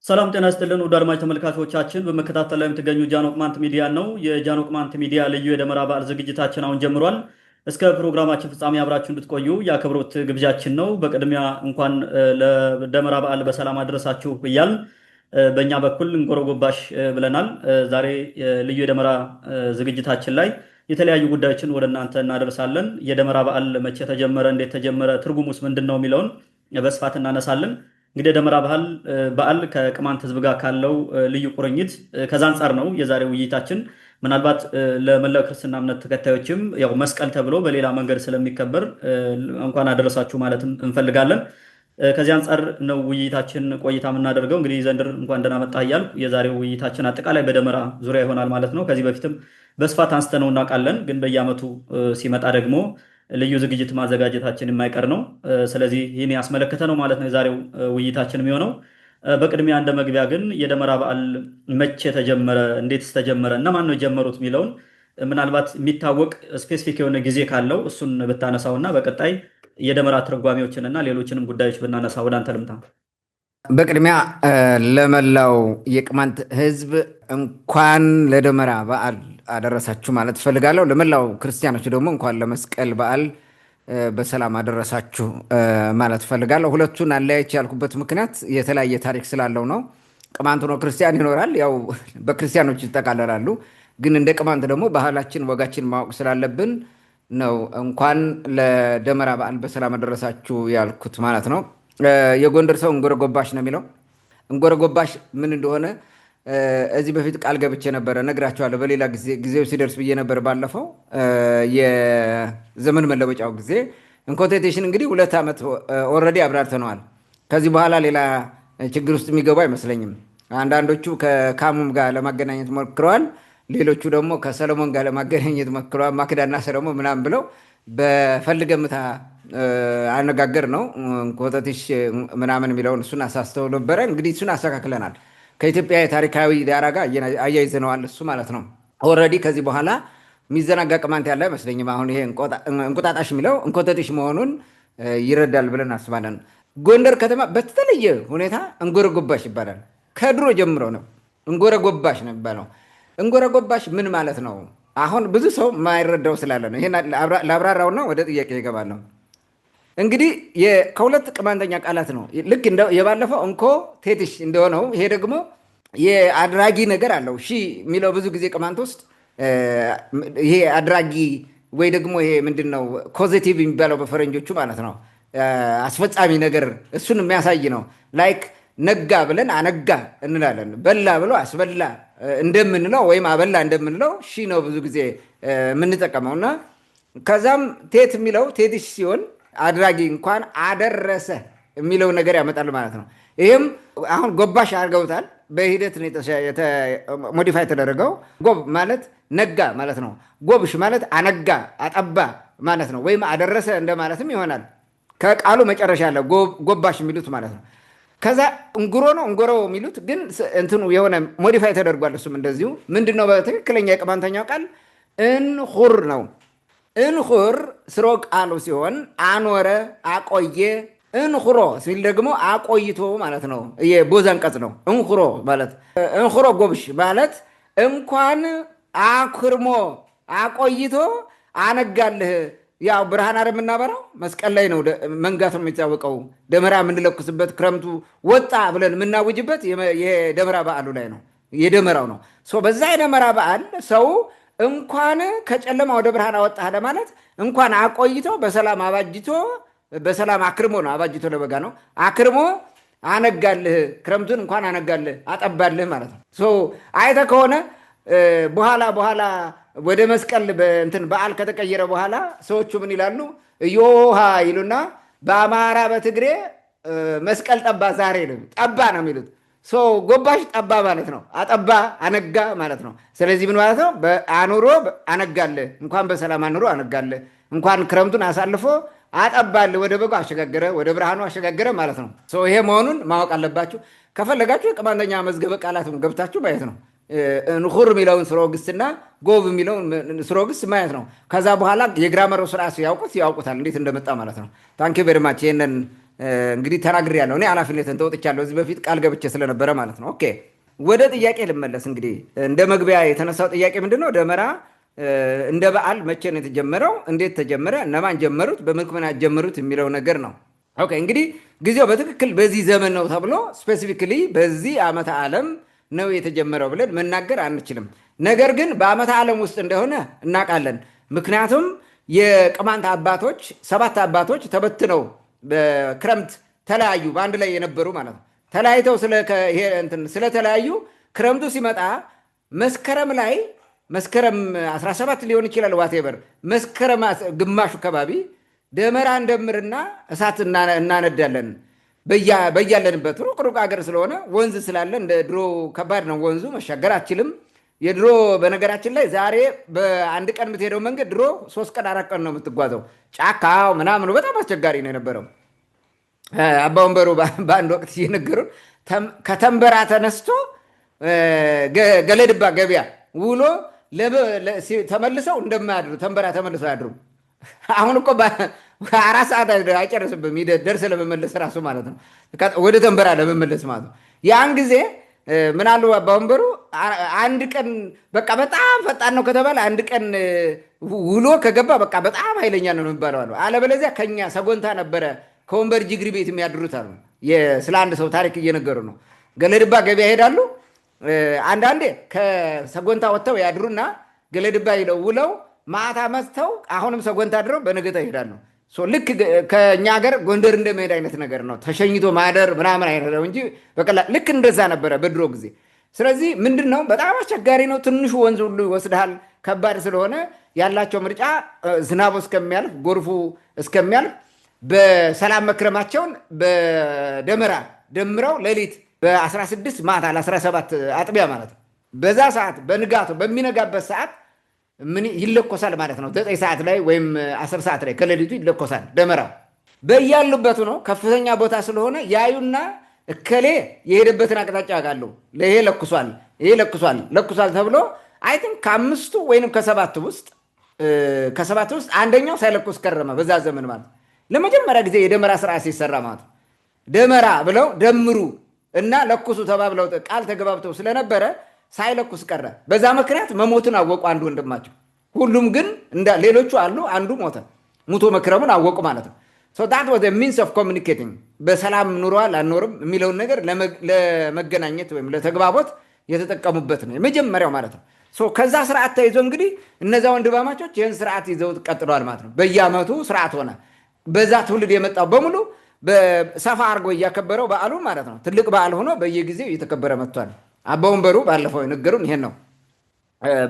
ሰላም ጤና ይስጥልን ውድ አድማጭ ተመልካቾቻችን፣ በመከታተል ላይ የምትገኙ ጃኖ ቅማንት ሚዲያ ነው። የጃኖ ቅማንት ሚዲያ ልዩ የደመራ በዓል ዝግጅታችን አሁን ጀምሯል። እስከ ፕሮግራማችን ፍጻሜ አብራችሁ እንድትቆዩ የአክብሮት ግብዣችን ነው። በቅድሚያ እንኳን ለደመራ በዓል በሰላም አድረሳችሁ እያልን በእኛ በኩል እንጎረጎባሽ ብለናል። ዛሬ ልዩ የደመራ ዝግጅታችን ላይ የተለያዩ ጉዳዮችን ወደ እናንተ እናደርሳለን። የደመራ በዓል መቼ ተጀመረ፣ እንዴት ተጀመረ፣ ትርጉሙስ ምንድን ነው የሚለውን በስፋት እናነሳለን። እንግዲህ የደመራ በዓል ከቅማንት ሕዝብ ጋር ካለው ልዩ ቁርኝት ከዛ አንጻር ነው የዛሬው ውይይታችን። ምናልባት ለመላው ክርስትና እምነት ተከታዮችም ያው መስቀል ተብሎ በሌላ መንገድ ስለሚከበር እንኳን አደረሳችሁ ማለት እንፈልጋለን። ከዚህ አንጻር ነው ውይይታችን ቆይታ የምናደርገው። እንግዲህ ዘንድር እንኳን ደህና መጣህ እያልኩ የዛሬው ውይይታችን አጠቃላይ በደመራ ዙሪያ ይሆናል ማለት ነው። ከዚህ በፊትም በስፋት አንስተነው እናውቃለን፣ ግን በየዓመቱ ሲመጣ ደግሞ ልዩ ዝግጅት ማዘጋጀታችን የማይቀር ነው። ስለዚህ ይህን ያስመለከተ ነው ማለት ነው የዛሬው ውይይታችን የሚሆነው። በቅድሚያ እንደ መግቢያ ግን የደመራ በዓል መቼ ተጀመረ፣ እንዴትስ ተጀመረ፣ እነማን ነው የጀመሩት የሚለውን ምናልባት የሚታወቅ ስፔሲፊክ የሆነ ጊዜ ካለው እሱን ብታነሳውና በቀጣይ የደመራ ትርጓሜዎችንና ሌሎችንም ጉዳዮች ብናነሳ ወደ አንተ ልምታ። በቅድሚያ ለመላው የቅማንት ሕዝብ እንኳን ለደመራ በዓል አደረሳችሁ ማለት እፈልጋለሁ። ለመላው ክርስቲያኖች ደግሞ እንኳን ለመስቀል በዓል በሰላም አደረሳችሁ ማለት እፈልጋለሁ። ሁለቱን አለያይቼ ያልኩበት ምክንያት የተለያየ ታሪክ ስላለው ነው። ቅማንት ሆኖ ክርስቲያን ይኖራል፣ ያው በክርስቲያኖች ይጠቃለላሉ። ግን እንደ ቅማንት ደግሞ ባህላችን፣ ወጋችን ማወቅ ስላለብን ነው እንኳን ለደመራ በዓል በሰላም አደረሳችሁ ያልኩት ማለት ነው። የጎንደር ሰው እንጎረጎባሽ ነው የሚለው። እንጎረጎባሽ ምን እንደሆነ እዚህ በፊት ቃል ገብቼ ነበረ፣ ነግራቸዋለሁ። በሌላ ጊዜው ሲደርስ ብዬ ነበር። ባለፈው የዘመን መለወጫው ጊዜ ኢንኮንቴቴሽን እንግዲህ 2 ዓመት ኦልሬዲ አብራርተነዋል። ከዚህ በኋላ ሌላ ችግር ውስጥ የሚገቡ አይመስለኝም። አንዳንዶቹ ከካሙም ጋር ለማገናኘት ሞክረዋል፣ ሌሎቹ ደግሞ ከሰለሞን ጋር ለማገናኘት ሞክረዋል። ማክዳና ሰለሞን ምናምን ብለው በፈልገምታ አነጋገር ነው ኢንኮንቴቴሽ ምናምን የሚለውን እሱን አሳስተው ነበረ። እንግዲህ እሱን አስተካክለናል። ከኢትዮጵያ የታሪካዊ ዳራ ጋር አያይዘነዋል እሱ ማለት ነው። ኦልሬዲ ከዚህ በኋላ የሚዘናጋ ቅማንት ያለ አይመስለኝም። አሁን ይሄ እንቁጣጣሽ የሚለው እንኮተቴሽ መሆኑን ይረዳል ብለን አስባለን። ጎንደር ከተማ በተለየ ሁኔታ እንጎረጎባሽ ይባላል። ከድሮ ጀምሮ ነው እንጎረጎባሽ ነው የሚባለው። እንጎረጎባሽ ምን ማለት ነው? አሁን ብዙ ሰው የማይረዳው ስላለ ነው። ይሄን ላብራራውና ወደ ጥያቄ ይገባለሁ። እንግዲህ ከሁለት ቅማንተኛ ቃላት ነው። ልክ የባለፈው እንኮ ቴትሽ እንደሆነው ይሄ ደግሞ የአድራጊ ነገር አለው። ሺ የሚለው ብዙ ጊዜ ቅማንት ውስጥ ይሄ አድራጊ ወይ ደግሞ ይሄ ምንድን ነው ኮዜቲቭ የሚባለው በፈረንጆቹ ማለት ነው፣ አስፈጻሚ ነገር እሱን የሚያሳይ ነው። ላይክ ነጋ ብለን አነጋ እንላለን። በላ ብሎ አስበላ እንደምንለው ወይም አበላ እንደምንለው ሺ ነው ብዙ ጊዜ የምንጠቀመው እና ከዛም ቴት የሚለው ቴትሽ ሲሆን አድራጊ እንኳን አደረሰ የሚለው ነገር ያመጣል ማለት ነው። ይህም አሁን ጎባሽ አድርገውታል። በሂደት ሞዲፋይ የተደረገው ጎብ ማለት ነጋ ማለት ነው። ጎብሽ ማለት አነጋ አጠባ ማለት ነው። ወይም አደረሰ እንደማለትም ይሆናል። ከቃሉ መጨረሻ ያለ ጎባሽ የሚሉት ማለት ነው። ከዛ እንጉሮ ነው እንጎሮ የሚሉት ግን እንትኑ የሆነ ሞዲፋይ ተደርጓል። እሱም እንደዚሁ ምንድነው በትክክለኛ የቅማንተኛው ቃል እንሁር ነው። እንሁር ስሮ ቃሉ ሲሆን አኖረ አቆየ፣ እንሁሮ ሲል ደግሞ አቆይቶ ማለት ነው። የቦዛ አንቀጽ ነው እንሁሮ ማለት። እንሁሮ ጎብሽ ማለት እንኳን አክርሞ አቆይቶ አነጋልህ። ያው ብርሃን አረ የምናበራው መስቀል ላይ ነው። መንጋት ነው የሚታወቀው። ደመራ የምንለኩስበት ክረምቱ ወጣ ብለን የምናውጅበት የደመራ በዓሉ ላይ ነው። የደመራው ነው። በዛ የደመራ በዓል ሰው እንኳን ከጨለማ ወደ ብርሃን አወጣህ ለማለት እንኳን አቆይቶ በሰላም አባጅቶ በሰላም አክርሞ ነው። አባጅቶ ለበጋ ነው። አክርሞ አነጋልህ፣ ክረምቱን እንኳን አነጋልህ አጠባልህ ማለት ነው። አይተህ ከሆነ በኋላ ወደ መስቀል እንትን በዓል ከተቀየረ በኋላ ሰዎቹ ምን ይላሉ? እዮሃ ይሉና በአማራ በትግሬ መስቀል ጠባ ዛሬ ነው ጠባ ነው የሚሉት። ጎባሽ ጠባ ማለት ነው። አጠባ አነጋ ማለት ነው። ስለዚህ ምን ማለት ነው? አኑሮ አነጋለ፣ እንኳን በሰላም አኑሮ አነጋለ፣ እንኳን ክረምቱን አሳልፎ አጠባለ፣ ወደ በጎ አሸጋገረ፣ ወደ ብርሃኑ አሸጋገረ ማለት ነው። ይሄ መሆኑን ማወቅ አለባችሁ። ከፈለጋችሁ የቅማንተኛ መዝገበ ቃላትም ገብታችሁ ማየት ነው። ንኹር የሚለውን ስሮግስትና ጎብ የሚለውን ስሮግስ ማየት ነው። ከዛ በኋላ የግራመሩ ስርዓት ያውቁታል እንዴት እንደመጣ ማለት ነው። ታንኪ ቬሪ ማች ይሄንን እንግዲህ ተናግሬያለሁ። እኔ ኃላፊነትን ተወጥቻለሁ እዚህ በፊት ቃል ገብቼ ስለነበረ ማለት ነው። ኦኬ ወደ ጥያቄ ልመለስ። እንግዲህ እንደ መግቢያ የተነሳው ጥያቄ ምንድን ነው? ደመራ እንደ በዓል መቼ ነው የተጀመረው? እንዴት ተጀመረ? እነማን ጀመሩት? በምን ምክንያት ጀመሩት? የሚለው ነገር ነው። ኦኬ እንግዲህ ጊዜው በትክክል በዚህ ዘመን ነው ተብሎ ስፔሲፊክሊ በዚህ ዓመተ ዓለም ነው የተጀመረው ብለን መናገር አንችልም። ነገር ግን በዓመተ ዓለም ውስጥ እንደሆነ እናውቃለን። ምክንያቱም የቅማንት አባቶች 7 አባቶች ተበትነው በክረምት ተለያዩ፣ በአንድ ላይ የነበሩ ማለት ነው። ተለያይተው ስለተለያዩ ክረምቱ ሲመጣ መስከረም ላይ መስከረም 17 ሊሆን ይችላል ዋቴቨር መስከረም ግማሹ ከባቢ ደመራ እንደምርና እሳት እናነዳለን። በያለንበት ሩቅ ሀገር ስለሆነ ወንዝ ስላለ እንደ ድሮ ከባድ ነው ወንዙ፣ መሻገር አችልም። የድሮ በነገራችን ላይ ዛሬ በአንድ ቀን የምትሄደው መንገድ ድሮ 3 ቀን 4 ቀን ነው የምትጓዘው። ጫካው ምናምኑ በጣም አስቸጋሪ ነው የነበረው። አባ ወንበሩ በአንድ ወቅት እየነገሩን ከተንበራ ተነስቶ ገለድባ ገበያ ውሎ ተመልሰው እንደማያድሩ ተንበራ ተመልሰው ያድሩ። አሁን እኮ 4 ሰዓት አይጨርስብም ደርሰህ ለመመለስ ራሱ ማለት ነው፣ ወደ ተንበራ ለመመለስ ማለት ነው። ያን ጊዜ ምናሉ አባ ወንበሩ አንድ ቀን በቃ በጣም ፈጣን ነው ከተባለ አንድ ቀን ውሎ ከገባ በቃ በጣም ኃይለኛ ነው የሚባለው አሉ። አለበለዚያ ከኛ ሰጎንታ ነበረ ከወንበር ጅግሪ ቤት የሚያድሩት አሉ። ስለ አንድ ሰው ታሪክ እየነገሩ ነው። ገለድባ ገበያ ይሄዳሉ። አንዳንዴ ከሰጎንታ ወጥተው ያድሩና ገለድባ ሄደው ውለው ማታ መጥተው አሁንም ሰጎንታ አድረው በነገታ ይሄዳሉ። ልክ ከእኛ ሀገር ጎንደር እንደመሄድ አይነት ነገር ነው። ተሸኝቶ ማደር ምናምን አይነት ነው እንጂ በቀላል ልክ እንደዛ ነበረ በድሮ ጊዜ። ስለዚህ ምንድን ነው በጣም አስቸጋሪ ነው። ትንሹ ወንዝ ሁሉ ይወስድሃል። ከባድ ስለሆነ ያላቸው ምርጫ ዝናቡ እስከሚያልፍ ጎርፉ እስከሚያልፍ በሰላም መክረማቸውን በደመራ ደምረው ሌሊት በ16 ማታ ለ17 አጥቢያ ማለት ነው። በዛ ሰዓት በንጋቱ በሚነጋበት ሰዓት ምን ይለኮሳል ማለት ነው። 9 ሰዓት ላይ ወይም 10 ሰዓት ላይ ከሌሊቱ ይለኮሳል ደመራው። በያሉበት ነው ከፍተኛ ቦታ ስለሆነ ያዩና እከሌ የሄደበትን አቅጣጫ ያውቃሉ። ይሄ ለኩሷል ተብሎ አይ ቲንክ ከ5 ወይም ከ7 ውስጥ አንደኛው ሳይለኩስ ከረመ። በዛ ዘመን ማለት ለመጀመሪያ ጊዜ የደመራ ስርዓት ሲሰራ ማለት ደመራ ብለው ደምሩ እና ለኩሱ ተባብለው ቃል ተገባብተው ስለነበረ ሳይለኩስ ቀረ። በዛ ምክንያት መሞትን አወቁ አንዱ ወንድማቸው። ሁሉም ግን ሌሎቹ አሉ፣ አንዱ ሙቶ መክረሙን አወቁ ማለት ነው። that was a means of communicating በሰላም ኑሯል አልኖርም የሚለውን ነገር ለመገናኘት ወይም ለተግባቦት የተጠቀሙበት ነው የመጀመሪያው ማለት ነው። ከዛ ስርዓት ተይዞ እንግዲህ እነዛ ወንድማማቾች ይህን ስርዓት ይዘው ቀጥለዋል ማለት ነው። በየዓመቱ ስርዓት ሆነ። በዛ ትውልድ የመጣው በሙሉ በሰፋ አድርጎ እያከበረው በዓሉ ማለት ነው። ትልቅ በዓል ሆኖ በየጊዜው እየተከበረ መጥቷል። አባ ወንበሩ ባለፈው የነገሩን ይሄን ነው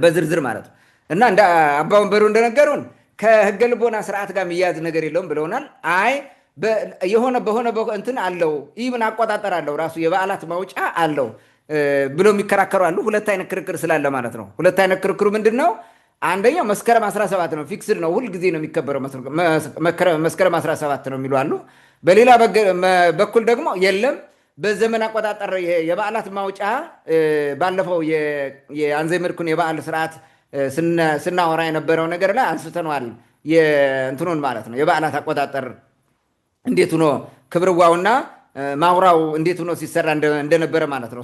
በዝርዝር ማለት ነው። እና እንደ አባ ወንበሩ እንደነገሩን ከህገ ልቦና ስርዓት ጋር የሚያያዝ ነገር የለውም ብለውናል። አይ በሆነ እንትን አለው ኢቭን አቆጣጠር አለው ራሱ የበዓላት ማውጫ አለው ብሎ የሚከራከሩ አሉ። ሁለት አይነት ክርክር ስላለ ማለት ነው። ሁለት አይነት ክርክሩ ምንድን ነው? አንደኛው መስከረም 17 ነው፣ ፊክስድ ነው፣ ሁል ጊዜ ነው የሚከበረው መስከረም 17 ነው የሚሉ አሉ። በሌላ በኩል ደግሞ የለም በዘመን አቆጣጠር የበዓላት ማውጫ ባለፈው የአንዘምርኩን የበዓል ስርዓት ስናወራ የነበረው ነገር ላይ አንስተነዋል። የእንትኑን ማለት ነው የበዓላት አቆጣጠር እንዴት ሆኖ ክብርዋውና ማውራው እንዴት ሆኖ ሲሰራ እንደነበረ ማለት ነው።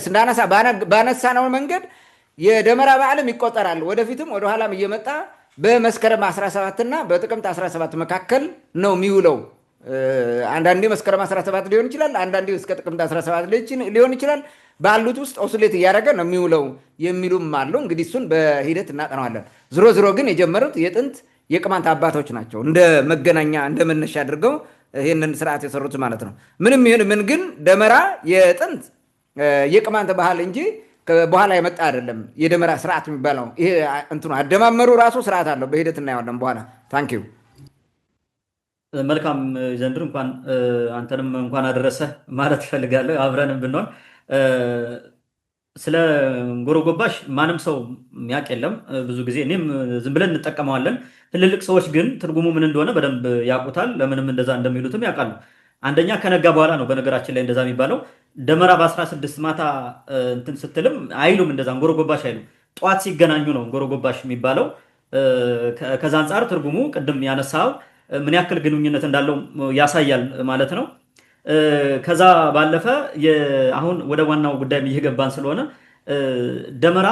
ስናነሳ ባነሳነው መንገድ የደመራ በዓልም ይቆጠራል። ወደፊትም ወደኋላም እየመጣ በመስከረም 17 እና በጥቅምት 17 መካከል ነው የሚውለው። አንዳንዴ መስከረም 17 ሊሆን ይችላል፣ አንዳንዴ እስከ ጥቅምት 17 ሊሆን ይችላል። ባሉት ውስጥ ኦስሌት እያደረገ ነው የሚውለው የሚሉም አሉ። እንግዲህ እሱን በሂደት እናጠናዋለን። ዝሮ ግን የጀመሩት የጥንት የቅማንት አባቶች ናቸው። እንደ መገናኛ እንደ መነሻ አድርገው ይህንን ስርዓት የሰሩት ማለት ነው። ምንም ይሁን ምን ግን ደመራ የጥንት የቅማንት ባህል እንጂ በኋላ የመጣ አይደለም። የደመራ ስርዓት የሚባለው ይሄ እንትኑ አደማመሩ ራሱ ስርዓት አለው። በሂደት እናየዋለን በኋላ። ታንኪዩ። መልካም ዘንድሮ እንኳን አንተንም እንኳን አደረሰ ማለት እፈልጋለሁ። አብረንም ብንሆን ስለ ጎሮጎባሽ ማንም ሰው የሚያውቅ የለም። ብዙ ጊዜ እኔም ዝም ብለን እንጠቀመዋለን። ትልልቅ ሰዎች ግን ትርጉሙ ምን እንደሆነ በደንብ ያውቁታል። ለምንም እንደዛ እንደሚሉትም ያውቃሉ። አንደኛ ከነጋ በኋላ ነው በነገራችን ላይ እንደዛ የሚባለው። ደመራ በ16 ማታ እንትን ስትልም አይሉም እንደዛ ጎሮጎባሽ አይሉም። ጠዋት ሲገናኙ ነው ጎሮጎባሽ የሚባለው። ከዛ አንጻር ትርጉሙ ቅድም ያነሳው ምን ያክል ግንኙነት እንዳለው ያሳያል ማለት ነው። ከዛ ባለፈ አሁን ወደ ዋናው ጉዳይ እየገባን ስለሆነ ደመራ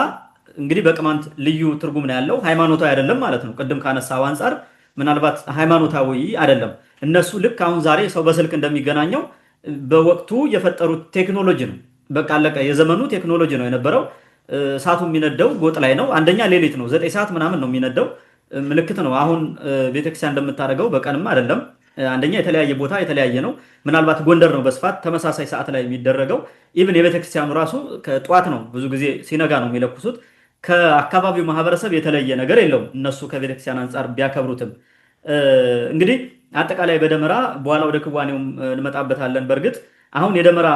እንግዲህ በቅማንት ልዩ ትርጉም ነው ያለው፣ ሃይማኖታዊ አይደለም ማለት ነው። ቅድም ካነሳው አንጻር ምናልባት ሃይማኖታዊ አይደለም። እነሱ ልክ አሁን ዛሬ ሰው በስልክ እንደሚገናኘው በወቅቱ የፈጠሩት ቴክኖሎጂ ነው። በቃ አለቀ። የዘመኑ ቴክኖሎጂ ነው የነበረው። እሳቱ የሚነደው ጎጥ ላይ ነው። አንደኛ ሌሊት ነው፣ 9 ሰዓት ምናምን ነው የሚነደው። ምልክት ነው። አሁን ቤተክርስቲያን እንደምታደርገው በቀንም አይደለም። አንደኛ የተለያየ ቦታ የተለያየ ነው። ምናልባት ጎንደር ነው በስፋት ተመሳሳይ ሰዓት ላይ የሚደረገው። ኢቭን የቤተክርስቲያኑ ራሱ ከጠዋት ነው፣ ብዙ ጊዜ ሲነጋ ነው የሚለኩሱት። ከአካባቢው ማህበረሰብ የተለየ ነገር የለውም። እነሱ ከቤተክርስቲያን አንጻር ቢያከብሩትም እንግዲህ አጠቃላይ በደመራ በኋላ ወደ ክዋኔውም እንመጣበታለን። በእርግጥ አሁን የደመራ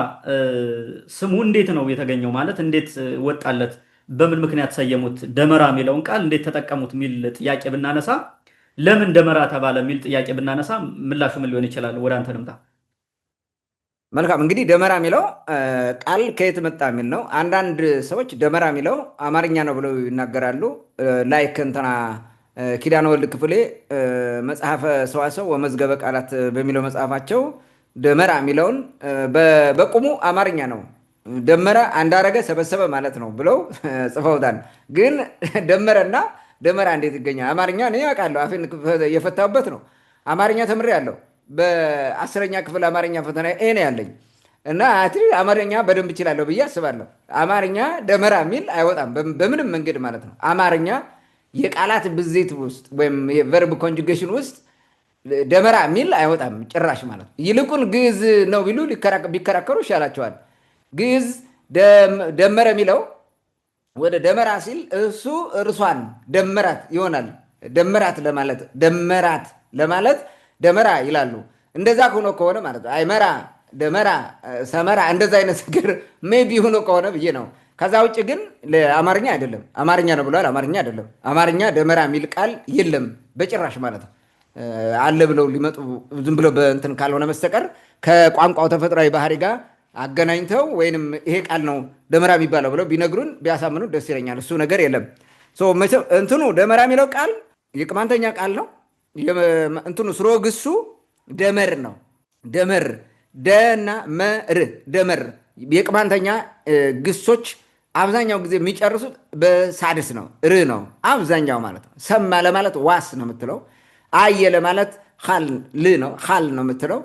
ስሙ እንዴት ነው የተገኘው? ማለት እንዴት ወጣለት? በምን ምክንያት ሰየሙት? ደመራ የሚለውን ቃል እንዴት ተጠቀሙት የሚል ጥያቄ ብናነሳ፣ ለምን ደመራ ተባለ የሚል ጥያቄ ብናነሳ ምላሹ ምን ሊሆን ይችላል? ወደ አንተ ልምጣ። መልካም እንግዲህ ደመራ የሚለው ቃል ከየት መጣ የሚል ነው። አንዳንድ ሰዎች ደመራ የሚለው አማርኛ ነው ብለው ይናገራሉ። ላይክ እንትና ኪዳነ ወልድ ክፍሌ መጽሐፈ ሰዋሰው ወመዝገበ ቃላት በሚለው መጽሐፋቸው ደመራ የሚለውን በቁሙ አማርኛ ነው፣ ደመረ አንዳረገ ሰበሰበ ማለት ነው ብለው ጽፈውታል። ግን ደመረና ደመራ እንዴት ይገኛል? አማርኛ እኔ ያውቃለሁ፣ አፌን የፈታሁበት ነው። አማርኛ ተምሬያለሁ። በ10ኛ ክፍል አማርኛ ፈተና ኤ ነው ያለኝ እና አማርኛ በደንብ እችላለሁ ብዬ አስባለሁ። አማርኛ ደመራ የሚል አይወጣም በምንም መንገድ ማለት ነው። አማርኛ የቃላት ብዜት ውስጥ ወይም የቨርብ ኮንጁጌሽን ውስጥ ደመራ የሚል አይወጣም ጭራሽ ማለት ነው። ይልቁን ግዕዝ ነው ቢሉ ቢከራከሩ ይሻላቸዋል። ግዕዝ ደመረ የሚለው ወደ ደመራ ሲል እሱ እርሷን ደመራት ይሆናል። ደመራት ለማለት ደመራ ይላሉ። እንደዛ ሆኖ ከሆነ ማለት ነው አይመራ፣ ደመራ፣ ሰመራ እንደዛ አይነት ነገር ሜቢ ሆኖ ከሆነ ብዬ ነው። ከዛ ውጭ ግን ለአማርኛ አይደለም። አማርኛ ነው ብለዋል፣ አማርኛ አይደለም። አማርኛ ደመራ የሚል ቃል የለም በጭራሽ ማለት ነው። አለ ብለው ሊመጡ ዝም ብለው በእንትን ካልሆነ በስተቀር ከቋንቋው ተፈጥሯዊ ባህሪ ጋር አገናኝተው ወይንም ይሄ ቃል ነው ደመራ የሚባለው ብለው ቢነግሩን ቢያሳምኑ ደስ ይለኛል። እሱ ነገር የለም። እንትኑ ደመራ የሚለው ቃል የቅማንተኛ ቃል ነው። እንትኑ ስሮ ግሱ ደመር ነው። ደመር ደና መር ደመር የቅማንተኛ ግሶች አብዛኛው ጊዜ የሚጨርሱት በሳድስ ነው፣ ር ነው አብዛኛው ማለት ነው። ሰማ ለማለት ዋስ ነው የምትለው። አየ ለማለት ል ነው፣ ል ነው የምትለው።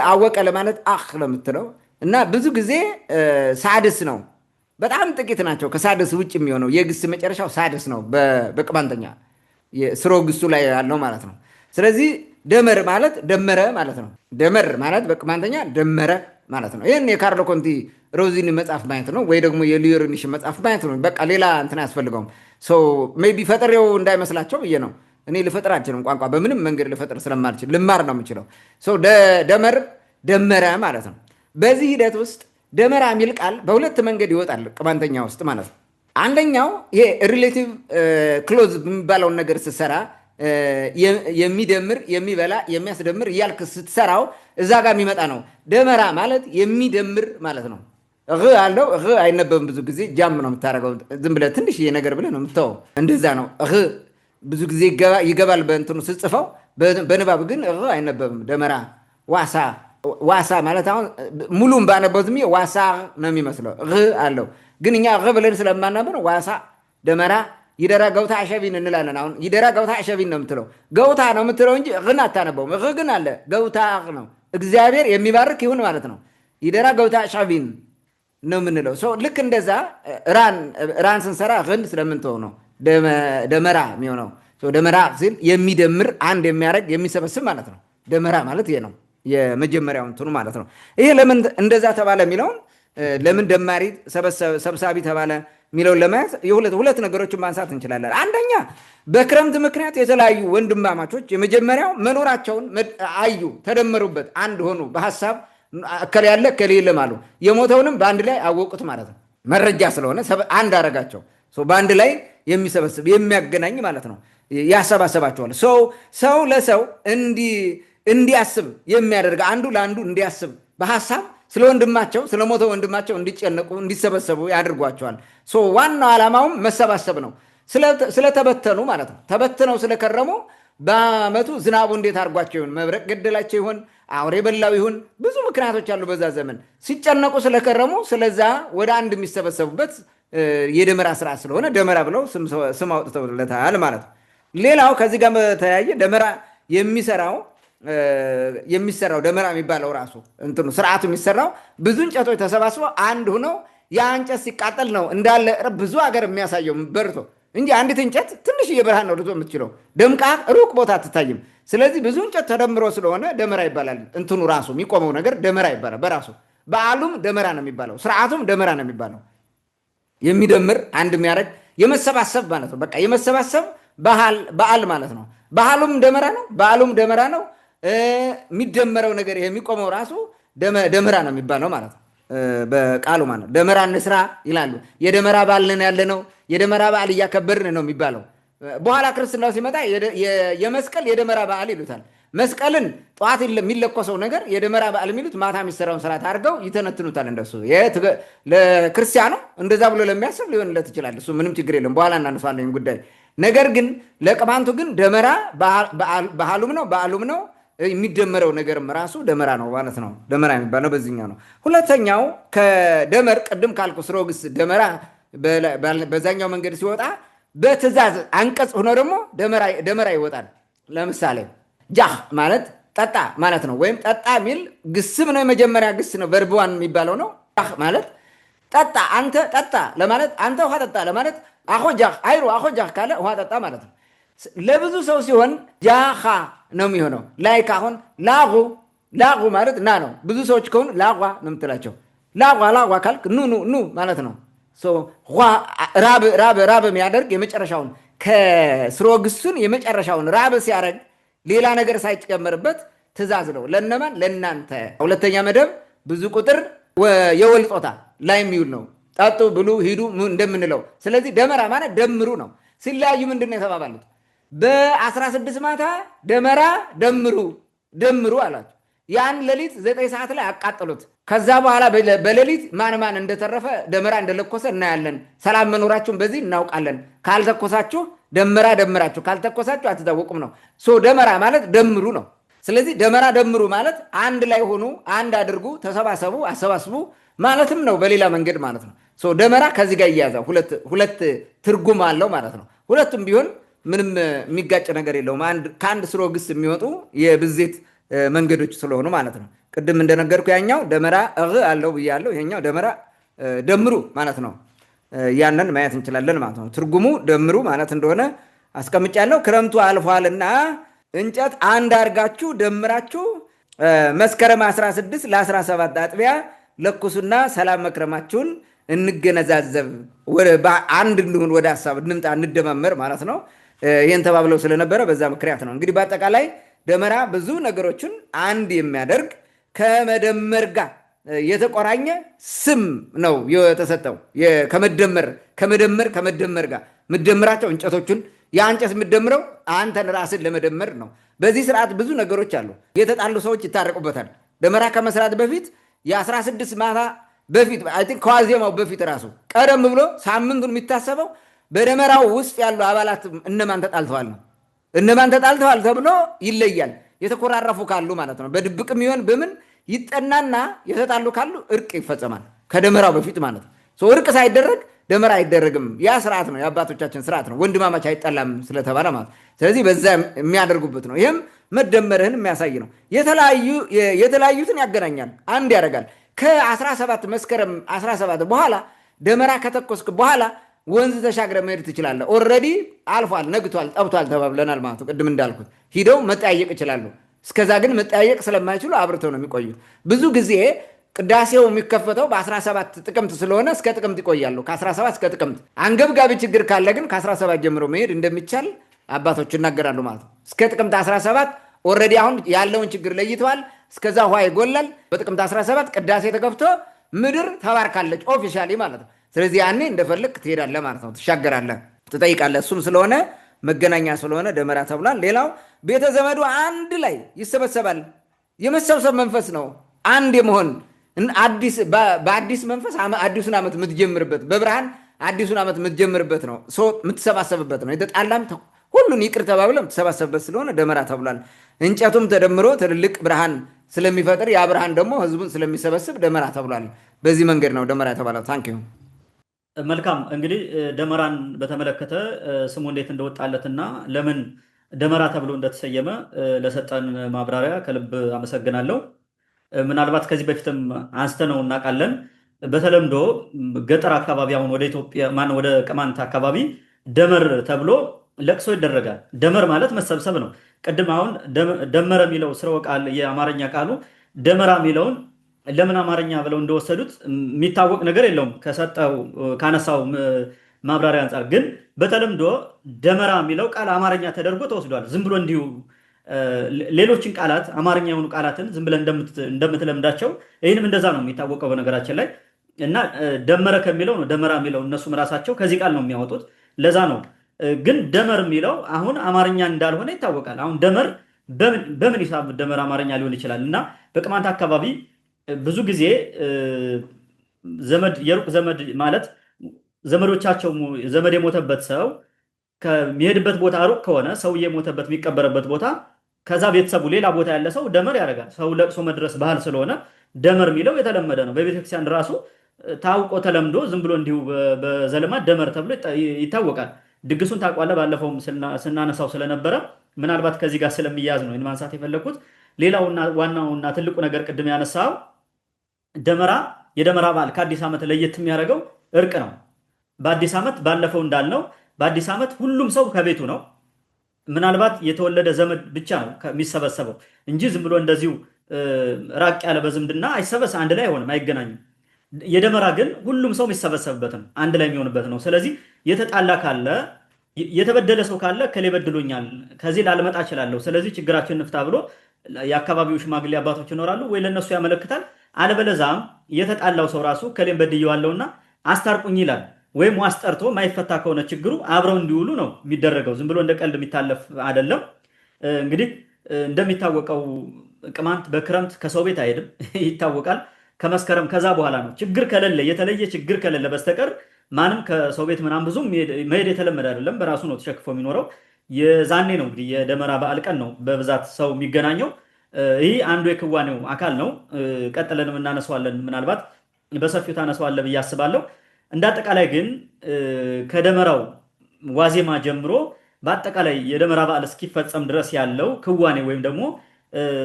አወቀ ለማለት አህ ነው የምትለው። እና ብዙ ጊዜ ሳድስ ነው። በጣም ጥቂት ናቸው ከሳድስ ውጭ የሚሆነው። የግስ መጨረሻው ሳድስ ነው በቅማንተኛ ስሮ ግሱ ላይ ያለው ማለት ነው። ስለዚህ ደመር ማለት ደመረ ማለት ነው። ደመር ማለት በቅማንተኛ ደመረ ማለት ነው። ይህን የካርሎ ኮንቲ ሮዚኒ መጽሐፍ ማየት ነው፣ ወይ ደግሞ የሊዮርኒሽ መጽሐፍ ማየት ነው። በቃ ሌላ እንትን አያስፈልገውም። ሜይ ቢ ፈጥሬው እንዳይመስላቸው ብዬ ነው። እኔ ልፈጥር አልችልም። ቋንቋ በምንም መንገድ ልፈጥር ስለማልችል ልማር ነው የምችለው። ደመር ደመረ ማለት ነው። በዚህ ሂደት ውስጥ ደመራ የሚል ቃል በሁለት መንገድ ይወጣል ቅማንተኛ ውስጥ ማለት ነው። አንደኛው ይሄ ሪሌቲቭ ክሎዝ የሚባለውን ነገር ስትሰራ የሚደምር የሚበላ የሚያስደምር እያልክ ስትሰራው እዛ ጋር የሚመጣ ነው። ደመራ ማለት የሚደምር ማለት ነው። አለው አይነበብም። ብዙ ጊዜ ጃም ነው የምታደርገው። ዝም ብለህ ትንሽዬ ነገር ብለህ ነው የምትተወው። እንደዛ ነው። ብዙ ጊዜ ይገባል በእንትኑ ስትጽፈው፣ በንባብ ግን አይነበብም። ደመራ ዋሳ ማለት አሁን ሙሉም ባነበው ዝም ዋሳ ነው የሚመስለው። አለው ግን እኛ ብለን ስለማናበር ዋሳ ደመራ ይደራ ገውታ አሸቢን እንላለን። አሁን ይደራ ገውታ አሸቢን ነው የምትለው፣ ገውታ ነው የምትለው እንጂ አታነበውም። ግን አለ ገውታ ነው። እግዚአብሔር የሚባርክ ይሁን ማለት ነው። ይደራ ገውታ አሸቢን ነው የምንለው። ልክ እንደዛ ራን ስንሰራ ስለምንተው ነው ደመራ የሚሆነው። ደመራ ሲል የሚደምር አንድ የሚያደርግ የሚሰበስብ ማለት ነው። ደመራ ማለት ይሄ ነው የመጀመሪያው እንትኑ ማለት ነው። ይሄ ለምን እንደዛ ተባለ የሚለውን ለምን ደማሪ ሰብሳቢ ተባለ የሚለውን ለማየት ሁለት ነገሮችን ማንሳት እንችላለን። አንደኛ በክረምት ምክንያት የተለያዩ ወንድማማቾች የመጀመሪያው መኖራቸውን አዩ፣ ተደመሩበት፣ አንድ ሆኑ በሀሳብ እከሌ ያለ እከሌ የለም አሉ። የሞተውንም በአንድ ላይ አወቁት ማለት ነው። መረጃ ስለሆነ አንድ አረጋቸው። በአንድ ላይ የሚሰበስብ የሚያገናኝ ማለት ነው። ያሰባሰባቸዋል። ሰው ለሰው እንዲያስብ የሚያደርግ አንዱ ለአንዱ እንዲያስብ በሀሳብ ስለ ወንድማቸው ስለ ሞተው ወንድማቸው እንዲጨነቁ እንዲሰበሰቡ ያድርጓቸዋል። ዋናው ዓላማውም መሰባሰብ ነው። ስለተበተኑ ማለት ነው። ተበትነው ስለከረሙ በአመቱ ዝናቡ እንዴት አድርጓቸው ይሆን? መብረቅ ገደላቸው ይሆን? አውሬ በላው ይሆን? ብዙ ምክንያቶች አሉ። በዛ ዘመን ሲጨነቁ ስለከረሙ ስለዛ ወደ አንድ የሚሰበሰቡበት የደመራ ስርዓት ስለሆነ ደመራ ብለው ስም አውጥተውለታል ማለት ነው። ሌላው ከዚህ ጋር በተያየ ደመራ የሚሰራው ደመራ የሚባለው ራሱ እንትኑ ስርዓቱ የሚሰራው ብዙ እንጨቶች ተሰባስበው አንድ ሆነው ያ እንጨት ሲቃጠል ነው እንዳለ ብዙ ሀገር የሚያሳየው በርቶ እንጂ አንዲት እንጨት ትንሽዬ ብርሃን ነው ልቶ የምትችለው ደምቃ ሩቅ ቦታ አትታይም። ስለዚህ ብዙ እንጨት ተደምሮ ስለሆነ ደመራ ይባላል። እንትኑ ራሱ የሚቆመው ነገር ደመራ ይባላል በራሱ። በዓሉም ደመራ ነው የሚባለው፣ ስርዓቱም ደመራ ነው የሚባለው። የሚደምር አንድ የሚያደርግ የመሰባሰብ ማለት ነው። በቃ የመሰባሰብ በዓል ማለት ነው። ባህሉም ደመራ ነው፣ በዓሉም ደመራ ነው። የሚደመረው ነገር የሚቆመው ራሱ ደመራ ነው የሚባለው ማለት ነው። በቃሉ ማለት ነው። ደመራ እንስራ ይላሉ። የደመራ በዓል ነን ያለ ነው። የደመራ በዓል እያከበርን ነው የሚባለው። በኋላ ክርስትናው ሲመጣ የመስቀል የደመራ በዓል ይሉታል። መስቀልን ጠዋት የሚለኮሰው ነገር የደመራ በዓል የሚሉት ማታ የሚሰራውን ስርዓት አድርገው ይተነትኑታል። እንደሱ ለክርስቲያኑ እንደዛ ብሎ ለሚያስብ ሊሆንለት ይችላል። እሱ ምንም ችግር የለም። በኋላ እናነሳለን ጉዳይ። ነገር ግን ለቅማንቱ ግን ደመራ ባህሉም ነው በዓሉም ነው። የሚደመረው ነገርም ራሱ ደመራ ነው ማለት ነው። ደመራ የሚባለው በዚህኛው ነው። ሁለተኛው ከደመር ቅድም ካልኩ ስሮግስ ደመራ በዛኛው መንገድ ሲወጣ በትእዛዝ አንቀጽ ሆኖ ደግሞ ደመራ ይወጣል። ለምሳሌ ጃህ ማለት ጠጣ ማለት ነው። ወይም ጠጣ የሚል ግስም ነው። የመጀመሪያ ግስ ነው። ቨርብዋን የሚባለው ነው። ጃህ ማለት ጠጣ፣ አንተ ጠጣ ለማለት፣ አንተ ውሃ ጠጣ ለማለት አኮ ጃህ አይሩ አኮ ጃህ ካለ ውሃ ጠጣ ማለት ነው። ለብዙ ሰው ሲሆን ጃኻ ነው የሚሆነው። ላይክ አሁን ላጉ ማለት ና ነው። ብዙ ሰዎች ከሆኑ ላጓ ነው የምትላቸው። ላጓ ካልክ ኑ ማለት ነው። ራብ የሚያደርግ የመጨረሻውን ከስሮግሱን የመጨረሻውን ራብ ሲያደርግ ሌላ ነገር ሳይጨመርበት ትእዛዝ ነው። ለነማን? ለእናንተ። ሁለተኛ መደብ ብዙ ቁጥር የወል ጾታ ላይ የሚውል ነው። ጠጡ፣ ብሉ፣ ሂዱ እንደምንለው። ስለዚህ ደመራ ማለት ደምሩ ነው። ሲለያዩ ምንድን ነው የተባባሉት? በ16 ማታ ደመራ ደምሩ አላቸው። ያን ሌሊት 9 ሰዓት ላይ አቃጠሉት። ከዛ በኋላ በሌሊት ማን እንደተረፈ ደመራ እንደለኮሰ እናያለን። ሰላም መኖራችሁን በዚህ እናውቃለን። ካልተኮሳችሁ ደመራችሁ፣ ካልተኮሳችሁ አትታወቁም ነው። ደመራ ማለት ደምሩ ነው። ስለዚህ ደመራ ደምሩ ማለት አንድ ላይ ሆኑ፣ አንድ አድርጉ፣ ተሰባሰቡ፣ አሰባስቡ ማለትም ነው በሌላ መንገድ ማለት ነው። ደመራ ከዚህ ጋር እያያዛል። ሁለት ትርጉም አለው ማለት ነው። ሁለቱም ቢሆን ምንም የሚጋጭ ነገር የለውም። ከአንድ ስሮ ግስ የሚወጡ የብዜት መንገዶች ስለሆኑ ማለት ነው። ቅድም እንደነገርኩ ያኛው ደመራ አለው ብያለሁ። ይሄኛው ደመራ ደምሩ ማለት ነው። ያንን ማየት እንችላለን ማለት ነው። ትርጉሙ ደምሩ ማለት እንደሆነ አስቀምጫለሁ። ክረምቱ አልፏልና እንጨት አንድ አድርጋችሁ ደምራችሁ መስከረም 16 ለ17 አጥቢያ ለኩሱና ሰላም መክረማችሁን እንገነዛዘብ፣ አንድ እንሁን፣ ወደ ሀሳብ እንምጣ፣ እንደማመር ማለት ነው። ይህን ተባብለው ስለነበረ በዛ ምክንያት ነው። እንግዲህ በአጠቃላይ ደመራ ብዙ ነገሮችን አንድ የሚያደርግ ከመደመር ጋር የተቆራኘ ስም ነው የተሰጠው። ከመደመር ጋር የምትደምራቸው እንጨቶቹን ያ እንጨት የምትደምረው አንተን ራስን ለመደመር ነው። በዚህ ስርዓት ብዙ ነገሮች አሉ። የተጣሉ ሰዎች ይታረቁበታል። ደመራ ከመስራት በፊት የ16 ማታ በፊት ከዋዜማው በፊት ራሱ ቀደም ብሎ ሳምንቱን የሚታሰበው በደመራው ውስጥ ያሉ አባላት እነማን ተጣልተዋል ነው። እነማን ተጣልተዋል ተብሎ ይለያል። የተኮራረፉ ካሉ ማለት ነው። በድብቅ የሚሆን በምን ይጠናና የተጣሉ ካሉ እርቅ ይፈጸማል ከደመራው በፊት ማለት ነው። እርቅ ሳይደረግ ደመራ አይደረግም። ያ ስርዓት ነው፣ የአባቶቻችን ስርዓት ነው። ወንድማማች አይጠላም ስለተባለ ማለት። ስለዚህ በዛ የሚያደርጉበት ነው። ይህም መደመርህን የሚያሳይ ነው። የተለያዩትን ያገናኛል፣ አንድ ያደርጋል። ከ17 መስከረም 17 በኋላ ደመራ ከተኮስክ በኋላ ወንዝ ተሻግረ መሄድ ትችላለህ። ኦልሬዲ አልፏል፣ ነግቷል፣ ጠብቷል ተባብለናል ማለት ነው። ቅድም እንዳልኩት ሂደው መጠያየቅ ይችላሉ። እስከዛ ግን መጠያየቅ ስለማይችሉ አብርተው ነው የሚቆዩት። ብዙ ጊዜ ቅዳሴው የሚከፈተው በ17 ጥቅምት ስለሆነ እስከ ጥቅምት ይቆያሉ። ከ17 እስከ ጥቅምት። አንገብጋቢ ችግር ካለ ግን ከ17 ጀምሮ መሄድ እንደሚቻል አባቶች ይናገራሉ ማለት ነው። እስከ ጥቅምት 17 ኦልሬዲ አሁን ያለውን ችግር ለይተዋል። እስከዛ ውሃ ይጎላል። በጥቅምት 17 ቅዳሴ ተከፍቶ ምድር ተባርካለች ኦፊሻሊ ማለት ነው። ስለዚህ ያኔ እንደፈልግ ትሄዳለህ ማለት ነው። ትሻገራለህ፣ ትጠይቃለህ። እሱም ስለሆነ መገናኛ ስለሆነ ደመራ ተብሏል። ሌላው ቤተ ዘመዱ አንድ ላይ ይሰበሰባል። የመሰብሰብ መንፈስ ነው። አንድ የመሆን በአዲስ መንፈስ አዲሱን ዓመት የምትጀምርበት፣ በብርሃን አዲሱን ዓመት የምትጀምርበት ነው። የምትሰባሰብበት ነው። የተጣላም ሁሉን ይቅር ተባብለም ተሰባሰብበት ስለሆነ ደመራ ተብሏል። እንጨቱም ተደምሮ ትልልቅ ብርሃን ስለሚፈጥር ያ ብርሃን ደግሞ ህዝቡን ስለሚሰበስብ ደመራ ተብሏል። በዚህ መንገድ ነው ደመራ የተባለው። ታንኪዩ። መልካም እንግዲህ ደመራን በተመለከተ ስሙ እንዴት እንደወጣለትና ለምን ደመራ ተብሎ እንደተሰየመ ለሰጠን ማብራሪያ ከልብ አመሰግናለሁ። ምናልባት ከዚህ በፊትም አንስተነው እናውቃለን። በተለምዶ ገጠር አካባቢ አሁን ወደ ኢትዮጵያ ወደ ቅማንት አካባቢ ደመር ተብሎ ለቅሶ ይደረጋል። ደመር ማለት መሰብሰብ ነው። ቅድም አሁን ደመረ የሚለው ስርወ ቃል የአማርኛ ቃሉ ደመራ የሚለውን ለምን አማርኛ ብለው እንደወሰዱት የሚታወቅ ነገር የለውም ካነሳው ማብራሪያ አንጻር። ግን በተለምዶ ደመራ የሚለው ቃል አማርኛ ተደርጎ ተወስዷል። ዝም ብሎ እንዲሁ ሌሎችን ቃላት አማርኛ የሆኑ ቃላትን ዝም ብለን እንደምትለምዳቸው ይህንም እንደዛ ነው የሚታወቀው በነገራችን ላይ። እና ደመረ ከሚለው ነው ደመራ የሚለው እነሱም ራሳቸው ከዚህ ቃል ነው የሚያወጡት። ለዛ ነው ግን ደመር የሚለው አሁን አማርኛ እንዳልሆነ ይታወቃል። አሁን ደመር በምን ሂሳብ ደመር አማርኛ ሊሆን ይችላል? እና በቅማንት አካባቢ ብዙ ጊዜ የሩቅ ዘመድ ማለት ዘመዶቻቸው ዘመድ የሞተበት ሰው ከሚሄድበት ቦታ ሩቅ ከሆነ ሰውዬ የሞተበት የሚቀበረበት ቦታ ከዛ ቤተሰቡ ሌላ ቦታ ያለ ሰው ደመር ያደርጋል። ሰው ለቅሶ መድረስ ባህል ስለሆነ ደመር የሚለው የተለመደ ነው። በቤተክርስቲያን ራሱ ታውቆ ተለምዶ ዝም ብሎ እንዲሁ በዘልማድ ደመር ተብሎ ይታወቃል። ድግሱን ታውቋለህ። ባለፈውም ስናነሳው ስለነበረ ምናልባት ከዚህ ጋር ስለሚያዝ ነው ማንሳት የፈለግኩት። ሌላውና ዋናውና ትልቁ ነገር ቅድም ያነሳው ደመራ የደመራ በዓል ከአዲስ ዓመት ለየት የሚያደርገው እርቅ ነው። በአዲስ ዓመት ባለፈው እንዳልነው በአዲስ ዓመት ሁሉም ሰው ከቤቱ ነው። ምናልባት የተወለደ ዘመድ ብቻ ነው የሚሰበሰበው እንጂ ዝም ብሎ እንደዚሁ ራቅ ያለ በዝምድና አንድ ላይ አይሆንም፣ አይገናኝም። የደመራ ግን ሁሉም ሰው የሚሰበሰብበት ነው፣ አንድ ላይ የሚሆንበት ነው። ስለዚህ የተጣላ ካለ የተበደለ ሰው ካለ ከሌ በድሎኛል፣ ከዚህ ላልመጣ እችላለሁ፣ ስለዚህ ችግራችን እንፍታ ብሎ የአካባቢው ሽማግሌ አባቶች ይኖራሉ ወይ ለነሱ ያመለክታል። አለበለዛም የተጣላው ሰው ራሱ ከሌም በድየዋለሁና አስታርቁኝ ይላል። ወይም ዋስጠርቶ ማይፈታ ከሆነ ችግሩ አብረው እንዲውሉ ነው የሚደረገው። ዝም ብሎ እንደ ቀልድ የሚታለፍ አይደለም። እንግዲህ እንደሚታወቀው ቅማንት በክረምት ከሰው ቤት አይሄድም ይታወቃል። ከመስከረም ከዛ በኋላ ነው ችግር ከሌለ የተለየ ችግር ከሌለ በስተቀር ማንም ከሰው ቤት ምናምን ብዙም መሄድ የተለመደ አይደለም። በራሱ ነው ተሸክፎ የሚኖረው። የዛኔ ነው እንግዲህ የደመራ በዓል ቀን ነው በብዛት ሰው የሚገናኘው። ይህ አንዱ የክዋኔው አካል ነው። ቀጥለንም እናነሳዋለን። ምናልባት በሰፊው ታነሳዋለህ ብዬ አስባለሁ። እንደ አጠቃላይ ግን ከደመራው ዋዜማ ጀምሮ በአጠቃላይ የደመራ በዓል እስኪፈጸም ድረስ ያለው ክዋኔ ወይም ደግሞ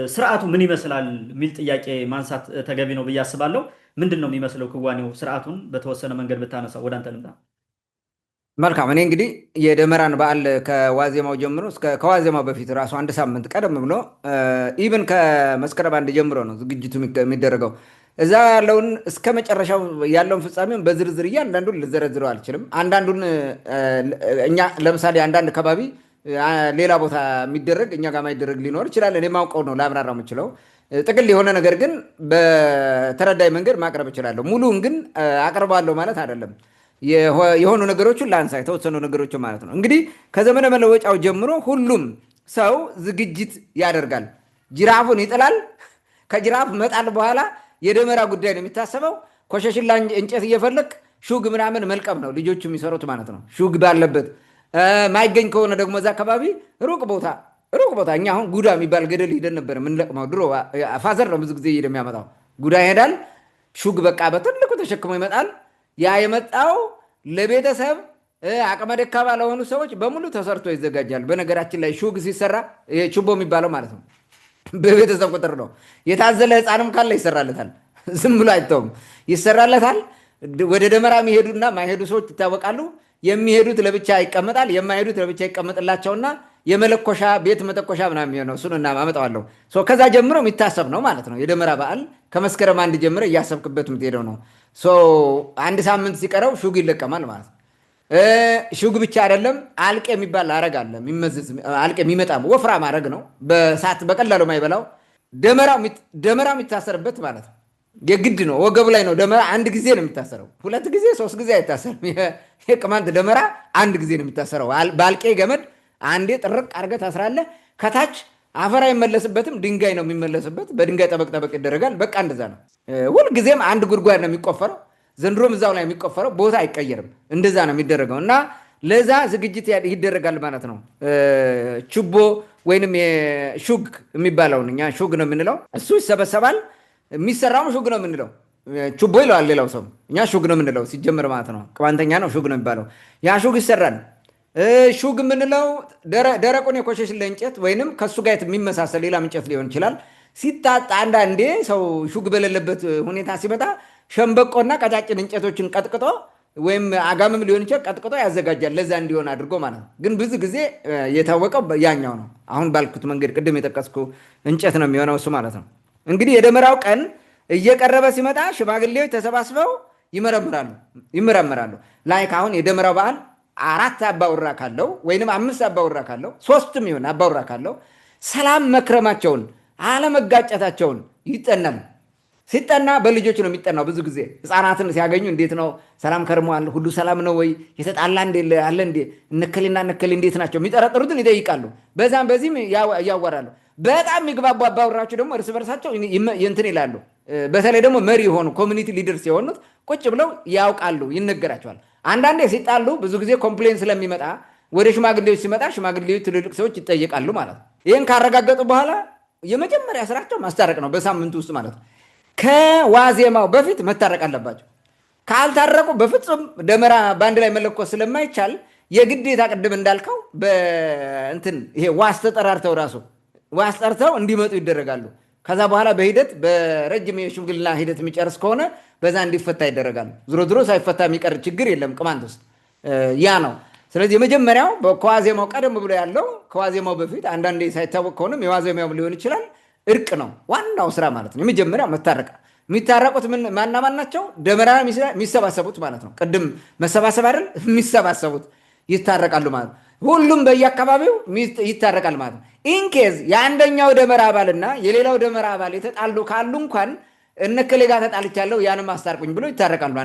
ስርዓቱ ምን ይመስላል የሚል ጥያቄ ማንሳት ተገቢ ነው ብዬ አስባለሁ። ምንድን ነው የሚመስለው ክዋኔው? ስርዓቱን በተወሰነ መንገድ ብታነሳው ወደ አንተ ልምጣ። መልካም። እኔ እንግዲህ የደመራን በዓል ከዋዜማው ጀምሮ ከዋዜማው በፊት ራሱ አንድ ሳምንት ቀደም ብሎ ኢቭን ከመስከረም አንድ ጀምሮ ነው ዝግጅቱ የሚደረገው። እዛ ያለውን እስከ መጨረሻው ያለውን ፍጻሜውን በዝርዝር እያንዳንዱን ልዘረዝረው አልችልም። አንዳንዱን እኛ ለምሳሌ አንዳንድ አካባቢ ሌላ ቦታ የሚደረግ እኛ ጋር ማይደረግ ሊኖር ይችላል። እኔ ማውቀው ነው ላብራራ የምችለው። ጥቅል የሆነ ነገር ግን በተረዳይ መንገድ ማቅረብ እችላለሁ። ሙሉውን ግን አቅርባለሁ ማለት አይደለም። የሆኑ ነገሮችን ለአንሳ የተወሰኑ ነገሮችን ማለት ነው። እንግዲህ ከዘመነ መለወጫው ጀምሮ ሁሉም ሰው ዝግጅት ያደርጋል። ጅራፉን ይጥላል። ከጅራፍ መጣል በኋላ የደመራ ጉዳይ ነው የሚታሰበው። ኮሸሽላ እንጨት እየፈለግ ሹግ ምናምን መልቀም ነው ልጆቹ የሚሰሩት ማለት ነው። ሹግ ባለበት ማይገኝ ከሆነ ደግሞ እዛ አካባቢ ሩቅ ቦታ እኛ አሁን ጉዳ የሚባል ገደል ሂደን ነበር የምንለቅመው ድሮ። ፋዘር ነው ብዙ ጊዜ ሄደ የሚያመጣው ጉዳ ይሄዳል። ሹግ በቃ በትልቁ ተሸክሞ ይመጣል። ያ የመጣው ለቤተሰብ አቅመ ደካማ ለሆኑ ሰዎች በሙሉ ተሰርቶ ይዘጋጃል። በነገራችን ላይ ሹግ ሲሰራ ችቦ የሚባለው ማለት ነው በቤተሰብ ቁጥር ነው። የታዘለ ሕፃንም ካለ ይሰራለታል። ዝም ብሎ አይተውም፣ ይሰራለታል። ወደ ደመራ የሚሄዱና ማይሄዱ ሰዎች ይታወቃሉ። የሚሄዱት ለብቻ ይቀመጣል፣ የማይሄዱት ለብቻ ይቀመጥላቸውና የመለኮሻ ቤት መተኮሻ ምናምን የሚሆነው እሱን እናመጣዋለሁ። ከዛ ጀምሮ የሚታሰብ ነው ማለት ነው። የደመራ በዓል ከመስከረም አንድ ጀምረ እያሰብክበት የምትሄደው ነው። አንድ ሳምንት ሲቀረው ሹግ ይለቀማል ማለት ነው። ሹግ ብቻ አይደለም፣ አልቄ የሚባል አረግ አለ። አልቄ የሚመጣ ወፍራም አረግ ነው፣ በሳት በቀላሉ ማይበላው። ደመራ የሚታሰርበት ማለት ነው። የግድ ነው፣ ወገቡ ላይ ነው። ደመራ አንድ ጊዜ ነው የሚታሰረው፣ 2 ጊዜ 3 ጊዜ አይታሰርም። የቅማንት ደመራ አንድ ጊዜ ነው የሚታሰረው። በአልቄ ገመድ አንዴ ጥርቅ አድርገህ ታስራለህ። ከታች አፈር አይመለስበትም፣ ድንጋይ ነው የሚመለስበት። በድንጋይ ጠበቅ ጠበቅ ይደረጋል። በቃ እንደዛ ነው። ሁልጊዜም አንድ ጉድጓድ ነው የሚቆፈረው። ዘንድሮም እዛው ላይ የሚቆፈረው ቦታ አይቀየርም። እንደዛ ነው የሚደረገው እና ለዛ ዝግጅት ይደረጋል ማለት ነው። ችቦ ወይንም ሹግ የሚባለውን እኛ ሹግ ነው የምንለው፣ እሱ ይሰበሰባል። የሚሰራውም ሹግ ነው የምንለው፣ ችቦ ይለዋል ሌላው ሰው፣ እኛ ሹግ ነው የምንለው ሲጀምር ማለት ነው። ቅማንተኛ ነው ሹግ ነው የሚባለው። ያ ሹግ ይሰራል። ሹግ የምንለው ደረቁን የቆሸሽለ እንጨት ወይንም ከሱ ጋር የሚመሳሰል ሌላም እንጨት ሊሆን ይችላል። ሲታጣ አንዳንዴ ሰው ሹግ በሌለበት ሁኔታ ሲመጣ ሸንበቆና ቀጫጭን እንጨቶችን ቀጥቅጦ ወይም አጋምም ሊሆን ይችላል ቀጥቅጦ ያዘጋጃል፣ ለዛ እንዲሆን አድርጎ ማለት ነው። ግን ብዙ ጊዜ የታወቀው ያኛው ነው። አሁን ባልኩት መንገድ ቅድም የጠቀስኩ እንጨት ነው የሚሆነው እሱ ማለት ነው። እንግዲህ የደመራው ቀን እየቀረበ ሲመጣ ሽማግሌዎች ተሰባስበው ይመረምራሉ። ላይክ አሁን የደመራው በዓል 4 አባውራ ካለው ወይንም 5 አባውራ ካለው 3ም ይሁን አባውራ ካለው ሰላም መክረማቸውን አለመጋጨታቸውን ይጠናል። ሲጠና በልጆች ነው የሚጠናው። ብዙ ጊዜ ህፃናትን ሲያገኙ እንዴት ነው ሰላም ከርመዋል፣ ሁሉ ሰላም ነው ወይ፣ የተጣላ አለ እንዴ፣ እነከሌና እነከሌ እንዴት ናቸው፣ የሚጠረጥሩትን ይጠይቃሉ። በዛም በዚህም ያወራሉ። በጣም የሚግባቡ አባወራዎቹ ደግሞ እርስ በርሳቸው እንትን ይላሉ። በተለይ ደግሞ መሪ የሆኑ ኮሚኒቲ ሊደርስ የሆኑት ቁጭ ብለው ያውቃሉ፣ ይነገራቸዋል። አንዳንዴ ሲጣሉ ብዙ ጊዜ ኮምፕሌን ስለሚመጣ ወደ ሽማግሌዎች ሲመጣ ሽማግሌዎች ትልልቅ ሰዎች ይጠየቃሉ ማለት ነው። ይህን ካረጋገጡ በኋላ የመጀመሪያ ስራቸው ማስታረቅ ነው፣ በሳምንቱ ውስጥ ማለት ነው። ከዋዜማው በፊት መታረቅ አለባቸው። ካልታረቁ በፍጹም ደመራ በአንድ ላይ መለኮስ ስለማይቻል የግዴታ ቅድም እንዳልከው በእንትን ይሄ ዋስ ተጠራርተው ራሱ ዋስ ጠርተው እንዲመጡ ይደረጋሉ። ከዛ በኋላ በሂደት በረጅም የሽምግልና ሂደት የሚጨርስ ከሆነ በዛ እንዲፈታ ይደረጋል። ዝሮ ሳይፈታ የሚቀር ችግር የለም ቅማንት ውስጥ ያ ነው። ስለዚህ የመጀመሪያው ከዋዜማው ቀደም ብሎ ያለው ከዋዜማው በፊት አንዳንዴ ሳይታወቅ ከሆነም የዋዜማው ሊሆን ይችላል እርቅ ነው ዋናው ስራ ማለት ነው። የመጀመሪያው መታረቅ። የሚታረቁት ማና ማን ናቸው? ደመራ የሚሰባሰቡት ማለት ነው። ቅድም መሰባሰብ አይደል? የሚሰባሰቡት ይታረቃሉ ማለት ነው። ሁሉም በየአካባቢው ይታረቃል ማለት ነው። ኢንኬዝ የአንደኛው ደመራ አባልና የሌላው ደመራ አባል የተጣሉ ካሉ እንኳን እነከሌ ጋር ተጣልቻለሁ ያንም አስታርቁኝ ብሎ ይታረቃሉ።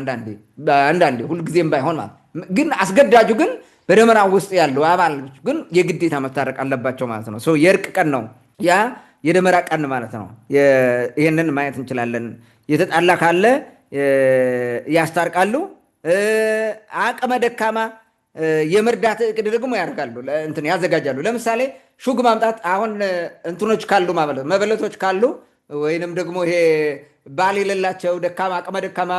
አንዳንዴ ሁልጊዜም ባይሆን ማለት ግን አስገዳጁ ግን በደመራ ውስጥ ያለው አባሎች ግን የግዴታ መታረቅ አለባቸው ማለት ነው። የእርቅ ቀን ነው ያ የደመራ ቀን ማለት ነው። ይህንን ማየት እንችላለን። የተጣላ ካለ ያስታርቃሉ። አቅመ ደካማ የመርዳት እቅድ ደግሞ ያደርጋሉ፣ ያዘጋጃሉ። ለምሳሌ ሹግ ማምጣት አሁን እንትኖች ካሉ መበለቶች ካሉ ወይንም ደግሞ ይሄ ባል የሌላቸው ደካማ አቅመ ደካማ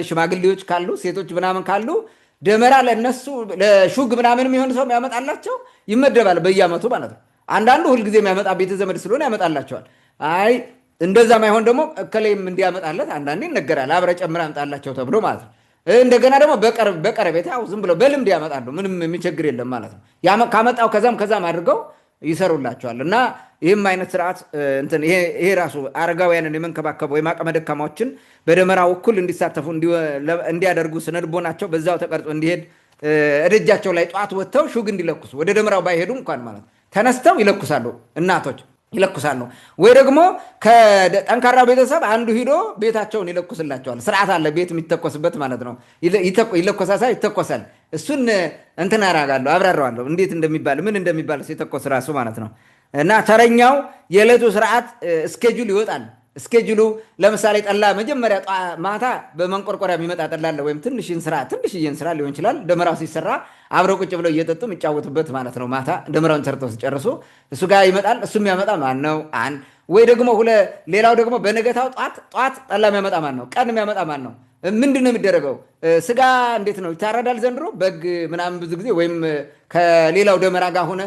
ሽማግሌዎች ካሉ ሴቶች ምናምን ካሉ ደመራ ለነሱ ለሹግ ምናምን የሚሆን ሰው ያመጣላቸው ይመደባል በየዓመቱ ማለት ነው። አንዳንዱ ሁልጊዜ የሚያመጣ ቤተ ዘመድ ስለሆነ ያመጣላቸዋል። አይ እንደዛ ማይሆን ደግሞ እከሌም እንዲያመጣለት አንዳንዴ ይነገራል። አብረ ጨምር ያመጣላቸው ተብሎ ማለት ነው። እንደገና ደግሞ በቀረቤታ ዝም ብለው በልምድ ያመጣሉ። ምንም የሚቸግር የለም ማለት ነው። ካመጣው ከዛም አድርገው ይሰሩላቸዋል። እና ይህም አይነት ስርዓት ይሄ ራሱ አረጋውያንን የመንከባከብ ወይም አቅመ ደካማዎችን በደመራው እኩል እንዲሳተፉ እንዲያደርጉ ስነልቦናቸው በዛው ተቀርጾ እንዲሄድ እደጃቸው ላይ ጠዋት ወጥተው ሹግ እንዲለኩሱ ወደ ደመራው ባይሄዱ እንኳን ማለት ነው ተነስተው ይለኩሳሉ። እናቶች ይለኩሳሉ። ወይ ደግሞ ከጠንካራ ቤተሰብ አንዱ ሂዶ ቤታቸውን ይለኩስላቸዋል። ስርዓት አለ ቤት የሚተኮስበት ማለት ነው። ይተኮሳል። እሱን አደርጋለሁ፣ አብራራዋለሁ እንዴት እንደሚባል ምን እንደሚባል ሲተኮስ ራሱ ማለት ነው። እና ተረኛው የዕለቱ ስርዓት እስኬጁል ይወጣል። እስኬጁሉ ለምሳሌ ጠላ መጀመሪያ ማታ በመንቆርቆሪያ የሚመጣ ጠላ አለ። ወይም ትንሽዬን ስራ ሊሆን ይችላል። ደመራው ሲሰራ አብረው ቁጭ ብለው እየጠጡ የሚጫወቱበት ማለት ነው። ማታ ደመራውን ሰርተው ሲጨርሱ እሱ ጋር ይመጣል። እሱ የሚያመጣ ማን ነው? ወይ ደግሞ ሌላው ደግሞ በነገታው ጠዋት ጠላ የሚያመጣ ማን ነው? ቀን የሚያመጣ ማን ነው? ምንድን ነው የሚደረገው? ስጋ እንዴት ነው ይታረዳል? ዘንድሮ በግ ምናምን ብዙ ጊዜ ወይም ከሌላው ደመራ ጋር ሆነ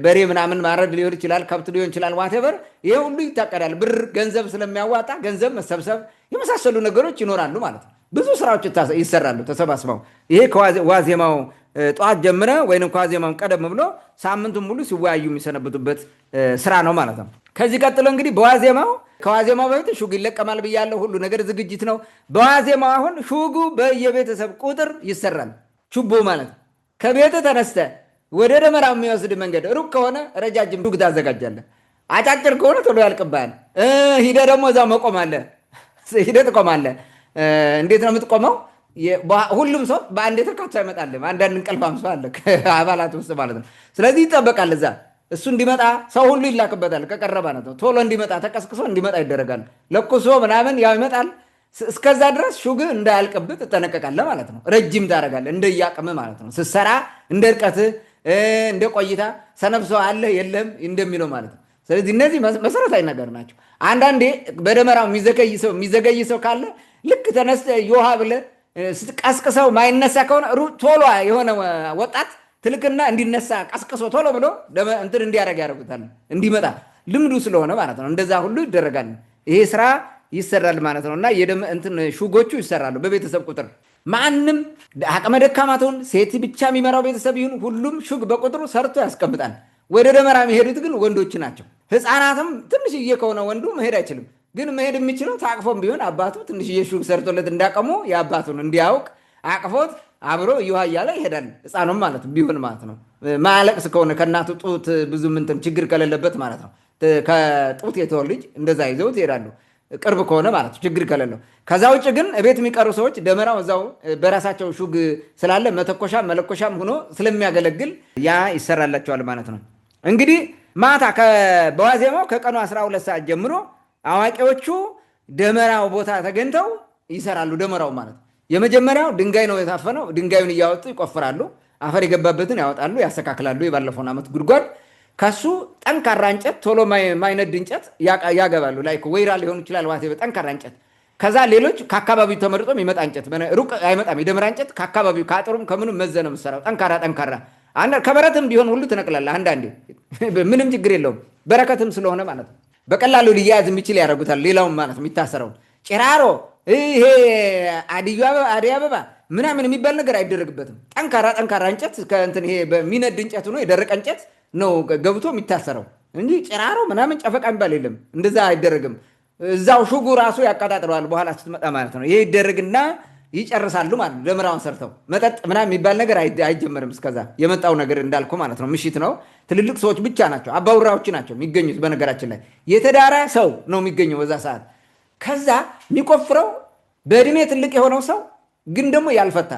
በሬ ምናምን ማረድ ሊሆን ይችላል፣ ከብት ሊሆን ይችላል። ዋቴቨር ይሄ ሁሉ ይታቀዳል። ብር ገንዘብ ስለሚያዋጣ ገንዘብ መሰብሰብ የመሳሰሉ ነገሮች ይኖራሉ ማለት ነው። ብዙ ስራዎች ይሰራሉ ተሰባስበው። ይሄ ከዋዜማው ጠዋት ጀምረ ወይም ከዋዜማው ቀደም ብሎ ሳምንቱን ሙሉ ሲወያዩ የሚሰነብቱበት ስራ ነው ማለት ነው። ከዚህ ቀጥሎ እንግዲህ ከዋዜማው በፊት ሹግ ይለቀማል ብያለሁ። ሁሉ ነገር ዝግጅት ነው። በዋዜማው አሁን ሹጉ በየቤተሰብ ቁጥር ይሰራል። ችቦ ማለት ከቤት ተነስተ ወደ ደመራ የሚወስድ መንገድ ሩቅ ከሆነ ረጃጅም ሹግ ታዘጋጃለህ። አጫጭር ከሆነ ቶሎ ያልቅብሃል። ሂደህ ደግሞ እዛ ሂደህ ትቆማለህ። እንዴት ነው የምትቆመው? ሁሉም ሰው በአንድ ተካቶ አይመጣልም። አንዳንድ እንቅልፋም ሰው አለ ከአባላት ውስጥ ማለት ነው። ስለዚህ ይጠበቃል። እዛ እሱ እንዲመጣ ሰው ሁሉ ይላክበታል። ከቀረበ ነው ቶሎ እንዲመጣ ተቀስቅሶ እንዲመጣ ይደረጋል። ለኩሶ ምናምን ያው ይመጣል። እስከዛ ድረስ ሹግ እንዳያልቅብህ ትጠነቀቃለህ ማለት ነው። ረጅም ታደርጋለህ እንደያቅምህ ማለት ነው። ስትሰራ እንደ እርቀትህ እንደ ቆይታ ሰነፍ ሰው አለ የለም እንደሚለው ማለት ነው። ስለዚህ እነዚህ መሰረታዊ ነገር ናቸው። አንዳንዴ በደመራው የሚዘገይ ሰው ካለ ልክ ተነስተህ ዮሃ ብለህ ስትቀስቅሰው ማይነሳ ከሆነ ቶሎ የሆነ ወጣት ትልቅና እንዲነሳ ቀስቅሶ ቶሎ ብሎ እንትን እንዲያደርግ ያደርጉታል፣ እንዲመጣ ልምዱ ስለሆነ ማለት ነው። እንደዛ ሁሉ ይደረጋል። ይሄ ስራ ይሰራል ማለት ነው። እና እንትን ሹጎቹ ይሰራሉ በቤተሰብ ቁጥር። ማንም አቅመ ደካማ ትሁን ሴት ብቻ የሚመራው ቤተሰብ ይሁን ሁሉም ሹግ በቁጥሩ ሰርቶ ያስቀምጣል። ወደ ደመራ የሚሄዱት ግን ወንዶች ናቸው። ህፃናትም ትንሽዬ ከሆነ ወንዱ መሄድ አይችልም። ግን መሄድ የሚችለው ታቅፎም ቢሆን አባቱ ትንሽዬ ሹግ ሰርቶለት እንዳቀሙ የአባቱን እንዲያውቅ አቅፎት አብሮ እየዋ እያለ ይሄዳል። ህፃኑም ማለት ቢሆን ማለት ነው። ማያለቅስ ከሆነ ከእናቱ ጡት ብዙ ምንትን ችግር ከሌለበት ማለት ነው። ከጡት የተወው ልጅ እንደዛ ይዘውት ይሄዳሉ። ቅርብ ከሆነ ማለት ነው፣ ችግር ከሌለው። ከዛ ውጭ ግን ቤት የሚቀሩ ሰዎች ደመራው እዛው በራሳቸው ሹግ ስላለ መተኮሻም መለኮሻም ሆኖ ስለሚያገለግል ያ ይሰራላቸዋል ማለት ነው። እንግዲህ ማታ በዋዜማው ከቀኑ 12 ሰዓት ጀምሮ አዋቂዎቹ ደመራው ቦታ ተገኝተው ይሰራሉ። ደመራው ማለት የመጀመሪያው ድንጋይ ነው የታፈነው። ድንጋዩን እያወጡ ይቆፍራሉ። አፈር የገባበትን ያወጣሉ፣ ያስተካክላሉ። የባለፈውን ዓመት ጉድጓድ ከሱ ጠንካራ እንጨት ቶሎ ማይነድ እንጨት ያገባሉ። ላይ ወይራ ሊሆን ይችላል፣ ዋቴ ጠንካራ እንጨት። ከዛ ሌሎች ከአካባቢው ተመርጦ የሚመጣ እንጨት ሩቅ አይመጣም። የደመራ እንጨት ከአካባቢው ከአጥሩም ከምንም መዘነ የምትሰራው ጠንካራ ከበረትም ቢሆን ሁሉ ትነቅላለህ። አንዳንዴ ምንም ችግር የለውም፣ በረከትም ስለሆነ ማለት ነው። በቀላሉ ሊያያዝ የሚችል ያደርጉታል። ሌላውም ማለት የሚታሰረውን ጭራሮ ይሄ አደይ አበባ ምናምን የሚባል ነገር አይደረግበትም። ጠንካራ እንጨት ከእንትን ይሄ በሚነድ እንጨት ሆኖ የደረቀ እንጨት ነው ገብቶ የሚታሰረው እንጂ ጭራሮ ምናምን ጨፈቃ የሚባል የለም። እንደዛ አይደረግም። እዛው ሹጉ ራሱ ያቃጣጥለዋል በኋላ ስትመጣ ማለት ነው። ይሄ ይደረግና ይጨርሳሉ ማለት ነው። ደመራውን ሰርተው መጠጥ ምናምን የሚባል ነገር አይጀመርም። እስከዛ የመጣው ነገር እንዳልኩ ማለት ነው። ምሽት ነው። ትልልቅ ሰዎች ብቻ ናቸው፣ አባውራዎች ናቸው የሚገኙት። በነገራችን ላይ የተዳረ ሰው ነው የሚገኘው በዛ ሰዓት። ከዛ የሚቆፍረው በእድሜ ትልቅ የሆነው ሰው ግን ደግሞ ያልፈታ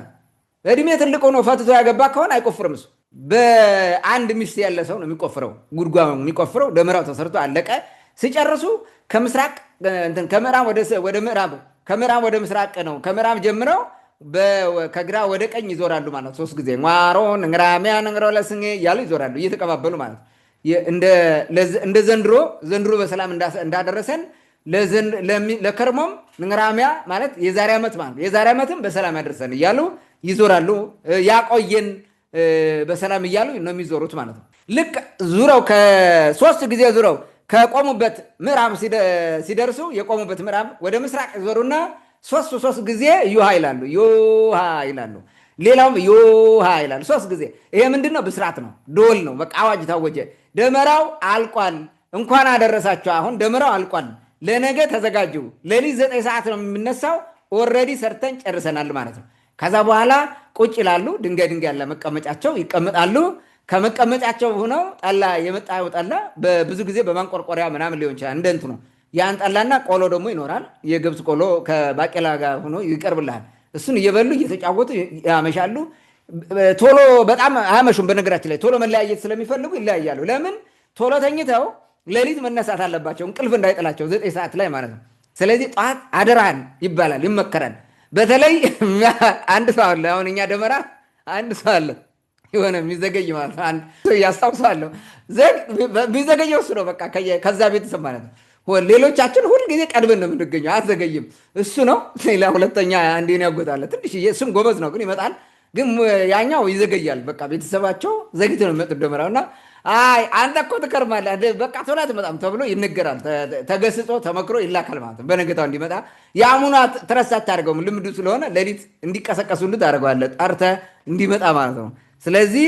በእድሜ ትልቅ ሆኖ ፈትቶ ያገባ ከሆነ አይቆፍርም። እሱ በአንድ ሚስት ያለ ሰው ነው የሚቆፍረው። ጉድጓድ የሚቆፍረው ደመራው ተሰርቶ አለቀ። ሲጨርሱ ከምስራቅ ከምዕራብ ወደ ምዕራብ ከምዕራብ ወደ ምስራቅ ነው። ከምዕራብ ጀምረው ከግራ ወደ ቀኝ ይዞራሉ ማለት 3 ጊዜ ጓሮ ንግራሚያ ንግሮ ለስንጌ እያሉ ይዞራሉ እየተቀባበሉ ማለት እንደ ዘንድሮ በሰላም እንዳደረሰን ለከርሞም ንግራሚያ ማለት የዛሬ ዓመት ማለት የዛሬ ዓመትም በሰላም ያደርሰን እያሉ ይዞራሉ። ያቆየን በሰላም እያሉ ነው የሚዞሩት ማለት ነው። ልክ ዙረው ከ3 ጊዜ ዙረው ከቆሙበት ምዕራብ ሲደርሱ የቆሙበት ምዕራብ ወደ ምስራቅ ዞሩና 3 ጊዜ ዮሃ ይላሉ። ዮሃ ይላሉ። ሌላውም ዮሃ ይላሉ 3 ጊዜ። ይሄ ምንድነው? ብስራት ነው፣ ደወል ነው። በቃ አዋጅ ታወጀ። ደመራው አልቋል፣ እንኳን አደረሳችሁ። አሁን ደመራው አልቋል፣ ለነገ ተዘጋጁ። ሌሊት 9 ሰዓት ነው የሚነሳው። ኦልሬዲ ሰርተን ጨርሰናል ማለት ነው። ከዛ በኋላ ቁጭ ይላሉ። ድንጋይ ያለ መቀመጫቸው ይቀመጣሉ። ከመቀመጫቸው ሆነው ጠላ የመጣው ጠላ በብዙ ጊዜ በማንቆርቆሪያ ምናምን ሊሆን ይችላል። እንደ እንትኑ ያን ጠላና ቆሎ ደግሞ ይኖራል። የገብስ ቆሎ ከባቄላ ጋር ሆኖ ይቀርብልሃል። እሱን እየበሉ እየተጫወቱ ያመሻሉ። ቶሎ በጣም አያመሹም። በነገራችን ላይ ቶሎ መለያየት ስለሚፈልጉ ይለያያሉ። ለምን? ቶሎ ተኝተው ሌሊት መነሳት አለባቸው፣ እንቅልፍ እንዳይጥላቸው 9 ሰዓት ላይ ማለት ነው። ስለዚህ ጠዋት አደራህን ይባላል፣ ይመከራል። በተለይ አንድ ሰው አለ። አሁን እኛ ደመራ አንድ ሰው አለ የሆነ የሚዘገይ ማለት ነው። አንድ ሰው ያስታውሳለሁ። የሚዘገየው እሱ ነው። በቃ ከዛ ቤተሰብ ማለት ነው። ሌሎቻችን ሁልጊዜ ቀድመን ነው የምንገኘው፣ አትዘገይም። እሱ ነው። ሌላ ሁለተኛ አንዴን ያጎታለ ትንሽዬ፣ እሱም ጎበዝ ነው ግን ይመጣል። ግን ያኛው ይዘገያል። በቃ ቤተሰባቸው ዘግቶ ነው የሚመጡት ደመራው እና አንተ እኮ ትከርማለህ በቃ ቶሎ አትመጣም ተብሎ ይነገራል። ተገስጾ ተመክሮ ይላካል ማለት ነው። በነገታው እንዲመጣ የአሙኗ ትረሳ አታደርገውም። ልምዱ ስለሆነ ሌሊት እንዲቀሰቀሱልህ ታደርገዋለህ፣ ጠርተህ እንዲመጣ ማለት ነው። ስለዚህ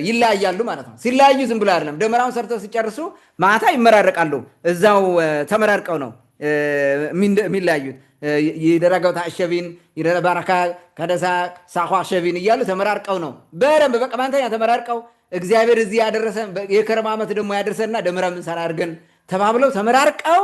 ይለያያሉ ማለት ነው። ሲለያዩ ዝም ብሎ አይደለም። ደመራውን ሰርተው ሲጨርሱ ማታ ይመራረቃሉ። እዛው ተመራርቀው ነው የሚለያዩት። ይደረገው ታሸቢን ይደረባረካ ከደሳ ሳኳ ሸቢን እያሉ ተመራርቀው ነው በደንብ በቃ ማንተኛ ተመራርቀው እግዚአብሔር እዚህ ያደረሰን የከረማ ዓመት ደግሞ ያደርሰና ደመራ ምንሰራ አድርገን ተባብለው ተመራርቀው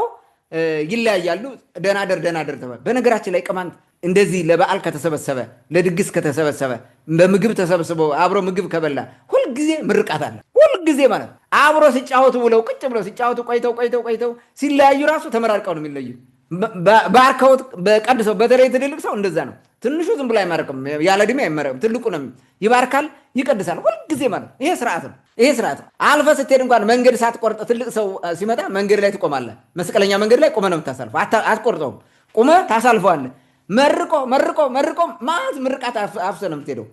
ይለያያሉ። ደናደር ተባለ። በነገራችን ላይ ቅማንት እንደዚህ ለበዓል ከተሰበሰበ ለድግስ ከተሰበሰበ በምግብ ተሰብስቦ አብሮ ምግብ ከበላ ሁልጊዜ ምርቃት አለ። ሁልጊዜ ማለት አብሮ ሲጫወቱ ብለው ቁጭ ብለው ሲጫወቱ ቆይተው ሲለያዩ ራሱ ተመራርቀው ነው የሚለዩ። ባርከውት በቀድሰው በተለይ ትልልቅ ሰው እንደዛ ነው። ትንሹ ዝም ብሎ አይመረቅም፣ ያለ ዕድሜ አይመረቅም። ትልቁ ነው ይባርካል፣ ይቀድሳል ሁልጊዜ ማለት ነው። ይሄ ስርዓት ነው። ይሄ ስርዓት ነው። አልፈ ስትሄድ እንኳን መንገድ ሳትቆርጥ ትልቅ ሰው ሲመጣ መንገድ ላይ ትቆማለህ። መስቀለኛ መንገድ ላይ ቆመህ ነው የምታሳልፈው። አትቆርጠውም፣ ቆመህ ታሳልፈዋለህ። መርቆ መርቆ መርቆ ማለት ምርቃት አፍሰህ ነው የምትሄደው።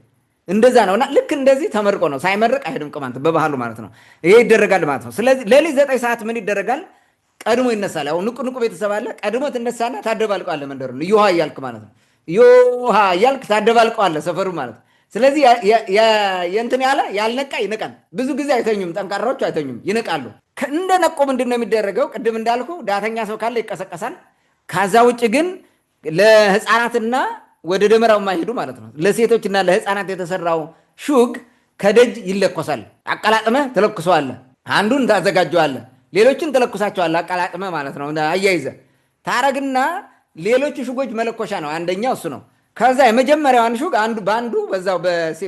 እንደዛ ነው። እና ልክ እንደዚህ ተመርቆ ነው፣ ሳይመርቅ አይሄድም ቅማንት በባህሉ ማለት ነው። ይሄ ይደረጋል ማለት ነው። ስለዚህ ሌሊት 9 ሰዓት ምን ይደረጋል? ቀድሞ ይነሳል። ያው ንቁ ንቁ ቤተሰብ አለ። ቀድሞ ትነሳና ታደባልቀዋለህ መንደሩ ዮሃ እያልክ ማለት ነው። ዮሃ እያልክ ታደባልቀዋለህ ሰፈሩ ማለት ነው። ስለዚህ የእንትን ያልነቃ ይነቃል። ብዙ ጊዜ አይተኙም፣ ጠንካራዎች አይተኙም፣ ይነቃሉ። እንደ ነቁ ምንድን ነው የሚደረገው? ቅድም እንዳልኩ ዳተኛ ሰው ካለ ይቀሰቀሳል። ከዛ ውጭ ግን ለህፃናትና ወደ ደመራው የማይሄዱ ማለት ነው፣ ለሴቶችና ለህፃናት የተሰራው ሹግ ከደጅ ይለኮሳል። አቀላጥመህ ትለኩሰዋለህ። አንዱን ታዘጋጀዋለህ፣ ሌሎችን ትለኩሳቸዋለህ። አቀላጥመህ ማለት ነው። አያይዘህ ታረግና ሌሎቹ ሹጎች መለኮሻ ነው። አንደኛው እሱ ነው። ከዛ የመጀመሪያዋን ሹግ በአንዱ በዛው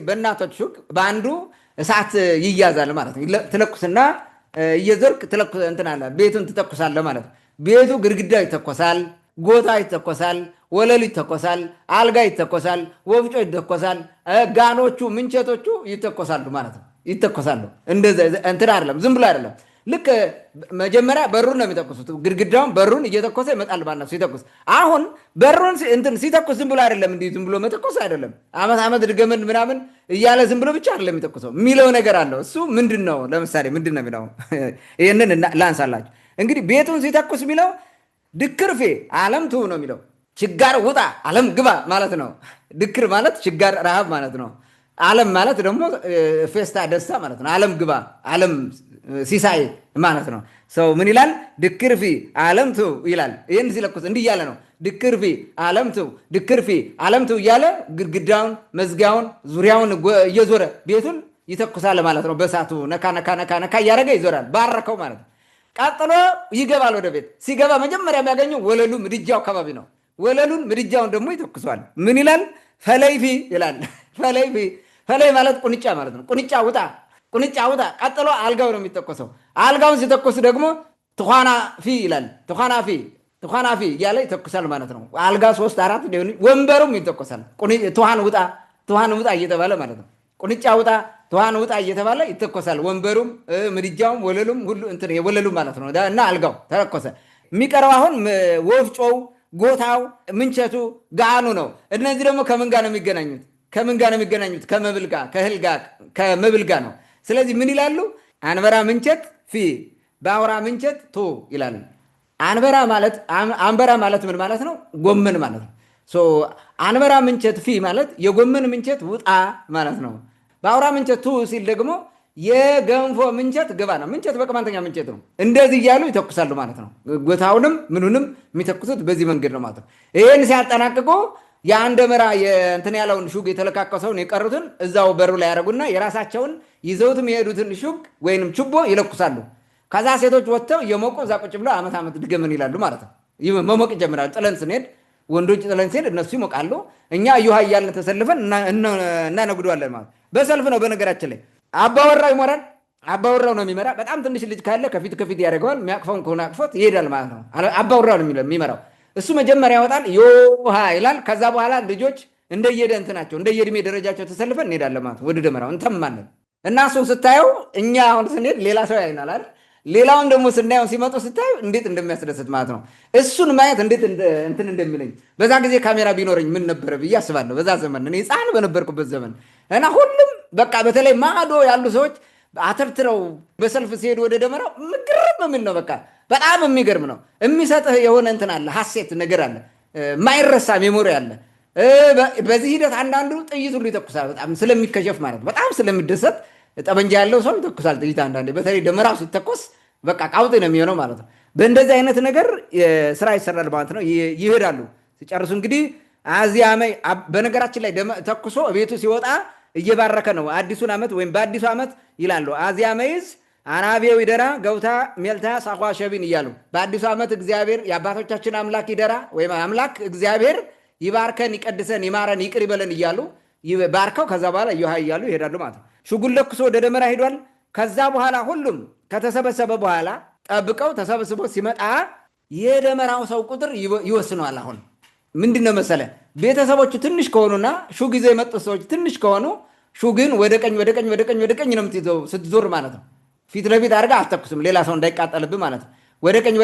በእናቶች ሹግ በአንዱ እሳት ይያዛል ማለት ነው። ትለኩስና እየዞርክ እንትን አለ ቤቱን ትተኩሳለህ ማለት ነው። ቤቱ ግድግዳው ይተኮሳል፣ ጎታ ይተኮሳል፣ ወለሉ ይተኮሳል፣ አልጋ ይተኮሳል፣ ወፍጮ ይተኮሳል፣ ጋኖቹ ምንቸቶቹ ይተኮሳሉ ማለት ነው። ይተኮሳሉ። እንደዛ እንትን አይደለም፣ ዝም ብሎ አይደለም። ልክ መጀመሪያ በሩን ነው የሚተኩሱት። ግድግዳውን በሩን እየተኮሰ ይመጣል ማለት ነው ሲተኩስ። አሁን በሩን እንትን ሲተኩስ ዝም ብሎ አይደለም፣ እንዲህ ዝም ብሎ መተኮስ አይደለም። ዓመት ድገምን ምናምን እያለ ዝም ብሎ ብቻ አይደለም የሚተኩሰው፣ የሚለው ነገር አለው። እሱ ምንድን ነው? ለምሳሌ ምንድን ነው የሚለው? ይህንን ላንሳላችሁ። እንግዲህ ቤቱን ሲተኩስ የሚለው ድክርፌ ዓለም ትሁ ነው የሚለው። ችጋር ውጣ ዓለም ግባ ማለት ነው። ድክር ማለት ችጋር ረሃብ ማለት ነው። ዓለም ማለት ደግሞ ፌስታ ደስታ ማለት ነው። ዓለም ግባ ዓለም ሲሳይ ማለት ነው። ሰው ምን ይላል? ድክርፊ ዓለም ትሁ ይላል። ይህን ሲለኩስ እንዲህ እያለ ነው። ድክርፊ ዓለም ትሁ፣ ድክርፊ ዓለም ትሁ እያለ ግድግዳውን መዝጊያውን ዙሪያውን እየዞረ ቤቱን ይተኩሳል ማለት ነው። በሳቱ ነካ ነካ ነካ ነካ እያደረገ ይዞራል። ባረከው ማለት ነው። ቀጥሎ ይገባል ወደ ቤት። ሲገባ መጀመሪያ የሚያገኘው ወለሉ ምድጃው አካባቢ ነው። ወለሉን ምድጃውን ደግሞ ይተኩሷል። ምን ይላል? ፈለይፊ ይላል። ፈለይፊ፣ ፈለይ ማለት ቁንጫ ማለት ነው። ቁንጫ ውጣ፣ ቁንጫ ውጣ። ቀጥሎ አልጋው ነው የሚተኮሰው። አልጋውን ሲተኮስ ደግሞ ትኋና ፊ ይላል። ትኋና ፊ፣ ትኋና ፊ እያለ ይተኩሳል ማለት ነው። አልጋ 3 4 ሊሆን፣ ወንበሩም ይተኮሳል። ትኋን ውጣ፣ ትኋን ውጣ እየተባለ ማለት ነው። ቁንጫ ውጣ፣ ትኋን ውጣ እየተባለ ይተኮሳል። ወንበሩም ምድጃውም ወለሉም ሁሉ እንትን የወለሉ ማለት ነው። እና አልጋው ተለኮሰ። የሚቀረው አሁን ወፍጮው፣ ጎታው፣ ምንቸቱ፣ ጋኑ ነው። እነዚህ ደግሞ ከምን ጋር ነው የሚገናኙት? ከምን ጋር ነው የሚገናኙት? ከመብል ጋር፣ ከእህል ጋር፣ ከመብል ጋር ነው። ስለዚህ ምን ይላሉ? አንበራ ምንቸት ፊ በአውራ ምንቸት ቶ ይላሉ። አንበራ ማለት ምን ማለት ነው? ጎመን ማለት ነው። አንበራ ምንቸት ፊ ማለት የጎመን ምንቸት ውጣ ማለት ነው። በአውራ ምንቸት ቱ ሲል ደግሞ የገንፎ ምንቸት ግባ ነው። ምንቸት በቅማንተኛ ምንቸት ነው። እንደዚህ እያሉ ይተኩሳሉ ማለት ነው። ጎታውንም ምኑንም የሚተኩሱት በዚህ መንገድ ነው ማለት ነው። ይህን ሲያጠናቅቁ የአንድ ደመራ እንትን ያለውን ሹግ የተለካከሰውን የቀሩትን እዛው በሩ ላይ ያደረጉና የራሳቸውን ይዘውትም የሄዱትን ሹግ ወይንም ችቦ ይለኩሳሉ። ከዛ ሴቶች ወጥተው የሞቁ እዛ ቁጭ ብለው ዓመት ድገምን ይላሉ ማለት ነው። መሞቅ ይጀምራሉ። ጥለን ስንሄድ ወንዶች ጥለን ስንሄድ እነሱ ይሞቃሉ። እኛ እዩሃ እያልን ተሰልፈን እናነጉደዋለን ማለት በሰልፍ ነው። በነገራችን ላይ አባወራው ይሞራል። አባወራው ነው የሚመራ። በጣም ትንሽ ልጅ ካለ ከፊት ያደርገዋል። የሚያቅፈውን ከሆነ አቅፎት ይሄዳል ማለት ነው። አባወራው ነው የሚመራው። እሱ መጀመሪያ ያወጣል፣ ዮሃ ይላል። ከዛ በኋላ ልጆች እንደየደ እንትናቸው እንደየእድሜ ደረጃቸው ተሰልፈን እንሄዳለን ማለት ወደ ደመራው እንተማለን። እና እሱን ስታየው እኛ አሁን ስንሄድ ሌላ ሰው ያይናል አይደል? ሌላውን ደግሞ ስናየው ሲመጡ ስታዩ እንዴት እንደሚያስደስት ማለት ነው። እሱን ማየት እንዴት እንትን እንደሚለኝ በዛ ጊዜ ካሜራ ቢኖረኝ ምን ነበረ ብዬ አስባለሁ። በዛ ዘመን እኔ ሕፃን በነበርኩበት ዘመን እና ሁሉም በቃ በተለይ ማዶ ያሉ ሰዎች አተርትረው በሰልፍ ሲሄዱ ወደ ደመራው ምግርም የሚል ነው። በቃ በጣም የሚገርም ነው። የሚሰጥህ የሆነ እንትን አለ፣ ሀሴት ነገር አለ፣ ማይረሳ ሜሞሪ አለ። በዚህ ሂደት አንዳንዱ ጥይት ሁሉ ይተኩሳል። በጣም ስለሚከሸፍ ማለት ነው። በጣም ስለሚደሰት ጠመንጃ ያለው ሰው ይተኩሳል ጥይት። አንዳንዴ በተለይ ደመራው ሲተኮስ በቃ ቃውጤ ነው የሚሆነው ማለት ነው። በእንደዚህ አይነት ነገር ስራ ይሰራል ማለት ነው። ይሄዳሉ ሲጨርሱ እንግዲህ አዚያመይ በነገራችን ላይ ተኩሶ ቤቱ ሲወጣ እየባረከ ነው። አዲሱን ዓመት ወይም በአዲሱ ዓመት ይላሉ አዚያመይዝ አናቤው ይደራ ገውታ ሜልታ ሳኳ ሸቢን እያሉ በአዲሱ ዓመት እግዚአብሔር የአባቶቻችን አምላክ ይደራ ወይም አምላክ እግዚአብሔር ይባርከን፣ ይቀድሰን፣ ይማረን፣ ይቅር ይበለን እያሉ ባርከው ከዛ በኋላ እዩሃ እያሉ ይሄዳሉ ማለት ነው። ሽጉል ለኩሶ ወደ ደመራ ሄዷል። ከዛ በኋላ ሁሉም ከተሰበሰበ በኋላ ጠብቀው ተሰብስቦ ሲመጣ የደመራው ሰው ቁጥር ይወስነዋል። አሁን ምንድነው መሰለ ቤተሰቦቹ ትንሽ ከሆኑና ሹግ ይዘው የመጡ ሰዎች ትንሽ ከሆኑ ሹግን ወደ ቀኝ ነው የምትይዘው ስትዞር ማለት ነው። ፊት ለፊት አድርጋ አትተኩስም፣ ሌላ ሰው እንዳይቃጠልብህ ማለት ነው። ወደ ቀኝ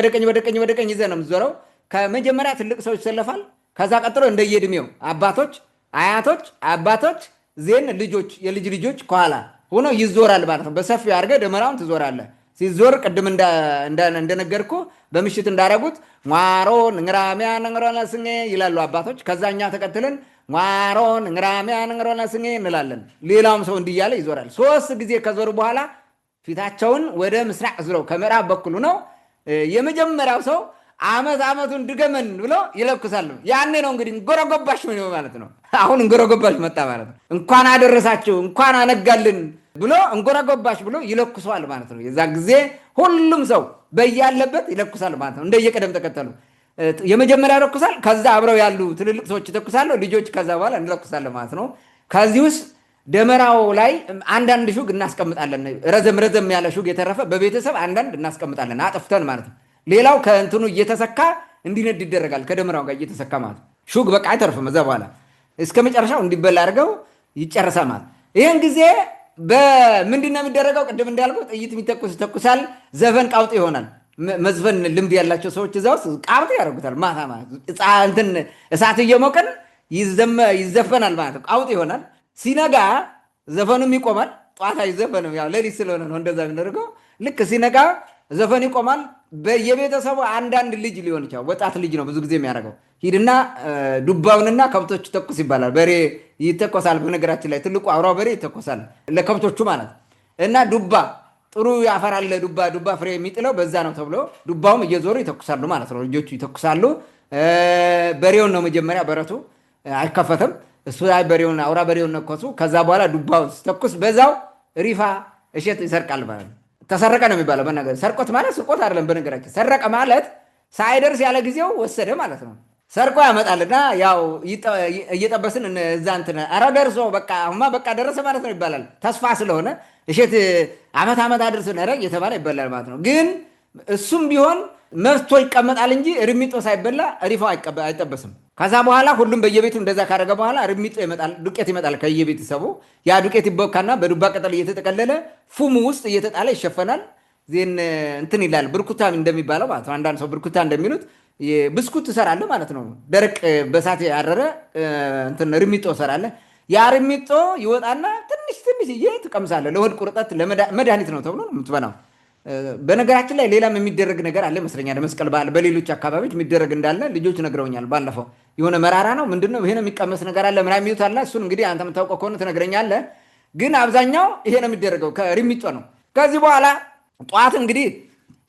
ይዘህ ነው የምትዞረው። ከመጀመሪያ ትልቅ ሰው ይሰለፋል። ከዛ ቀጥሎ እንደየእድሜው አባቶች ዜን ልጆች የልጅ ልጆች ከኋላ ሆኖ ይዞራል ማለት ነው። በሰፊው አድርገህ ደመራውን ትዞራለህ። ሲዞር ቅድም እንደነገርኩ በምሽት እንዳረጉት ሟሮን እንግራሚያ ነንግሮና ስኜ ይላሉ አባቶች። ከዛኛ ተከትለን ሟሮን እንግራሚያ ነንግሮና ስኜ እንላለን። ሌላውም ሰው እንዲያለ ይዞራል። 3 ጊዜ ከዞሩ በኋላ ፊታቸውን ወደ ምስራቅ ዙረው ከምዕራብ በኩል ነው የመጀመሪያው ሰው ዓመቱን ድገመን ብሎ ይለኩሳሉ። ያኔ ነው እንግዲህ እንጎረጎባሽ ነው ማለት ነው። አሁን እንጎረጎባሽ መጣ ማለት ነው። እንኳን አደረሳችሁ እንኳን አነጋልን ብሎ እንጎረጎባሽ ብሎ ይለኩሰዋል ማለት ነው። የዛ ጊዜ ሁሉም ሰው በያለበት ይለኩሳል ማለት ነው። እንደየቀደም ተከተሉ የመጀመሪያ ይለኩሳል። ከዛ አብረው ያሉ ትልልቅ ሰዎች ይተኩሳሉ፣ ልጆች ከዛ በኋላ እንለኩሳለን ማለት ነው። ከዚህ ውስጥ ደመራው ላይ አንዳንድ ሹግ እናስቀምጣለን። ረዘም ያለ ሹግ የተረፈ በቤተሰብ አንዳንድ እናስቀምጣለን አጥፍተን ማለት ነው። ሌላው ከእንትኑ እየተሰካ እንዲነድ ይደረጋል። ከደመራው ጋር እየተሰካ ማለት ሹግ በቃ አይተርፍም። እዛ በኋላ እስከ መጨረሻው እንዲበላ አድርገው ይጨርሳል ማለት ይህን ጊዜ በምንድን ነው የሚደረገው? ቅድም እንዳልኩ ጥይት የሚተኩስ ይተኩሳል። ዘፈን ቃውጥ ይሆናል። መዝፈን ልምድ ያላቸው ሰዎች እዛ ውስጥ ቃውጥ ያደርጉታል። ማታ እንትን እሳት እየሞቀን ይዘፈናል ማለት ነው። ቃውጥ ይሆናል። ሲነጋ ዘፈኑም ይቆማል። ጠዋት አይዘፈንም፣ ያው ሌሊት ስለሆነ ነው እንደዛ የሚደረገው። ልክ ሲነጋ ዘፈን ይቆማል። በየቤተሰቡ አንዳንድ ልጅ ሊሆን ይችላል። ወጣት ልጅ ነው ብዙ ጊዜ የሚያደርገው። ሂድና ዱባውንና ከብቶች ተኩስ ይባላል። በሬ ይተኮሳል። በነገራችን ላይ ትልቁ አውራ በሬ ይተኮሳል ለከብቶቹ ማለት እና ዱባ ጥሩ ያፈራል። ዱባ ፍሬ የሚጥለው በዛ ነው ተብሎ ዱባውም እየዞሩ ይተኩሳሉ ማለት ነው። ልጆቹ ይተኩሳሉ። በሬውን ነው መጀመሪያ፣ በረቱ አይከፈትም። እሱ ላይ በሬውን አውራ በሬውን ነኮሱ። ከዛ በኋላ ዱባውን ሲተኩስ በዛው ሪፋ እሸት ይሰርቃል ማለት ነው። ተሰረቀ ነው የሚባለው። በነገር ሰርቆት ማለት ስርቆት አይደለም። በነገራችን ሰረቀ ማለት ሳይደርስ ያለ ጊዜው ወሰደ ማለት ነው። ሰርቆ ያመጣልና ያው እየጠበስን እዛ እንትን ኧረ ደርሶ በቃ ደረሰ ማለት ነው ይባላል። ተስፋ ስለሆነ እሸት ዓመት አድርሶ ኧረ እየተባለ ይበላል ማለት ነው። ግን እሱም ቢሆን መፍቶ ይቀመጣል እንጂ ርሚጦ ሳይበላ ሪፋው አይጠበስም። ከዛ በኋላ ሁሉም በየቤቱ እንደዛ ካደረገ በኋላ ርሚጦ ይመጣል፣ ዱቄት ይመጣል ከየቤተሰቡ። ያ ዱቄት ይቦካና በዱባ ቅጠል እየተጠቀለለ ፉሙ ውስጥ እየተጣለ ይሸፈናል። ዜን እንትን ይላል ብርኩታ እንደሚባለው ማለት ነው። አንዳንድ ሰው ብርኩታ እንደሚሉት ብስኩት ትሰራለህ ማለት ነው። ደረቅ በሳት ያረረ እንትን ርሚጦ ትሰራለህ። ያ ርሚጦ ይወጣና ትንሽ ትቀምሳለህ። ለሆድ ቁርጠት መድኃኒት ነው ተብሎ የምትበላው። በነገራችን ላይ ሌላም የሚደረግ ነገር አለ ይመስለኛል። መስቀል በዓል በሌሎች አካባቢዎች የሚደረግ እንዳለ ልጆች ነግረውኛል ባለፈው። የሆነ መራራ ነው ምንድነው ይሄ ነው የሚቀመስ ነገር አለ ምናምን የሚሉት አለ። እሱን እንግዲህ አንተ የምታውቀው ከሆነ ትነግረኛለህ። ግን አብዛኛው ይሄ ነው የሚደረገው ከርሚጦ ነው። ከዚህ በኋላ ጠዋት እንግዲህ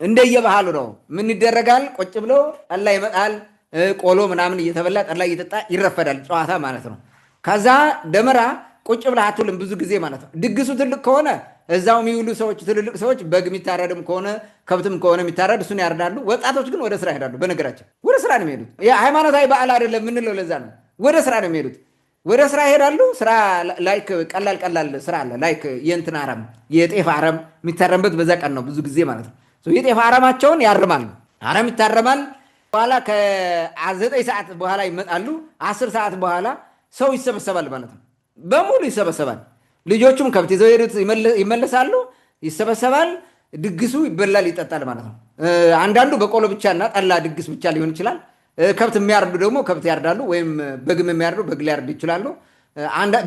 እንደየባህሉ ነው ምን ይደረጋል? ቁጭ ብሎ ጠላ ይመጣል። ቆሎ ምናምን እየተበላ ጠላ እየጠጣ ይረፈዳል። ጨዋታ ማለት ነው። ከዛ ደመራ ቁጭ ብለህ አትውልም ብዙ ጊዜ ማለት ነው። ድግሱ ትልቅ ከሆነ እዛው የሚውሉ ሰዎች ትልልቅ ሰዎች በግ የሚታረድም ከሆነ ከብትም ከሆነ የሚታረድ እሱን ያርዳሉ። ወጣቶች ግን ወደ ስራ ይሄዳሉ። በነገራችን ወደ ስራ ነው የሚሄዱት። ሃይማኖታዊ በዓል አይደለም የምንለው ለዛ ነው። ወደ ስራ ነው የሚሄዱት። ወደ ስራ ይሄዳሉ። ስራ ላይክ ቀላል ስራ አለ። ላይክ የእንትን አረም የጤፍ አረም የሚታረምበት በዛ ቀን ነው ብዙ ጊዜ ማለት ነው። የጤፍ አረማቸውን ያርማሉ። አረም ይታረማል። በኋላ ከ9 ሰዓት በኋላ ይመጣሉ። 10 ሰዓት በኋላ ሰው ይሰበሰባል ማለት ነው። በሙሉ ይሰበሰባል። ልጆቹም ከብት ይዘው ሄዱት ይመለሳሉ። ይሰበሰባል። ድግሱ ይበላል፣ ይጠጣል ማለት ነው። አንዳንዱ በቆሎ ብቻና ጠላ ድግስ ብቻ ሊሆን ይችላል። ከብት የሚያርዱ ደግሞ ከብት ያርዳሉ፣ ወይም በግም የሚያርዱ በግ ሊያርዱ ይችላሉ።